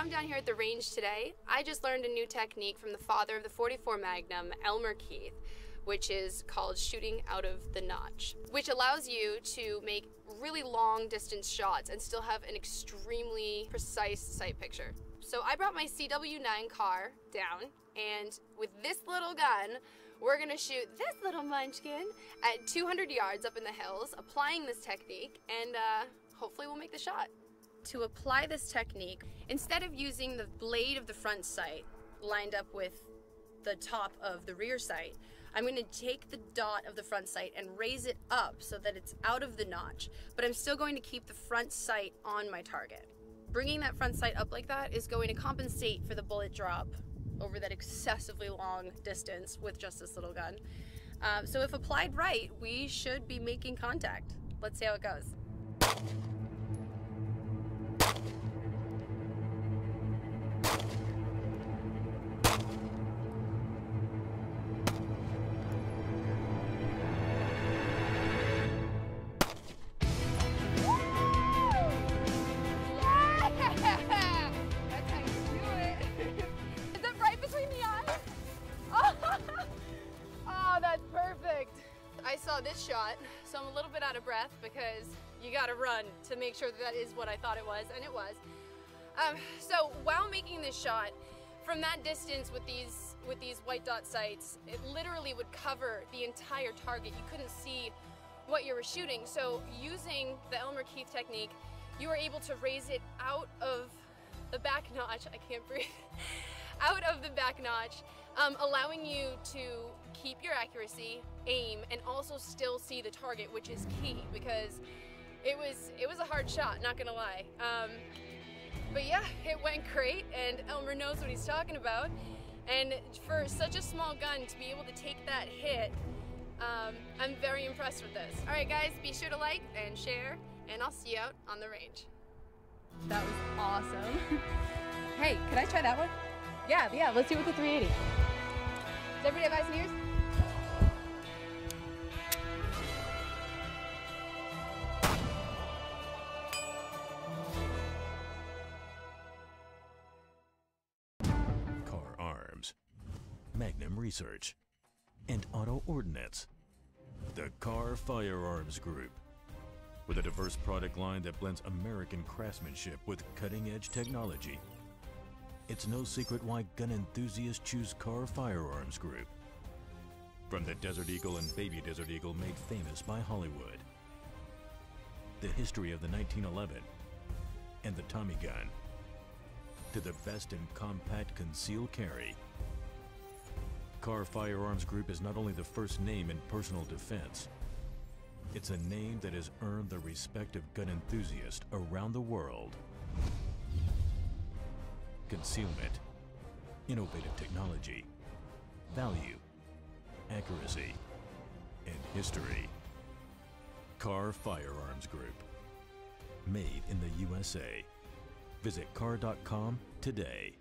Down here at the range today, I just learned a new technique from the father of the .44 Magnum, Elmer Keith, which is called shooting out of the notch, which allows you to make really long distance shots and still have an extremely precise sight picture. So I brought my CW9 car down, and with this little gun, we're gonna shoot this little munchkin at 200 yards up in the hills, applying this technique, and hopefully we'll make the shot. To apply this technique, instead of using the blade of the front sight lined up with the top of the rear sight, I'm going to take the dot of the front sight and raise it up so that it's out of the notch, but I'm still going to keep the front sight on my target. Bringing that front sight up like that is going to compensate for the bullet drop over that excessively long distance with just this little gun. So if applied right, we should be making contact. Let's see how it goes. This shot, so I'm a little bit out of breath because you gotta run to make sure that is what I thought it was, and it was. So while making this shot, from that distance with these white dot sights, it literally would cover the entire target. You couldn't see what you were shooting. So using the Elmer Keith technique, you were able to raise it out of the back notch. I can't breathe. Out of the back notch, allowing you to keep your accuracy, aim, and also still see the target, which is key because it was a hard shot, not gonna lie. But yeah, it went great, and Elmer knows what he's talking about. And for such a small gun to be able to take that hit, I'm very impressed with this. All right, guys, be sure to like and share, and I'll see you out on the range. That was awesome. Hey, can I try that one? Yeah, let's do it with the 380. Does everybody have eyes and ears? Car Arms, Magnum Research, and Auto Ordnance. The Car Firearms Group. With a diverse product line that blends American craftsmanship with cutting-edge technology. It's no secret why gun enthusiasts choose Car Firearms Group. From the Desert Eagle and Baby Desert Eagle made famous by Hollywood. the history of the 1911 and the Tommy gun, to the best in compact concealed carry. Carr Firearms Group is not only the first name in personal defense, it's a name that has earned the respect of gun enthusiasts around the world. Concealment, innovative technology, value, accuracy, and history. Carr Firearms Group. Made in the USA. Visit carr.com today.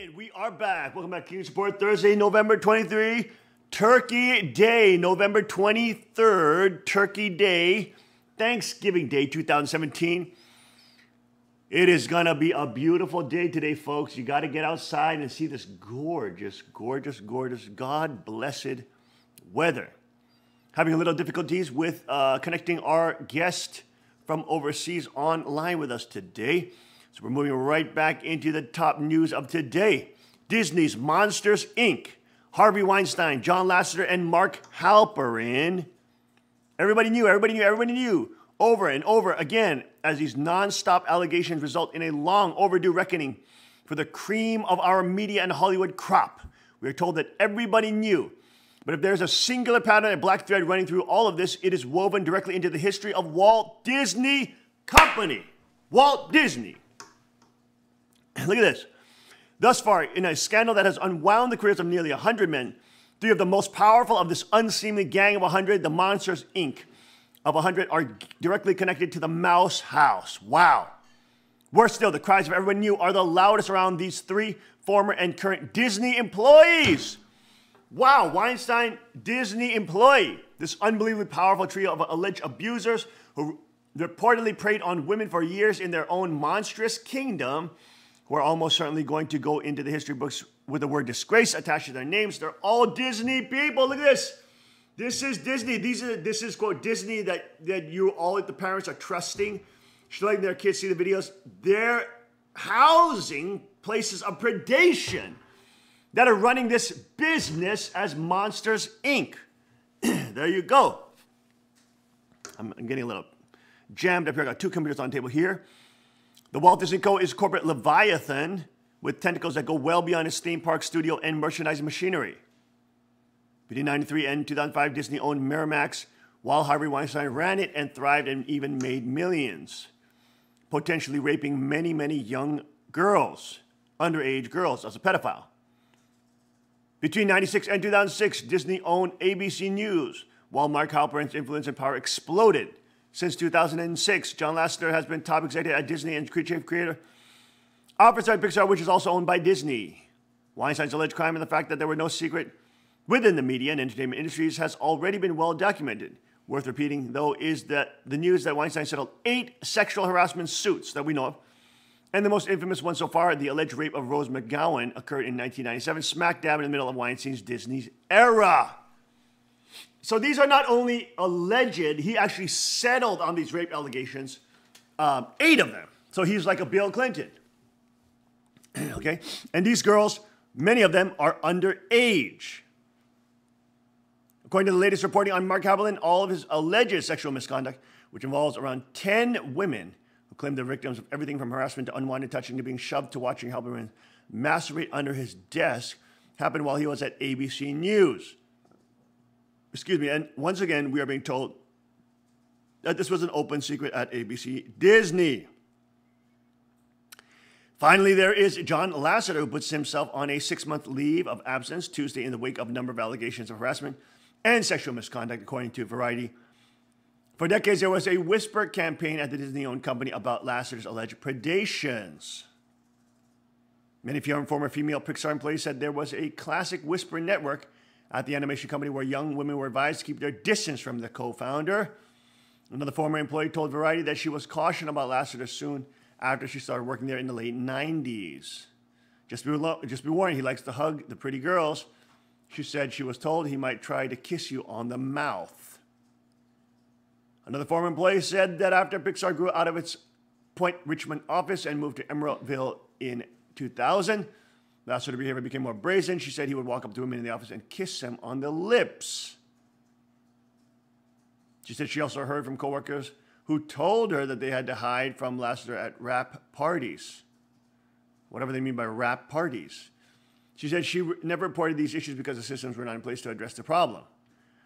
And we are back. Welcome back to King Support Thursday, November 23, Turkey Day, November 23rd, Turkey Day, Thanksgiving Day 2017. It is going to be a beautiful day today, folks. You got to get outside and see this gorgeous, gorgeous, gorgeous, God-blessed weather. Having a little difficulties with connecting our guest from overseas online with us today. So we're moving right back into the top news of today. Disney's Monsters, Inc., Harvey Weinstein, John Lasseter, and Mark Halperin. Everybody knew, over and over again, as these non-stop allegations result in a long overdue reckoning for the cream of our media and Hollywood crop. We are told that everybody knew. But if there's a singular pattern, a black thread running through all of this, it is woven directly into the history of Walt Disney Company. Walt Disney. Look at this. Thus far, in a scandal that has unwound the careers of nearly 100 men, 3 of the most powerful of this unseemly gang of 100, the Monsters, Inc. of 100, are directly connected to the Mouse House. Wow. Worse still, the cries of everyone knew are the loudest around these 3 former and current Disney employees. Wow, Weinstein, Disney employee. This unbelievably powerful trio of alleged abusers who reportedly preyed on women for years in their own monstrous kingdom, who are almost certainly going to go into the history books with the word disgrace attached to their names. They're all Disney people. Look at this. This is Disney. This is, quote, Disney that you all, the parents, are trusting, letting their kids see the videos. They're housing places of predation that are running this business as Monsters, Inc. There you go. I'm getting a little jammed up here. I got 2 computers on the table here. The Walt Disney Co. is corporate leviathan with tentacles that go well beyond its theme park, studio, and merchandising machinery. Between 1993 and 2005, Disney owned Miramax, while Harvey Weinstein ran it and thrived and even made millions, potentially raping many, many young girls, underage girls, as a pedophile. Between 1996 and 2006, Disney owned ABC News, while Mark Halperin's influence and power exploded. Since 2006, John Lasseter has been top executive at Disney and chief creator officer at Pixar, which is also owned by Disney. Weinstein's alleged crime and the fact that there were no secret within the media and entertainment industries has already been well documented. Worth repeating, though, is that the news that Weinstein settled 8 sexual harassment suits that we know of, and the most infamous one so far, the alleged rape of Rose McGowan, occurred in 1997, smack dab in the middle of Weinstein's Disney's era. So these are not only alleged, he actually settled on these rape allegations, 8 of them. So he's like a Bill Clinton. Okay? And these girls, many of them are underage. According to the latest reporting on Mark Halperin, all of his alleged sexual misconduct, which involves around 10 women who claim they're victims of everything from harassment to unwanted touching to being shoved to watching Halperin masturbate under his desk, happened while he was at ABC News. Excuse me, and once again, we are being told that this was an open secret at ABC Disney. Finally, there is John Lasseter, who puts himself on a 6-month leave of absence Tuesday in the wake of a number of allegations of harassment and sexual misconduct, according to Variety. For decades, there was a whisper campaign at the Disney-owned company about Lasseter's alleged predations. Many former female Pixar employees said there was a classic whisper network at the animation company where young women were advised to keep their distance from the co-founder. Another former employee told Variety that she was cautioned about Lasseter soon after she started working there in the late 90s. Just be warned, he likes to hug the pretty girls. She said she was told he might try to kiss you on the mouth. Another former employee said that after Pixar grew out of its Point Richmond office and moved to Emeraldville in 2000, that sort of behavior became more brazen. She said he would walk up to women in the office and kiss them on the lips. She said she also heard from coworkers who told her that they had to hide from Lassiter at rap parties. Whatever they mean by rap parties. She said she never reported these issues because the systems were not in place to address the problem.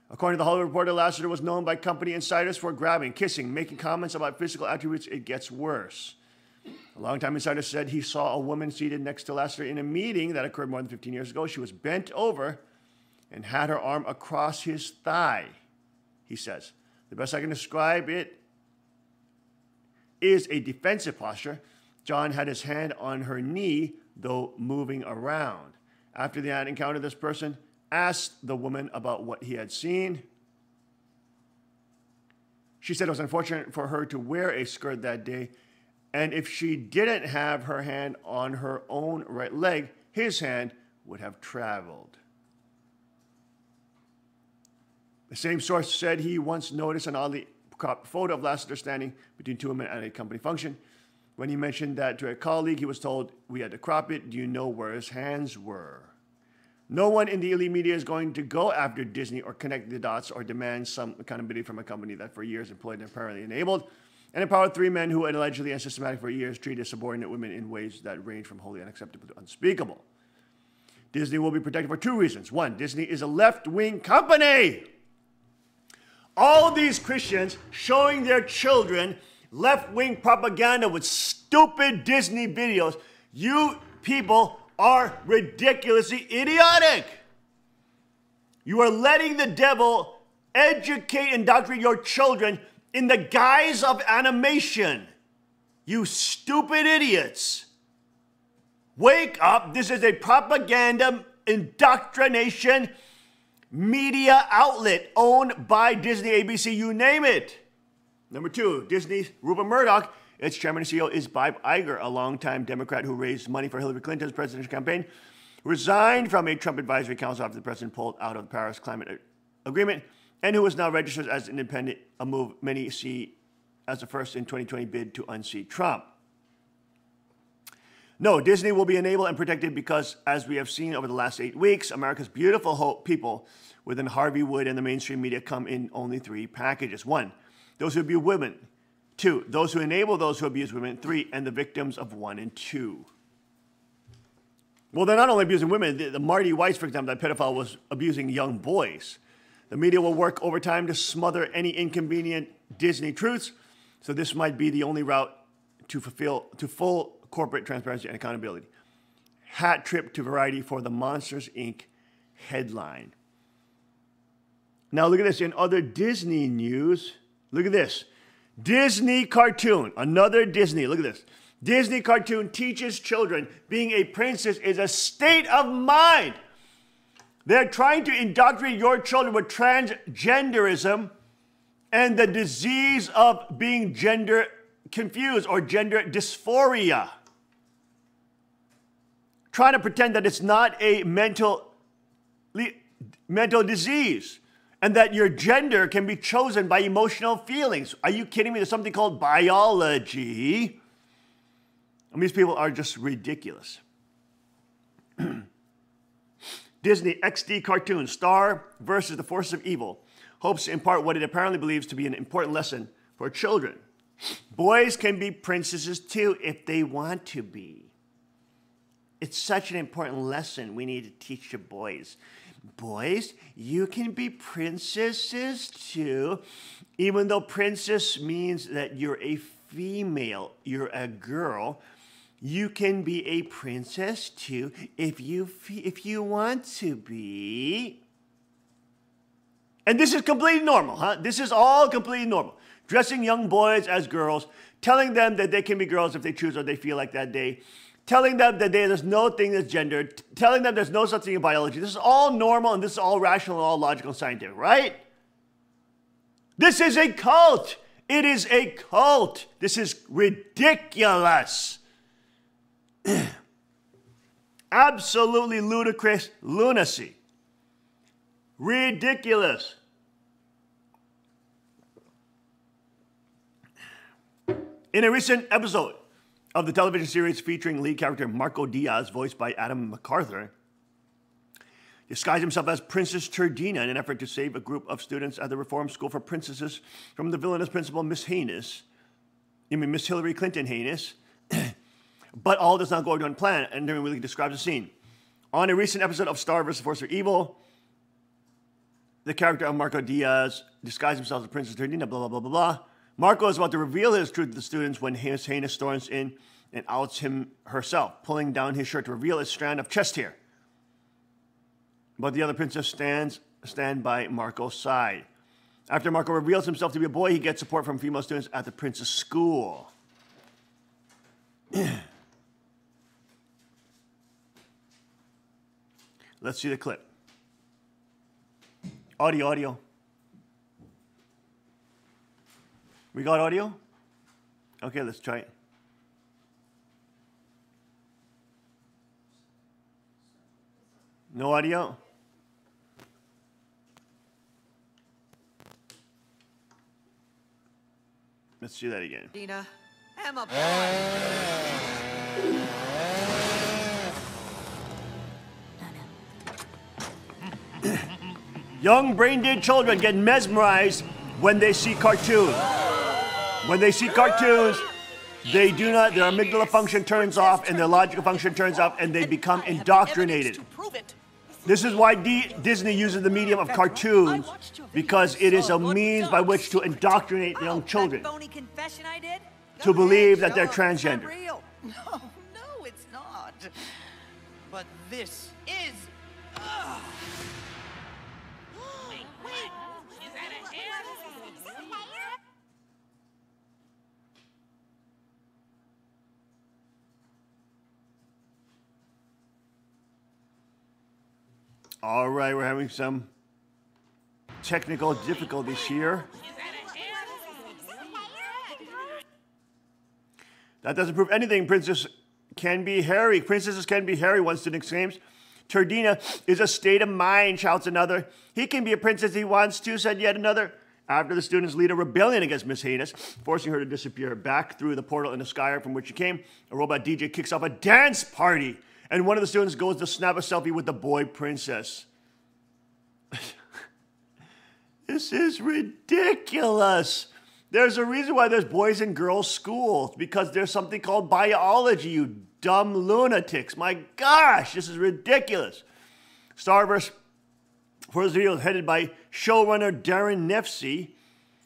According to the Hollywood Reporter, Lassiter was known by company insiders for grabbing, kissing, making comments about physical attributes. It gets worse. A longtime insider said he saw a woman seated next to Lassiter in a meeting that occurred more than 15 years ago. She was bent over and had her arm across his thigh, he says. The best I can describe it is a defensive posture. John had his hand on her knee, though moving around. After the encounter, this person asked the woman about what he had seen. She said it was unfortunate for her to wear a skirt that day, and if she didn't have her hand on her own right leg, his hand would have traveled. The same source said he once noticed an oddly cropped photo of Lassiter standing between two women at a company function. When he mentioned that to a colleague, he was told, "We had to crop it. Do you know where his hands were?" No one in the elite media is going to go after Disney or connect the dots or demand some accountability from a company that for years employed and apparently enabled and empowered three men who had allegedly and systematically for years treated subordinate women in ways that range from wholly unacceptable to unspeakable. Disney will be protected for two reasons. One, Disney is a left-wing company. All these Christians showing their children left-wing propaganda with stupid Disney videos. You people are ridiculously idiotic. You are letting the devil educate and indoctrinate your children in the guise of animation. You stupid idiots. Wake up. This is a propaganda indoctrination media outlet owned by Disney, ABC, you name it. Number two, Disney's Rupert Murdoch, its chairman and CEO, is Bob Iger, a longtime Democrat who raised money for Hillary Clinton's presidential campaign, resigned from a Trump advisory council after the president pulled out of the Paris Climate Agreement, and who is now registered as independent, a move many see as the first in 2020 bid to unseat Trump. No, Disney will be enabled and protected because, as we have seen over the last 8 weeks, America's beautiful people within Harvey Wood and the mainstream media come in only three packages. One, those who abuse women. Two, those who enable those who abuse women. Three, and the victims of one and two. Well, they're not only abusing women. The Marty Weiss, for example, that pedophile, was abusing young boys. The media will work overtime to smother any inconvenient Disney truths, so this might be the only route to full corporate transparency and accountability. Hat trip to Variety for the Monsters, Inc. headline. Now look at this. In other Disney news, look at this. Disney cartoon, another Disney, look at this. Disney cartoon teaches children being a princess is a state of mind. They're trying to indoctrinate your children with transgenderism and the disease of being gender confused or gender dysphoria. Trying to pretend that it's not a mental disease and that your gender can be chosen by emotional feelings. Are you kidding me? There's something called biology. And these people are just ridiculous. Disney XD cartoon, Star versus the Forces of Evil, hopes to impart what it apparently believes to be an important lesson for children. Boys can be princesses too if they want to be. It's such an important lesson we need to teach the boys. Boys, you can be princesses too, even though princess means that you're a female, you're a girl. You can be a princess too if you want to be. And this is completely normal, huh? This is all completely normal. Dressing young boys as girls, telling them that they can be girls if they choose or they feel like that day, telling them that there's no thing that's gender, telling them there's no such thing in biology. This is all normal and this is all rational and all logical and scientific, right? This is a cult. It is a cult. This is ridiculous. Absolutely ludicrous lunacy. Ridiculous. In a recent episode of the television series featuring lead character Marco Diaz, voiced by Adam MacArthur, disguised himself as Princess Turdina in an effort to save a group of students at the Reform School for Princesses from the villainous principal Miss Hillary Clinton Haynes. But all does not go according to plan, and then really describes the scene. On a recent episode of Star vs. Force for Evil, the character of Marco Diaz disguised himself as Princess Turdina, blah, blah, blah, blah, blah. Marco is about to reveal his truth to the students when Miss Haynes storms in and outs him herself, pulling down his shirt to reveal a strand of chest hair. But the other princess stand by Marco's side. After Marco reveals himself to be a boy, he gets support from female students at the princess school. Let's see the clip. Audio. We got audio? Okay, let's try it. No audio? Let's do that again. Dina, I'm a Young brain-dead children get mesmerized when they see cartoons. When they see cartoons, they do not, their amygdala function turns off and their logical function turns off and they become indoctrinated. This is why Disney uses the medium of cartoons, because it is a means by which to indoctrinate young children to believe that they're transgender. No, it's not. But this is. Wait, is that a hair? All right, we're having some technical difficulties here. That doesn't prove anything. Princesses can be hairy, one student exclaims. Turdina is a state of mind, shouts another. He can be a princess if he wants to, said yet another. After the students lead a rebellion against Miss Haynes, forcing her to disappear back through the portal in the sky from which she came, a robot DJ kicks off a dance party. And one of the students goes to snap a selfie with the boy princess. This is ridiculous. There's a reason why there's boys and girls schools, because there's something called biology, you dumb lunatics. My gosh, this is ridiculous. Starverse, for this video, headed by showrunner Darren Nefsey,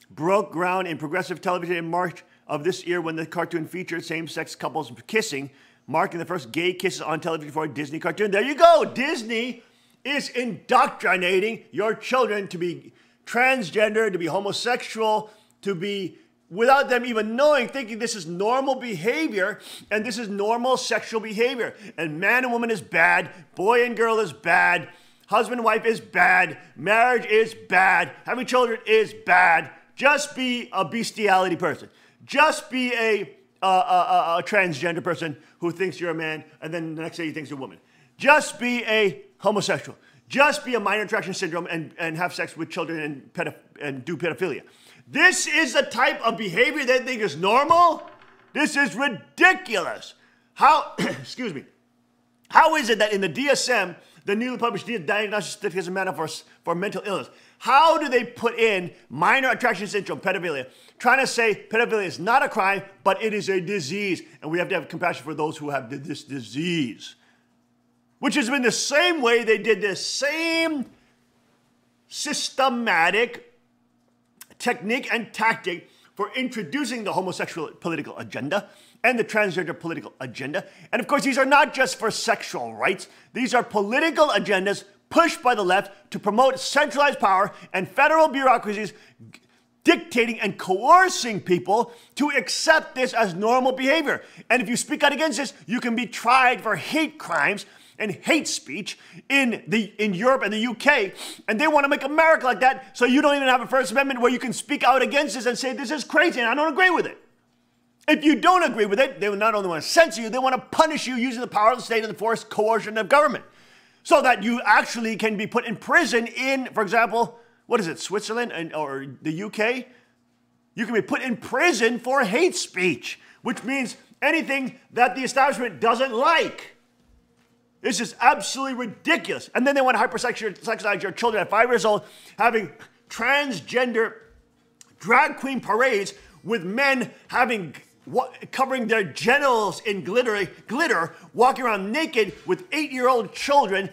broke ground in progressive television in March of this year when the cartoon featured same-sex couples kissing, marking the first gay kisses on television for a Disney cartoon. There you go. Disney is indoctrinating your children to be transgender, to be homosexual, to be, without them even knowing, thinking this is normal behavior, and this is normal sexual behavior. And man and woman is bad, boy and girl is bad, husband and wife is bad, marriage is bad, having children is bad. Just be a bestiality person. Just be a transgender person who thinks you're a man, and then the next day he thinks you're a woman. Just be a homosexual. Just be a minor attraction syndrome and have sex with children and do pedophilia. This is the type of behavior they think is normal? This is ridiculous. How, excuse me, how is it that in the DSM, the newly published Diagnostic Certificate of Manual for Mental Illness, how do they put in minor attraction syndrome, pedophilia, trying to say pedophilia is not a crime, but it is a disease, and we have to have compassion for those who have this disease? Which has been the same way they did this same systematic technique and tactic for introducing the homosexual political agenda and the transgender political agenda. And of course, these are not just for sexual rights. These are political agendas pushed by the left to promote centralized power and federal bureaucracies dictating and coercing people to accept this as normal behavior. And if you speak out against this, you can be tried for hate crimes and hate speech in Europe and the UK, and they want to make America like that, so you don't even have a First Amendment where you can speak out against this and say this is crazy and I don't agree with it. If you don't agree with it, they will not only want to censor you, they want to punish you using the power of the state and the force coercion of government. So that you actually can be put in prison in, for example, what is it, Switzerland or the UK? You can be put in prison for hate speech, which means anything that the establishment doesn't like. This is absolutely ridiculous. And then they want to hypersexualize your children at 5 years old, having transgender drag queen parades with men covering their genitals in glitter, walking around naked with 8-year-old children,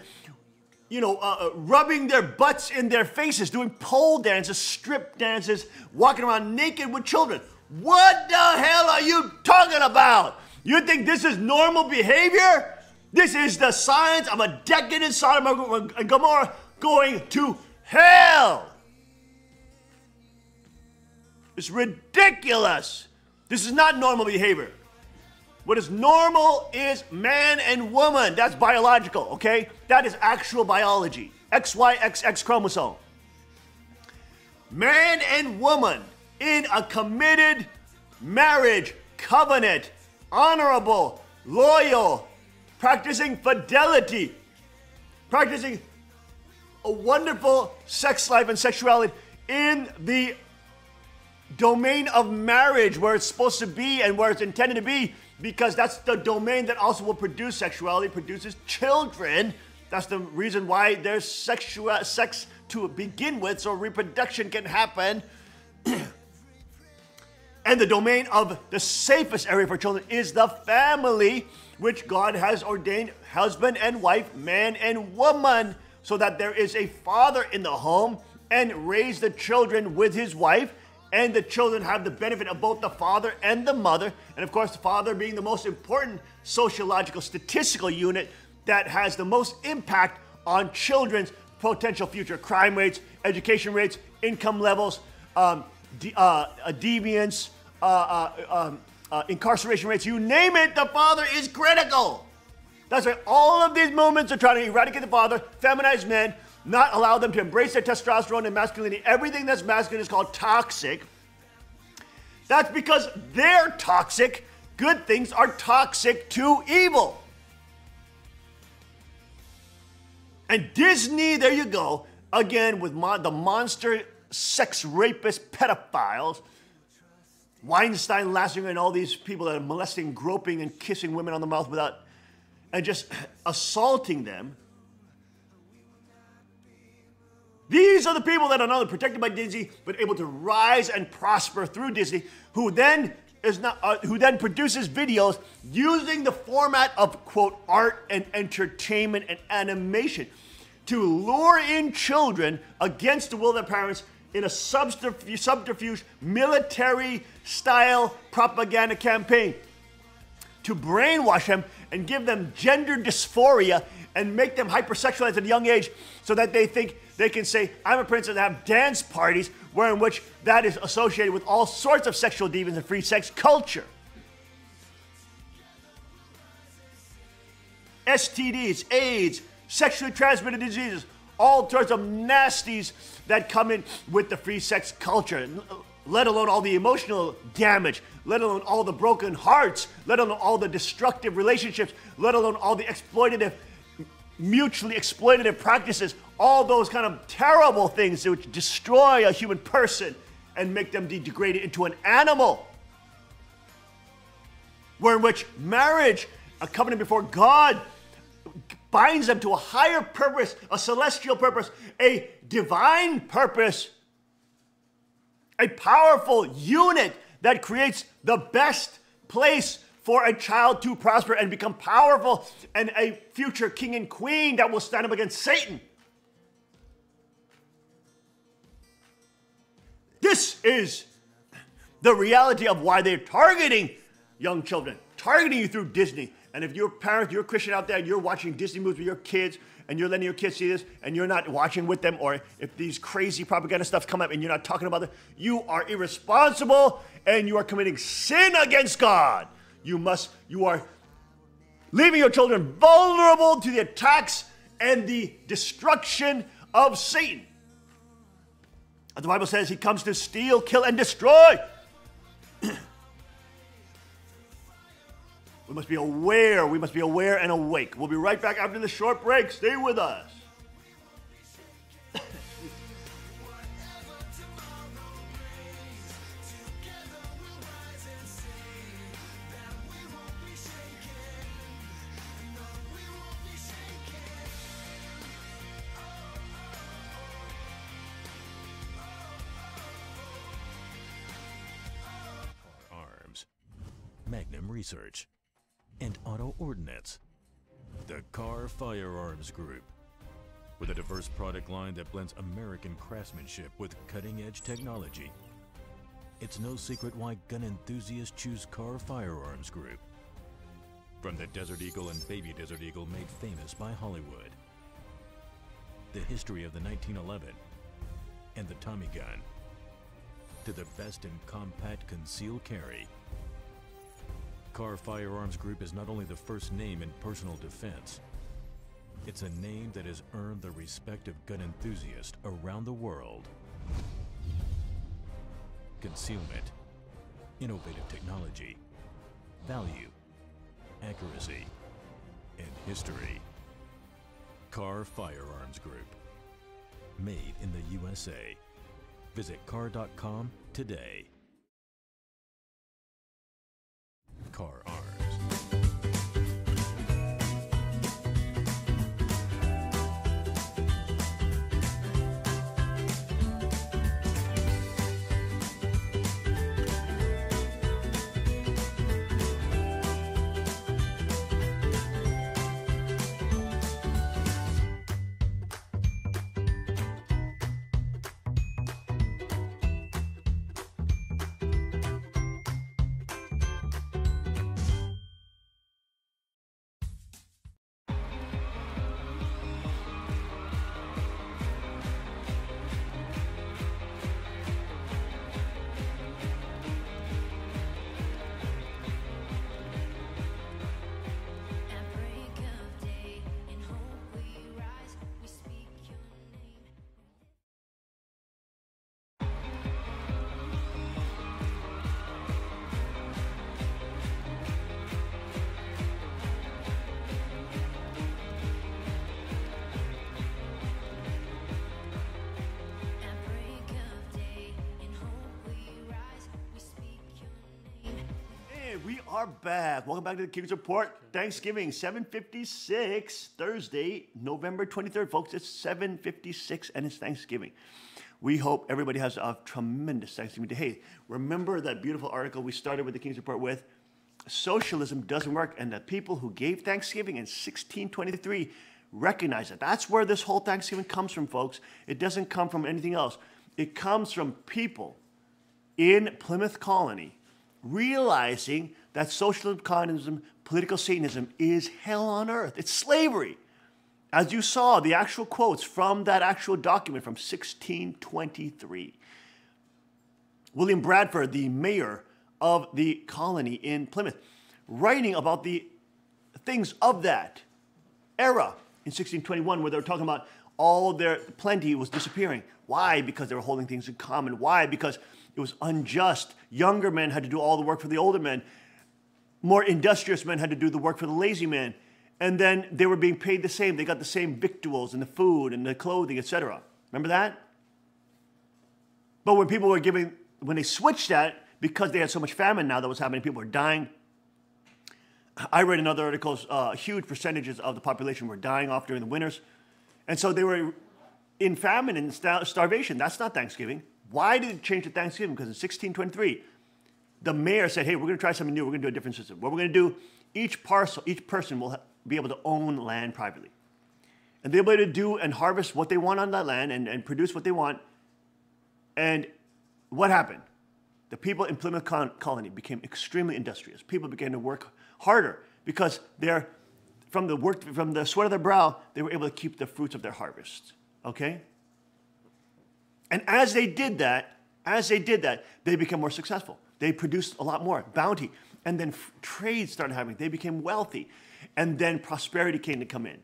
rubbing their butts in their faces, doing pole dances, strip dances, walking around naked with children. What the hell are you talking about? You think this is normal behavior? This is the signs of a decadent Sodom and Gomorrah going to hell. It's ridiculous. This is not normal behavior. What is normal is man and woman. That's biological, okay? That is actual biology. XYXX chromosome. Man and woman in a committed marriage, covenant, honorable, loyal, practicing fidelity, practicing a wonderful sex life and sexuality in the domain of marriage, where it's supposed to be and where it's intended to be, because that's the domain that also will produce sexuality, produces children. That's the reason why there's sex to begin with, so reproduction can happen. And the domain of the safest area for children is the family, which God has ordained husband and wife, man and woman, so that there is a father in the home and raise the children with his wife. And the children have the benefit of both the father and the mother. And of course, the father being the most important sociological statistical unit that has the most impact on children's potential future crime rates, education rates, income levels, deviance, incarceration rates, you name it, the father is critical. That's why all of these movements are trying to eradicate the father, feminize men, not allow them to embrace their testosterone and masculinity. Everything that's masculine is called toxic. That's because they're toxic. Good things are toxic to evil. And Disney, there you go, again with the monster sex rapist pedophiles, Weinstein, Lassinger, and all these people that are molesting, groping, and kissing women on the mouth and just assaulting them. These are the people that are not only protected by Disney, but able to rise and prosper through Disney, who then produces videos using the format of, quote, art and entertainment and animation to lure in children against the will of their parents in a subterfuge military-style propaganda campaign to brainwash them and give them gender dysphoria and make them hypersexualized at a young age so that they think they can say, I'm a princess, and have dance parties in which that is associated with all sorts of sexual deviance and free sex culture. STDs, AIDS, sexually transmitted diseases, all sorts of nasties that come in with the free sex culture, let alone all the emotional damage, let alone all the broken hearts, let alone all the destructive relationships, let alone all the mutually exploitative practices, all those kind of terrible things which destroy a human person and make them degrade into an animal. Where in which marriage, a covenant before God, binds them to a higher purpose, a celestial purpose, a divine purpose, a powerful unit that creates the best place for a child to prosper and become powerful, and a future king and queen that will stand up against Satan. This is the reality of why they're targeting young children, targeting you through Disney. And if you're a parent, you're a Christian out there, you're watching Disney movies with your kids, and you're letting your kids see this, and you're not watching with them, or if these crazy propaganda stuff come up and you're not talking about it, you are irresponsible, and you are committing sin against God. You are leaving your children vulnerable to the attacks and the destruction of Satan. As the Bible says, he comes to steal, kill, and destroy. We must be aware. We must be aware and awake. We'll be right back after this short break. Stay with us. Magnum Research, and Auto Ordnance. The Car Firearms Group, with a diverse product line that blends American craftsmanship with cutting-edge technology. It's no secret why gun enthusiasts choose Car Firearms Group. From the Desert Eagle and Baby Desert Eagle made famous by Hollywood, the history of the 1911 and the Tommy gun, to the best in compact concealed carry. Car Firearms Group is not only the first name in personal defense, it's a name that has earned the respect of gun enthusiasts around the world. Concealment, innovative technology, value, accuracy, and history. Car Firearms Group. Made in the USA. Visit car.com today. Car Arms. We are back. Welcome back to the King's Report. Thanksgiving, 7:56, Thursday, November 23rd, folks. It's 7:56 and it's Thanksgiving. We hope everybody has a tremendous Thanksgiving Day. Hey, remember that beautiful article we started with the King's Report with? Socialism doesn't work, and the people who gave Thanksgiving in 1623 recognize it. That's where this whole Thanksgiving comes from, folks. It doesn't come from anything else. It comes from people in Plymouth Colony realizing that socialism, communism, political Satanism is hell on earth. It's slavery. As you saw, the actual quotes from that actual document from 1623. William Bradford, the mayor of the colony in Plymouth, writing about the things of that era in 1621, where they were talking about all their plenty was disappearing. Why? Because they were holding things in common. Why? Because it was unjust. Younger men had to do all the work for the older men. More industrious men had to do the work for the lazy men. And then they were being paid the same. They got the same victuals and the food and the clothing, etc. Remember that? But when people were when they switched that, because they had so much famine now that was happening, people were dying. I read in other articles, huge percentages of the population were dying off during the winters. And so they were in famine and starvation. That's not Thanksgiving. Why did it change to Thanksgiving? Because in 1623, the mayor said, hey, we're going to try something new. We're going to do a different system. What we're going to do, each person will be able to own land privately. And they'll be able to do and harvest what they want on that land and produce what they want. And what happened? The people in Plymouth Colony became extremely industrious. People began to work harder because from the sweat of their brow, they were able to keep the fruits of their harvest. Okay? And as they did that, they became more successful. They produced a lot more bounty. And then trade started happening. They became wealthy. And then prosperity came to come in.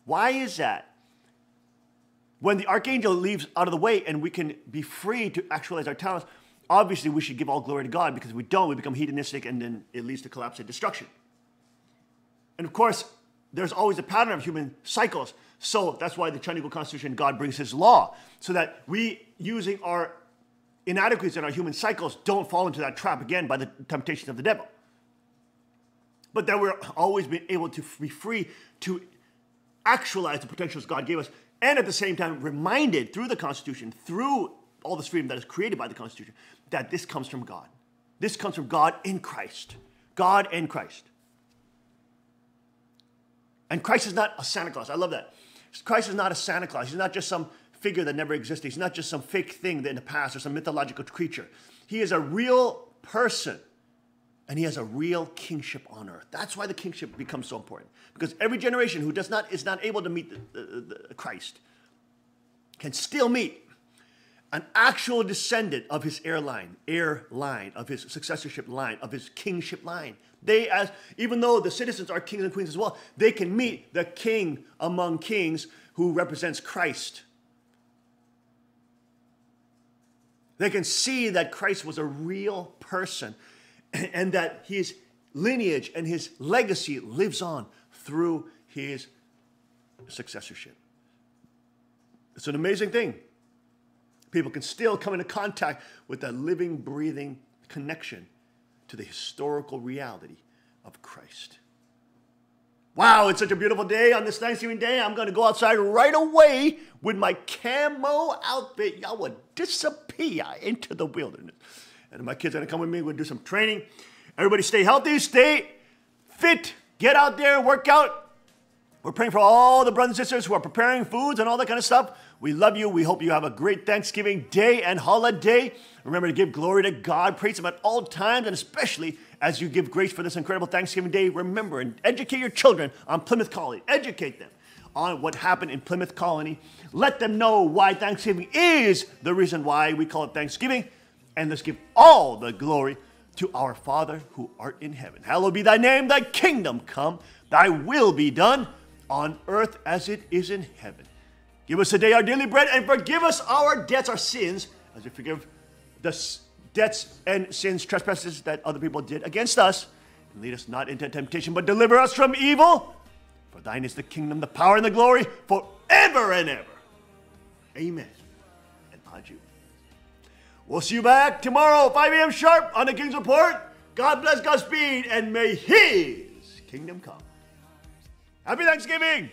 Why is that? When the archangel leaves out of the way and we can be free to actualize our talents, obviously we should give all glory to God, because if we don't, we become hedonistic and then it leads to collapse and destruction. And of course, there's always a pattern of human cycles. So that's why the Chinese Constitution, God brings his law, so that we, using our inadequacies in our human cycles, don't fall into that trap again by the temptations of the devil. But that we're always being able to be free to actualize the potentials God gave us, and at the same time reminded through the Constitution, through all this freedom that is created by the Constitution, that this comes from God. This comes from God in Christ. God and Christ. And Christ is not a Santa Claus. I love that. Christ is not a Santa Claus. He's not just some figure that never existed. He's not just some fake thing in the past or some mythological creature. He is a real person. And he has a real kingship on earth. That's why the kingship becomes so important. Because every generation who is not able to meet the Christ can still meet an actual descendant of his heir line, of his successorship line, of his kingship line. They, even though the citizens are kings and queens as well, they can meet the king among kings who represents Christ. They can see that Christ was a real person and that his lineage and his legacy lives on through his successorship. It's an amazing thing. People can still come into contact with that living, breathing connection to the historical reality of Christ. Wow, it's such a beautiful day on this Thanksgiving Day. I'm going to go outside right away with my camo outfit. Y'all would disappear into the wilderness. And my kids are going to come with me. We'll do some training. Everybody stay healthy, stay fit. Get out there, work out. We're praying for all the brothers and sisters who are preparing foods and all that kind of stuff. We love you. We hope you have a great Thanksgiving day and holiday. Remember to give glory to God. Praise him at all times, and especially as you give grace for this incredible Thanksgiving Day. Remember and educate your children on Plymouth Colony. Educate them on what happened in Plymouth Colony. Let them know why Thanksgiving is the reason why we call it Thanksgiving. And let's give all the glory to our Father who art in heaven. Hallowed be thy name, thy kingdom come, thy will be done on earth as it is in heaven. Give us today our daily bread and forgive us our debts, our sins, as we forgive the debts and sins, trespasses that other people did against us. And lead us not into temptation, but deliver us from evil. For thine is the kingdom, the power, and the glory forever and ever. Amen. And adieu. We'll see you back tomorrow, 5 a.m. sharp on the King's Report. God bless, Godspeed, and may his kingdom come. Happy Thanksgiving!